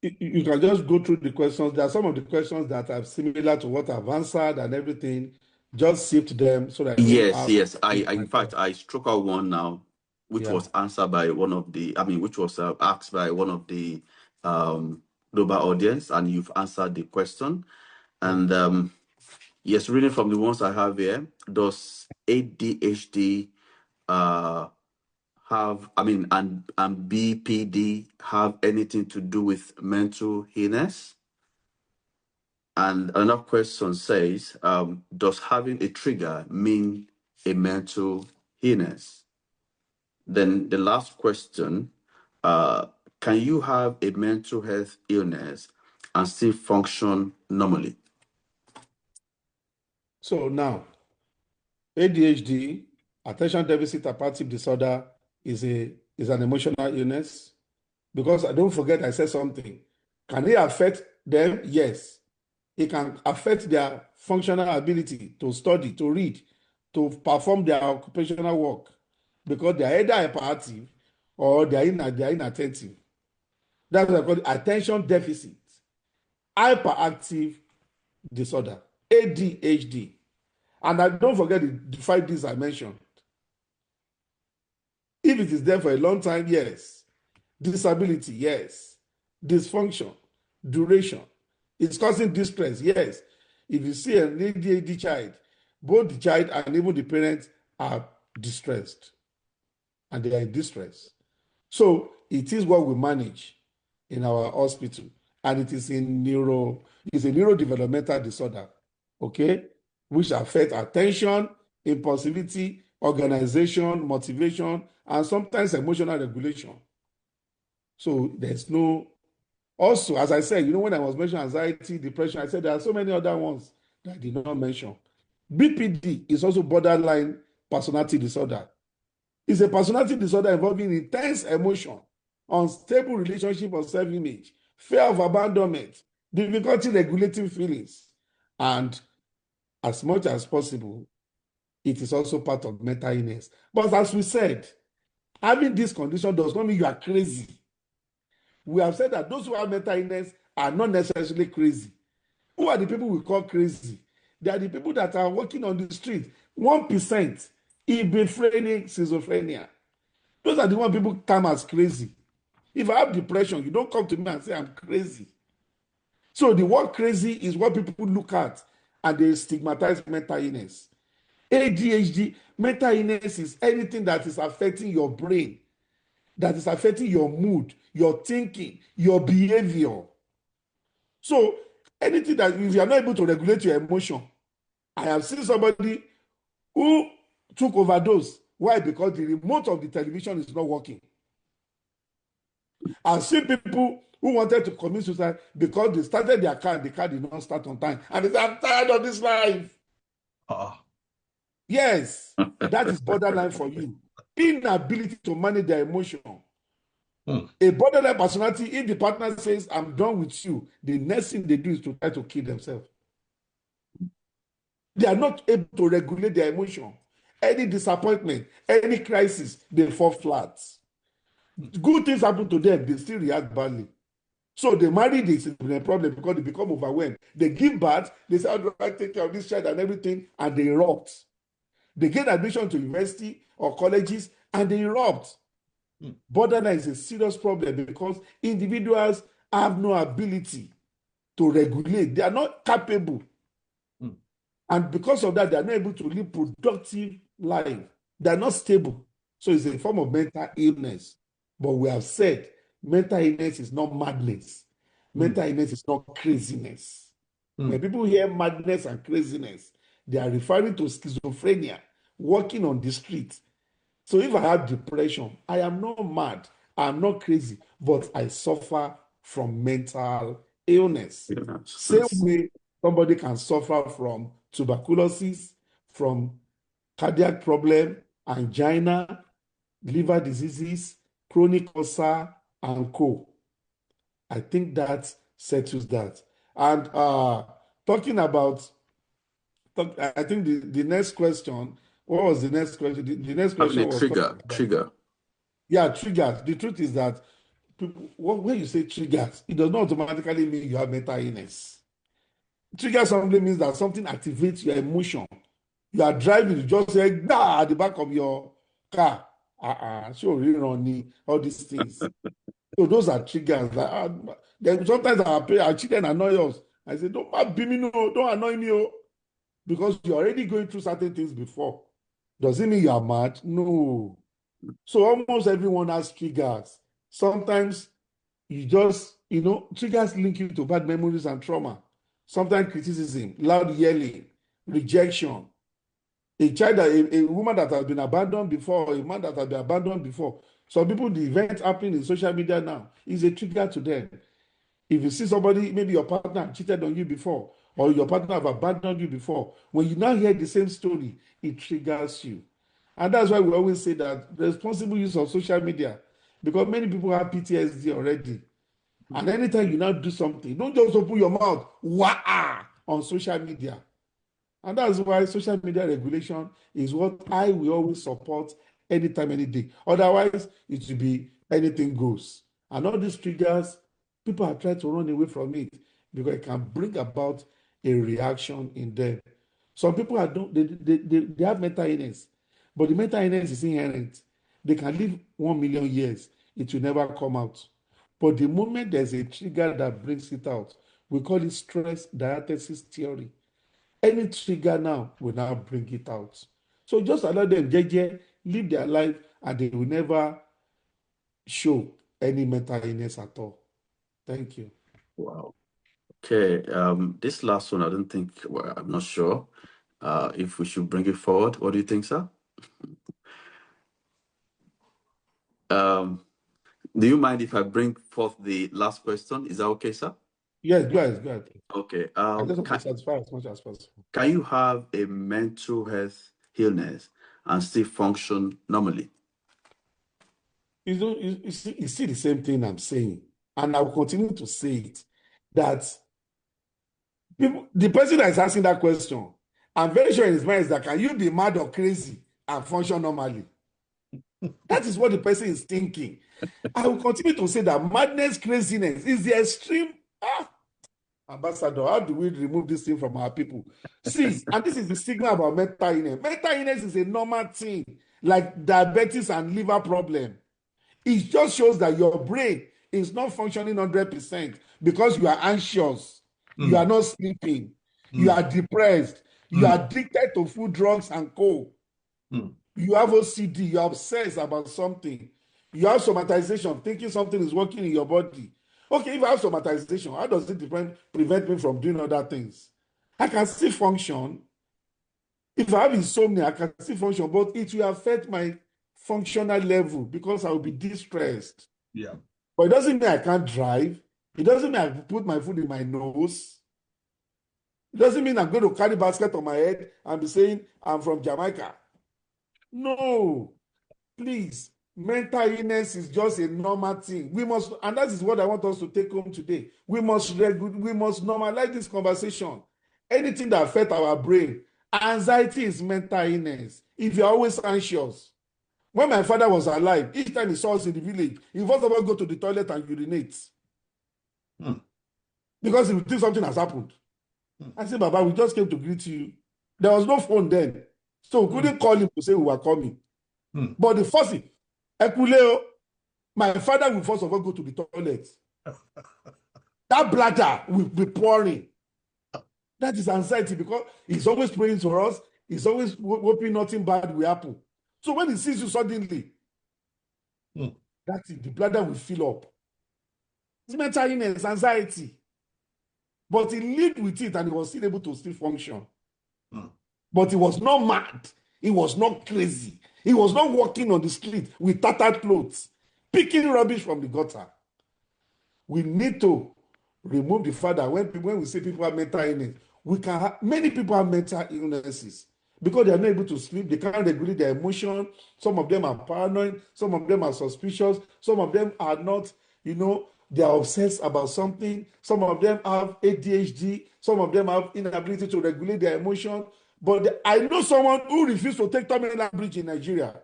you can just go through the questions. There are some of the questions that are similar to what I've answered and everything. Just sift them so that I don't have.
Yes. In fact, I struck out one now, which was answered by one of the, which was asked by one of the global audience, and you've answered the question. And yes, reading from the ones I have here, does ADHD have, and BPD have anything to do with mental illness? And another question says, does having a trigger mean a mental illness? Then the last question, can you have a mental health illness and still function normally?
So now, ADHD, attention deficit hyperactive disorder, is an emotional illness. Because don't forget, I said something. Can it affect them? Yes. It can affect their functional ability to study, to read, to perform their occupational work, because they are either hyperactive or they are inattentive. That's what I call attention deficit hyperactive disorder, ADHD. And I don't forget the 5 Ds I mentioned. If it is there for a long time, yes. Disability, yes. Dysfunction, duration. It's causing distress, yes. If you see an ADHD child, both the child and even the parents are distressed and they are in distress. So it is what we manage in our hospital, and it is it's a neurodevelopmental disorder, okay, which affect attention, impulsivity, organization, motivation, and sometimes emotional regulation. So there's no. Also, as I said, when I was mentioning anxiety, depression, I said there are so many other ones that I did not mention. BPD is also borderline personality disorder. It's a personality disorder involving intense emotion, unstable relationship or self-image, fear of abandonment, difficulty regulating feelings, and as much as possible, it is also part of mental illness. But as we said, having this condition does not mean you are crazy. We have said that those who have mental illness are not necessarily crazy. Who are the people we call crazy? They are the people that are walking on the street. 1% schizophrenic, schizophrenia. Those are the one people come as crazy. If I have depression, you don't come to me and say I'm crazy. So the word crazy is what people look at and they stigmatize mental illness. ADHD, mental illness is anything that is affecting your brain, that is affecting your mood, your thinking, your behavior. So anything that if you are not able to regulate your emotion, I have seen somebody who took overdose. Why? Because the remote of the television is not working. I've seen people who wanted to commit suicide because they started their car and the car did not start on time. And they said, I'm tired of this life. Yes, that is borderline for you. Inability to manage their emotion. A borderline personality, if the partner says, I'm done with you, the next thing they do is to try to kill themselves. They are not able to regulate their emotion. Any disappointment, any crisis, they fall flat. Good things happen to them, they still react badly. So the marriage is a problem because they become overwhelmed. They give birth, they say, how do I take care of this child and everything, and they erupt. They get admission to university or colleges, and they erupt. Borderline is a serious problem because individuals have no ability to regulate. They are not capable. And because of that, they are not able to live productive life. They are not stable. So it's a form of mental illness. But we have said mental illness is not madness. Mental illness is not craziness. When people hear madness and craziness, they are referring to schizophrenia, walking on the street. So if I have depression, I am not mad, I am not crazy, but I suffer from mental illness. Same way somebody can suffer from tuberculosis, from cardiac problem, angina, liver diseases, chronic ulcer, and co. I think that settles that. And talking about, I think the next question, what was the next question? The next question was
trigger.
Yeah, triggers. The truth is that people, when you say triggers, it does not automatically mean you have mental illness. Trigger simply means that something activates your emotion. You are driving, you just say, nah, at the back of your car. Sure, you know, all these things. So those are triggers. Then sometimes our children annoy us. I say, don't be me, no, don't annoy me, oh, because you're already going through certain things before. Does it mean you are mad? No. So almost everyone has triggers. Sometimes you just, triggers link you to bad memories and trauma. Sometimes criticism, loud yelling, rejection. A woman that has been abandoned before, a man that has been abandoned before. Some people, the event happening in social media now is a trigger to them. If you see somebody, maybe your partner cheated on you before, or your partner have abandoned you before, when you now hear the same story, it triggers you. And that's why we always say that responsible use of social media, because many people have PTSD already. And anytime you now do something, don't just open your mouth, wah, on social media. And that's why social media regulation is what I will always support anytime, any day. Otherwise, it will be anything goes. And all these triggers, people are trying to run away from it because it can bring about a reaction in them. Some people they have mental illness, but the mental illness is inherent. They can live 1 million years. It will never come out. But the moment there's a trigger that brings it out, we call it stress diathesis theory. Any trigger now will now bring it out. So just allow them, JJ, live their life, and they will never show any mental illness at all. Thank you.
Wow. Okay. This last one, I don't think, well, I'm not sure if we should bring it forward. What do you think, sir? Do you mind if I bring forth the last question? Is that okay, sir?
Yes, go ahead.
Okay.
I just want to satisfy as much as possible.
Can you have a mental health illness and still function normally?
You see the same thing I'm saying, and I will continue to say it, that the person that is asking that question, I'm very sure in his mind is that, can you be mad or crazy and function normally? That is what the person is thinking. I will continue to say that madness, craziness is the extreme. Ambassador, how do we remove this thing from our people? See, and this is the stigma about mental illness. Mental illness is a normal thing, like diabetes and liver problem. It just shows that your brain is not functioning 100% because you are anxious, you are not sleeping, you are depressed, you are addicted to food, drugs, and co. You have OCD, you're obsessed about something. You have somatization, thinking something is working in your body. Okay, if I have somatization, how does it prevent me from doing other things? I can still function. If I have insomnia, I can still function, but it will affect my functional level because I will be distressed.
Yeah.
But it doesn't mean I can't drive. It doesn't mean I put my food in my nose. It doesn't mean I'm going to carry a basket on my head and be saying I'm from Jamaica. No, please. Mental illness is just a normal thing. We must, and that is what I want us to take home today. We must normalize this conversation. Anything that affects our brain, anxiety is mental illness. If you're always anxious, when my father was alive, each time he saw us in the village, he first of all go to the toilet and urinate. Because he would think something has happened. I said, Baba, we just came to greet you. There was no phone then. So we couldn't call him to say we were coming. But the first thing, Ekuleo, my father will first of all go to the toilet. That bladder will be pouring. That is anxiety because he's always praying for us. He's always hoping nothing bad will happen. So when he sees you suddenly, that's it, the bladder will fill up. It's mental illness, anxiety. But he lived with it and he was still able to still function. But he was not mad. He was not crazy. He was not walking on the street with tattered clothes, picking rubbish from the gutter. We need to remove the fact that when we say people have mental illness, many people have mental illnesses because they are not able to sleep. They can't regulate their emotion. Some of them are paranoid. Some of them are suspicious. Some of them are not, they are obsessed about something. Some of them have ADHD. Some of them have inability to regulate their emotion. But I know someone who refused to take Terminal Bridge in Nigeria.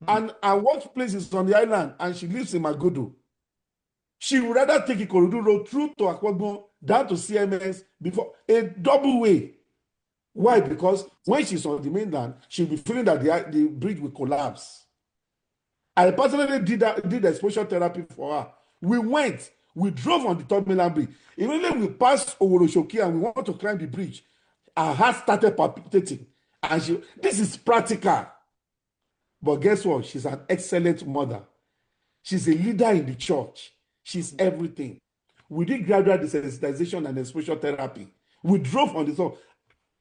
And her workplace is on the island, and she lives in Magodo. She would rather take Ikorodu Road through to Akwagbon, down to CMS, before a double way. Why? Because when she's on the mainland, she'll be feeling that the bridge will collapse. I personally did exposure therapy for her. We drove on the Terminal Bridge. Immediately we passed Oluseun and we want to climb the bridge. Her heart started palpitating. And this is practical. But guess what? She's an excellent mother. She's a leader in the church. She's everything. We did gradual desensitization and exposure therapy. We drove on the song.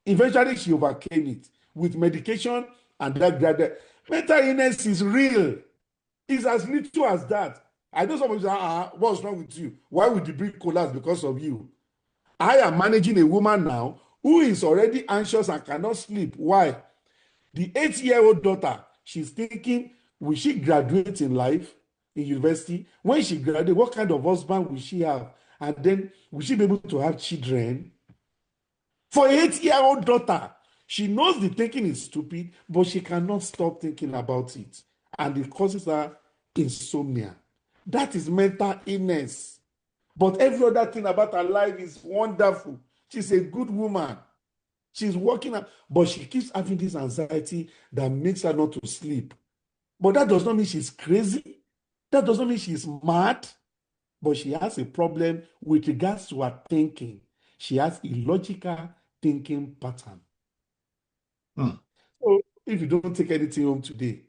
Eventually, she overcame it with medication and that gradual. Mental illness is real. It's as little as that. I know someone say, what's wrong with you? Why would the bridge collapse because of you? I am managing a woman now who is already anxious and cannot sleep. Why? The 8-year-old daughter, she's thinking, will she graduate in life, in university? When she graduates, what kind of husband will she have? And then, will she be able to have children? For an 8-year-old daughter, she knows the thinking is stupid, but she cannot stop thinking about it. And it causes her insomnia. That is mental illness. But every other thing about her life is wonderful. She's a good woman. She's working, but she keeps having this anxiety that makes her not to sleep. But that does not mean she's crazy. That does not mean she's mad. But she has a problem with regards to her thinking. She has illogical thinking pattern. So if you don't take anything home today,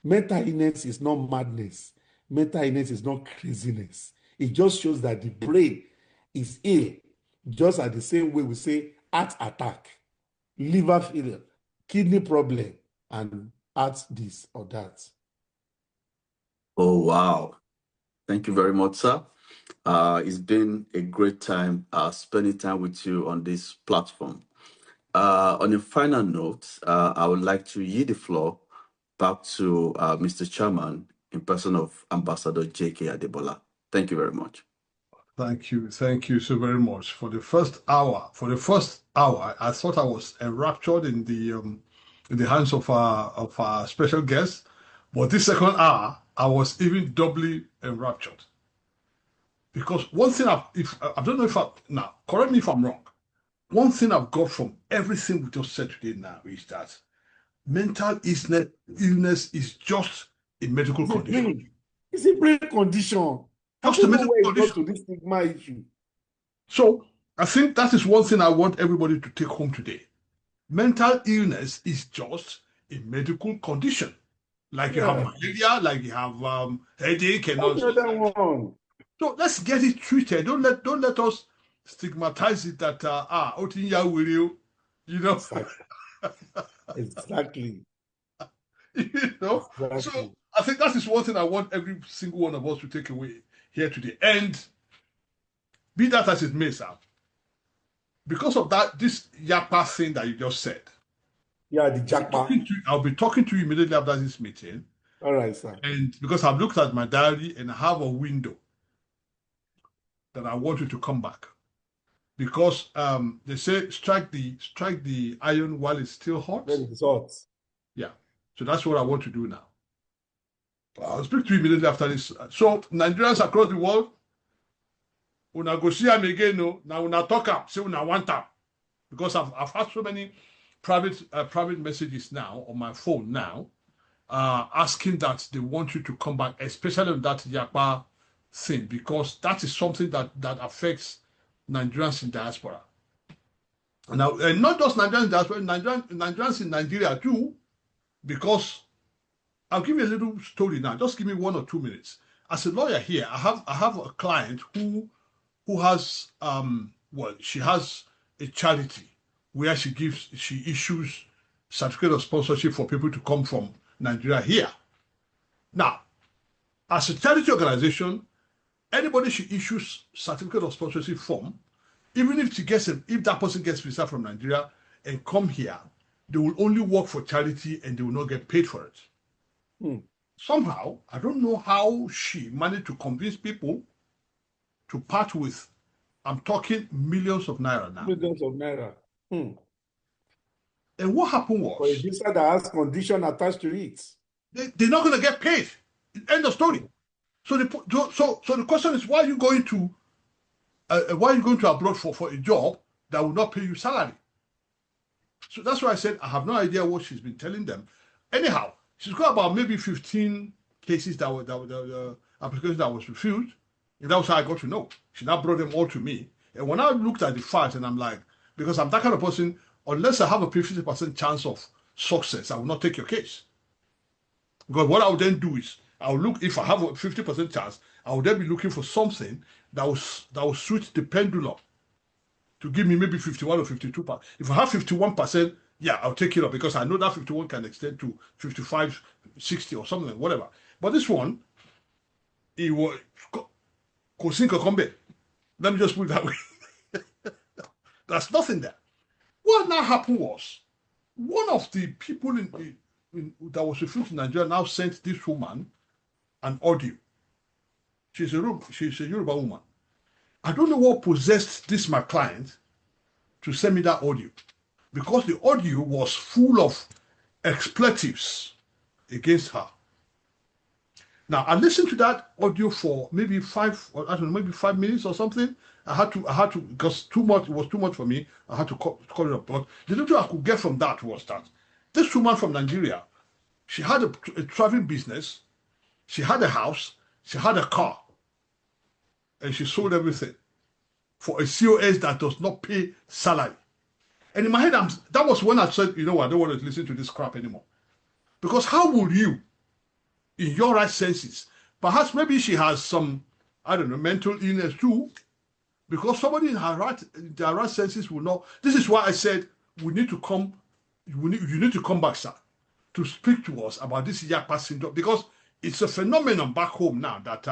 mental illness is not madness. Mental illness is not craziness. It just shows that the brain is ill. Just at the same way we say heart attack, liver failure, kidney problem, and heart this or that.
Oh, wow. Thank you very much, sir. It's been a great time spending time with you on this platform. On a final note, I would like to yield the floor back to Mr. Chairman in person of Ambassador J.K. Adebola. Thank you very much.
Thank you so very much. For the first hour, I thought I was enraptured in the hands of our special guest, but this second hour, I was even doubly enraptured. Because one thing now correct me if I'm wrong. One thing I've got from everything we just said today now is that mental illness is just a medical condition.
It's a brain condition.
Just a medical condition.
To this stigma issue.
So I think that is one thing I want everybody to take home today. Mental illness is just a medical condition. Like you have malaria, like you have headache and all that. So let's get it treated. Don't let us stigmatize it that Otinya will you know.
Exactly.
You know. Exactly. So I think that is one thing I want every single one of us to take away here today. And be that as it may, sir, because of that, this Yapa thing that you just said.
Yeah, the Jackpot.
I'll be talking to you immediately after this meeting.
All right, sir.
And because I've looked at my diary and I have a window that I want you to come back. Because they say strike the iron while it's still hot.
When it's hot.
Yeah. So that's what I want to do now. I'll speak to you immediately after this. So Nigerians across the world, una go see am again, no. Now una talk up, say una want am. Because I've had so many private messages now on my phone now, asking that they want you to come back, especially on that Yapa thing, because that is something that affects Nigerians in diaspora. Now, and not just Nigerians in diaspora, Nigerians in Nigeria too, because I'll give you a little story now. Just give me 1 or 2 minutes. As a lawyer here, I have a client who has she has a charity where she issues certificate of sponsorship for people to come from Nigeria here. Now, as a charity organization, anybody she issues certificate of sponsorship form, even if that person gets visa from Nigeria and come here, they will only work for charity and they will not get paid for it. Somehow, I don't know how she managed to convince people to part with, I'm talking millions of naira now.
Millions of naira.
And what happened was,
for a visa that has condition attached to it,
they're not going to get paid. End of story. So the question is, why are you going to abroad for a job that will not pay you salary? So that's why I said I have no idea what she's been telling them. Anyhow, she's got about maybe 15 cases that were applications that was refused, and that was how I got to know. She now brought them all to me, and when I looked at the files, and I'm like, because I'm that kind of person, unless I have a 50% chance of success, I will not take your case. Because what I would then do is, I'll look, if I have a 50% chance, I would then be looking for something that will suit the pendulum to give me maybe 51 or 52%. If I have 51%, yeah, I'll take it up because I know that 51 can extend to 55, 60 or something, whatever. But this one, it was, let me just put it that way. There's nothing there. What now happened was, one of the people that was refused in Nigeria now sent this woman an audio. She's a Yoruba woman. I don't know what possessed this my client to send me that audio, because the audio was full of expletives against her. Now I listened to that audio for maybe 5 minutes or something. I had to because it was too much for me. I had to call it up. But the little I could get from that was that this woman from Nigeria She had a traveling business. She had a house. She had a car. And she sold everything for a COS that does not pay salary. And in my head, that was when I said, you know what, I don't want to listen to this crap anymore. Because how would you, in your right senses, perhaps maybe she has some, I don't know, mental illness too, because somebody in their right senses will know. This is why I said we need to come, you need to come back, sir, to speak to us about this Yakpa syndrome, because it's a phenomenon back home now that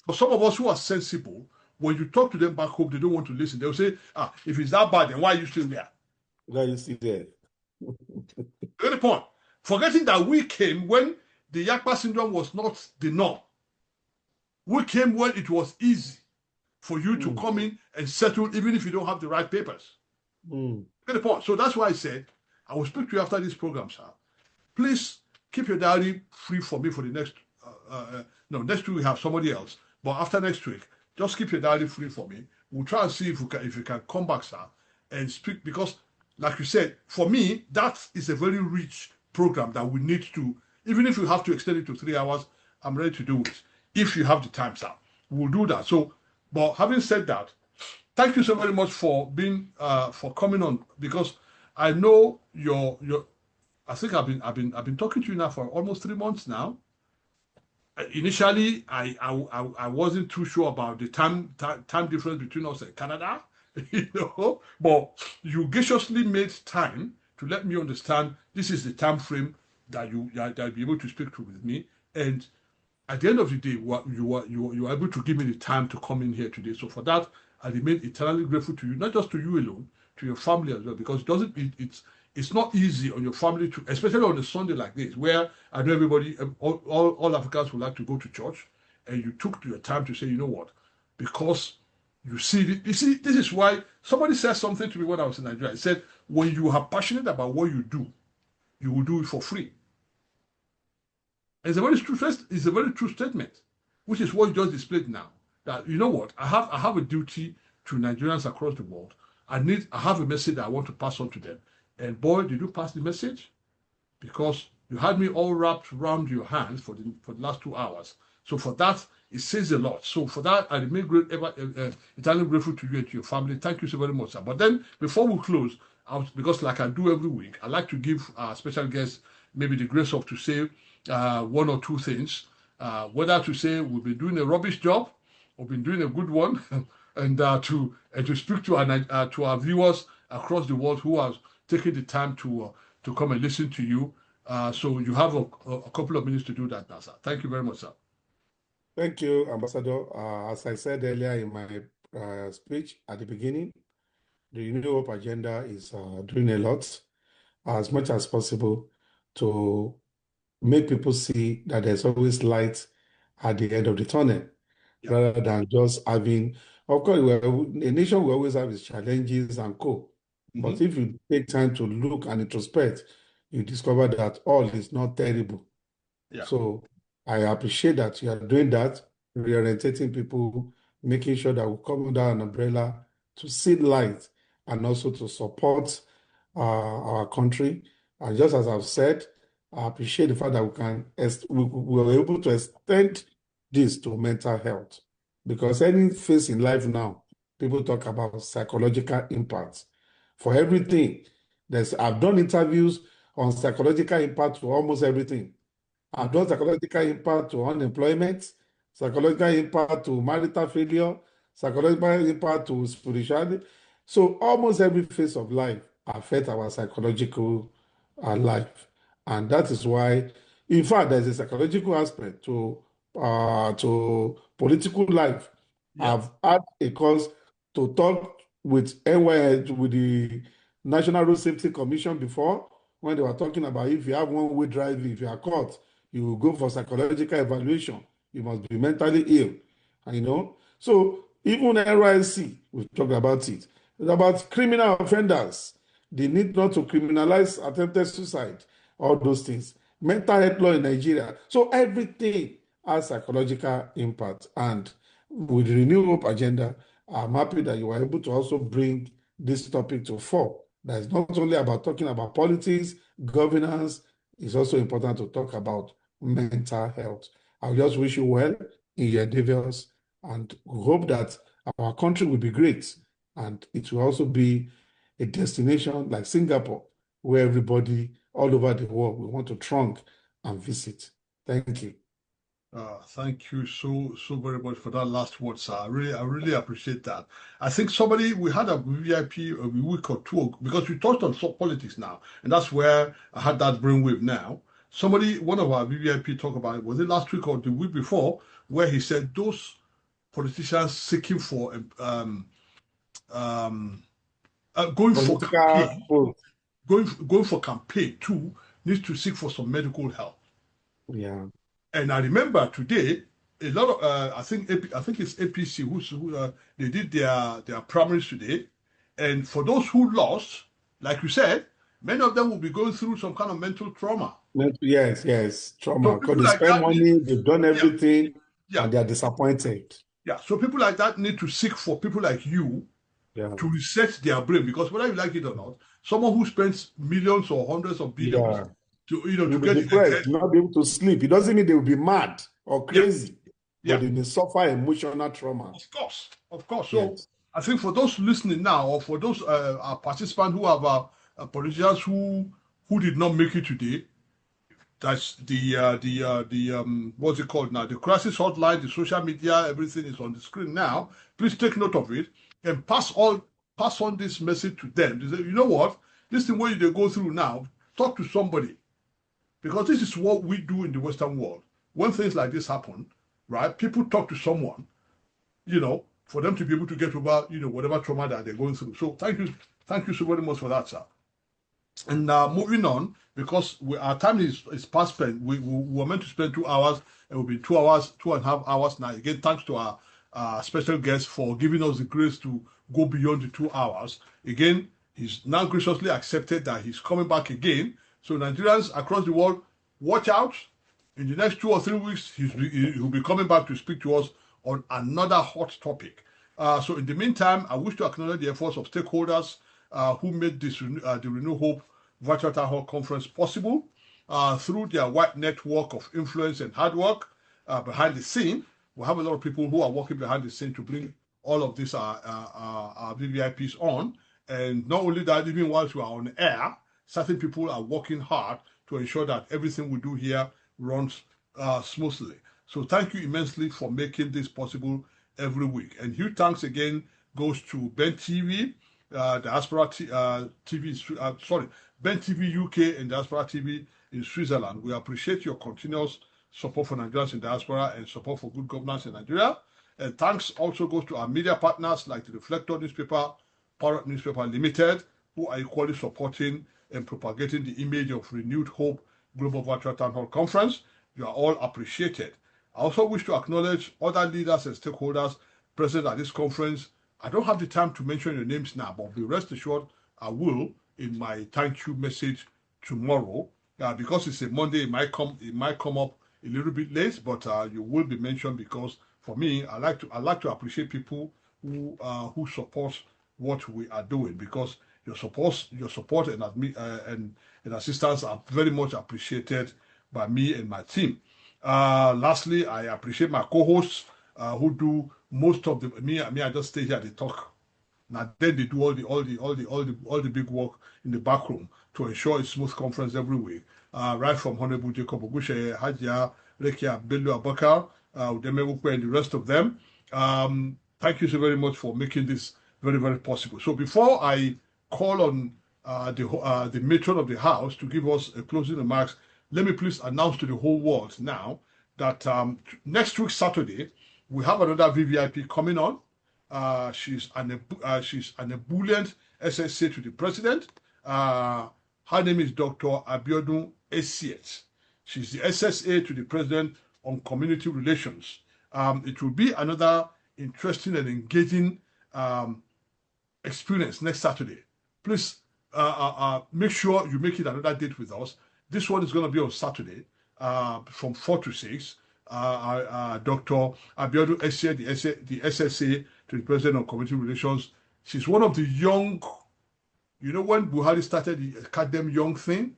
for some of us who are sensible, when you talk to them back home, they don't want to listen. They'll say, if it's that bad, then why are you still there?
Why are you still there?
Good point. Forgetting that we came when the Yakpa syndrome was not the norm. We came when it was easy for you to come in and settle, even if you don't have the right papers. Get the point. So that's why I said, I will speak to you after this program, sir. Please keep your diary free for me for the next, next week we have somebody else. But after next week, just keep your diary free for me. We'll try and see if you can come back, sir, and speak, because, like you said, for me, that is a very rich program that we need to, even if you have to extend it to 3 hours, I'm ready to do it. If you have the time, sir, we'll do that. So, but having said that, thank you so very much for being, for coming on, because I know I think I've been talking to you now for almost 3 months now. Initially, I wasn't too sure about the time difference between us and Canada, but you graciously made time to let me understand this is the time frame that you'll be able to speak to with me. And at the end of the day, you were able to give me the time to come in here today. So for that, I remain eternally grateful to you, not just to you alone, to your family as well, because it's not easy on your family to, especially on a Sunday like this, where I know everybody, all Africans would like to go to church, and you took your time to say, you know what, because you see, this is why somebody said something to me when I was in Nigeria. He said, when you are passionate about what you do, you will do it for free. It's a very true statement, which is what you just displayed now. That, you know what, I have a duty to Nigerians across the world. I have a message that I want to pass on to them. And boy, did you pass the message, because you had me all wrapped around your hands for the last 2 hours. So for that, it says a lot. So for that, I remain eternally grateful to you and to your family. Thank you so very much, sir. But then, before we close, because like I do every week, I like to give our special guests maybe the grace of to say 1 or 2 things, whether to say we've been doing a rubbish job or been doing a good one, and to speak to our viewers across the world who have taken the time to come and listen to you. So you have a couple of minutes to do that now, sir. Thank you very much, sir.
Thank you, Ambassador. As I said earlier in my speech at the beginning, the New Hope agenda is doing a lot, as much as possible, to make people see that there's always light at the end of the tunnel, rather than just having, of course, a nation will always have its challenges and co. But if you take time to look and introspect, you discover that all is not terrible. So I appreciate that you are doing that, reorientating people, making sure that we come under an umbrella to see light and also to support our country. And just as I've said, I appreciate the fact that we were able to extend this to mental health, because any phase in life now, people talk about psychological impacts. For everything, I've done interviews on psychological impact to almost everything. I've done psychological impact to unemployment, psychological impact to marital failure, psychological impact to spirituality. So almost every phase of life affects our psychological life. And that is why, in fact, there's a psychological aspect to political life. I've had a course to talk with the National Road Safety Commission before, when they were talking about if you have one-way driving, if you are caught, you will go for psychological evaluation. You must be mentally ill. And, so even NYC, we talked about it. It's about criminal offenders. They need not to criminalize attempted suicide, all those things. Mental health law in Nigeria. So everything has psychological impact. And with the Renew Hope agenda, I'm happy that you were able to also bring this topic to fore. That is not only about talking about politics, governance, it's also important to talk about mental health. I just wish you well in your endeavors and hope that our country will be great and it will also be a destination like Singapore where everybody all over the world will want to trunk and visit. Thank you.
Thank you so very much for that last word, sir. I really appreciate that. I think we had a VIP a week or two ago, because we touched on politics now, and that's where I had that brainwave now. One of our VIP talked about it, was it last week or the week before, where he said those politicians seeking for going for campaign, going for campaign too, needs to seek for some medical help.
Yeah.
And I remember today, a lot of I think it's APC who they did their primaries today, and for those who lost, like you said, many of them will be going through some kind of mental trauma.
Yes, trauma.
So
Because they spend money, they've done everything, and they are disappointed.
Yeah, so people like that need to seek for people like you to reset their brain, because whether you like it or not, someone who spends millions or hundreds of billions to get
depressed, not be able to sleep. It doesn't mean they will be mad or crazy, but they may suffer emotional trauma.
Of course. So I think for those listening now, or for those participants who have politicians who did not make it today, that's the what's it called now? The crisis hotline, the social media, everything is on the screen now. Please take note of it and pass on this message to them. They say, you know what? This thing what they go through now, talk to somebody. Because this is what we do in the Western world. When things like this happen, right, people talk to someone, for them to be able to get over, whatever trauma that they're going through. So thank you so very much for that, sir. And moving on, because our time is past spent. We were meant to spend 2 hours, and we'll be 2 hours, 2.5 hours now. Again, thanks to our special guest for giving us the grace to go beyond the 2 hours. Again, he's now graciously accepted that he's coming back again. So Nigerians across the world, watch out. In the next 2 or 3 weeks, he'll be coming back to speak to us on another hot topic. So in the meantime, I wish to acknowledge the efforts of stakeholders who made this the Renew Hope Virtual Town Hall Conference possible through their wide network of influence and hard work behind the scene. We have a lot of people who are working behind the scene to bring all of these our VVIPs on. And not only that, even whilst we are on air, certain people are working hard to ensure that everything we do here runs smoothly. So thank you immensely for making this possible every week. And huge thanks again goes to Ben TV, Diaspora TV, Ben TV UK and Diaspora TV in Switzerland. We appreciate your continuous support for Nigerians in diaspora and support for good governance in Nigeria. And thanks also goes to our media partners like the Reflector newspaper, Parrot newspaper limited, who are equally supporting and propagating the image of Renewed Hope Global Virtual Town Hall Conference. You are all appreciated. I also wish to acknowledge other leaders and stakeholders present at this conference. I don't have the time to mention your names now, but be rest assured I will in my thank you message tomorrow. Because it's a Monday, it might come up a little bit late, but you will be mentioned, because for me, I like to appreciate people who support what we are doing, because your support and assistance are very much appreciated by me and my team. Lastly, I appreciate my co-hosts who do most of the me. I just stay here, they talk. Now then they do all the big work in the back room to ensure a smooth conference every week. Right from Honorable Jacob Ogushe, Hajia, Rekia, Bello Abakar, Udeme and the rest of them. Thank you so very much for making this very, very possible. So before I call on the matron of the house to give us a closing remarks, let me please announce to the whole world now that next week, Saturday, we have another VVIP coming on. She's an ebullient SSA to the president. Her name is Dr. Abiodun Esiet. She's the SSA to the president on community relations. It will be another interesting and engaging experience next Saturday. Please make sure you make it another date with us. This one is going to be on Saturday from 4 to 6. Dr. Abiodun Esiet, the SSA to the president on community relations. She's one of the young, when Buhari started the Academy Young thing,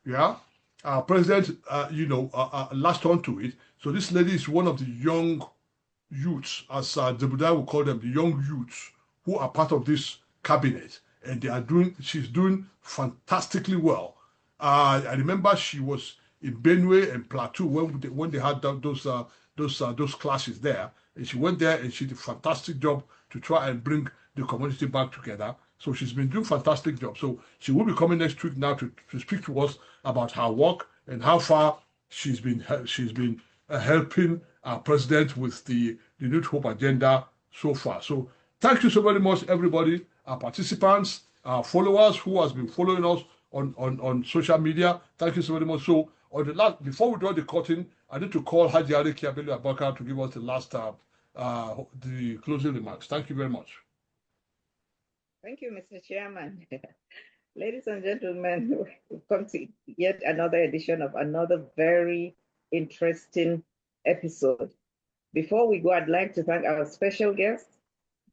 yeah, our president, latched onto it. So this lady is one of the young youths, as Zebudai will call them, the young youths who are part of this cabinet, and she's doing fantastically well. I remember she was in Benue and Plateau when they had those clashes there, and she went there and she did a fantastic job to try and bring the community back together. So she's been doing a fantastic job. So she will be coming next week now to speak to us about her work and how far she's been helping our president with the Renewed Hope agenda so far. So thank you so very much, everybody, our participants, our followers who has been following us on social media. Thank you so very much. So on the last, before we draw the curtain, I need to call Haji Ali Kiabelu Abakar to give us the last the closing remarks. Thank you very much.
Thank you, Mr. Chairman. Ladies and gentlemen, we've come to yet another edition of another very interesting episode. Before we go, I'd like to thank our special guest,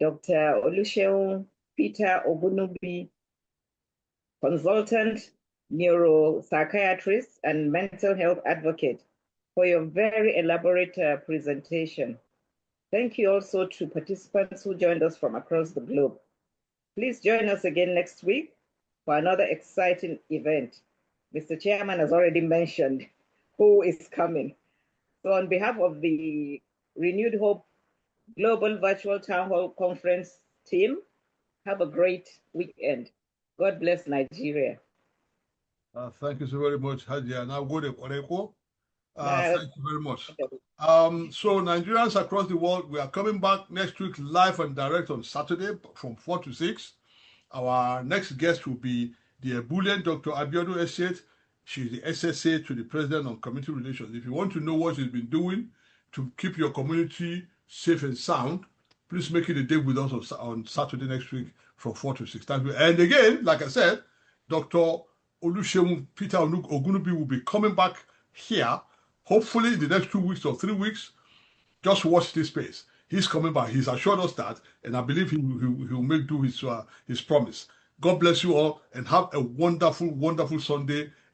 Dr. Oluseun Peter OGUNNUBI, consultant, neuropsychiatrist, and mental health advocate, for your very elaborate presentation. Thank you also to participants who joined us from across the globe. Please join us again next week for another exciting event. Mr. Chairman has already mentioned who is coming. So on behalf of the Renewed Hope Global Virtual Town Hall Conference team, have a great weekend. God bless Nigeria.
Thank you so very much, Hadia. Now go to Koreko. Thank you very much. So Nigerians across the world, we are coming back next week live and direct on Saturday from 4 to 6. Our next guest will be the Ebullient Dr. Abiodun Estate. She's the SSA to the President on Community Relations. If you want to know what she's been doing to keep your community safe and sound, please make it a day with us on Saturday next week from 4 to 6. Thank you. And again, like I said, Dr. Oluseun Peter OGUNNUBI will be coming back here, hopefully in the next 2 weeks or 3 weeks. Just watch this space. He's coming back. He's assured us that, and I believe he will make do his promise. God bless you all, and have a wonderful, wonderful Sunday.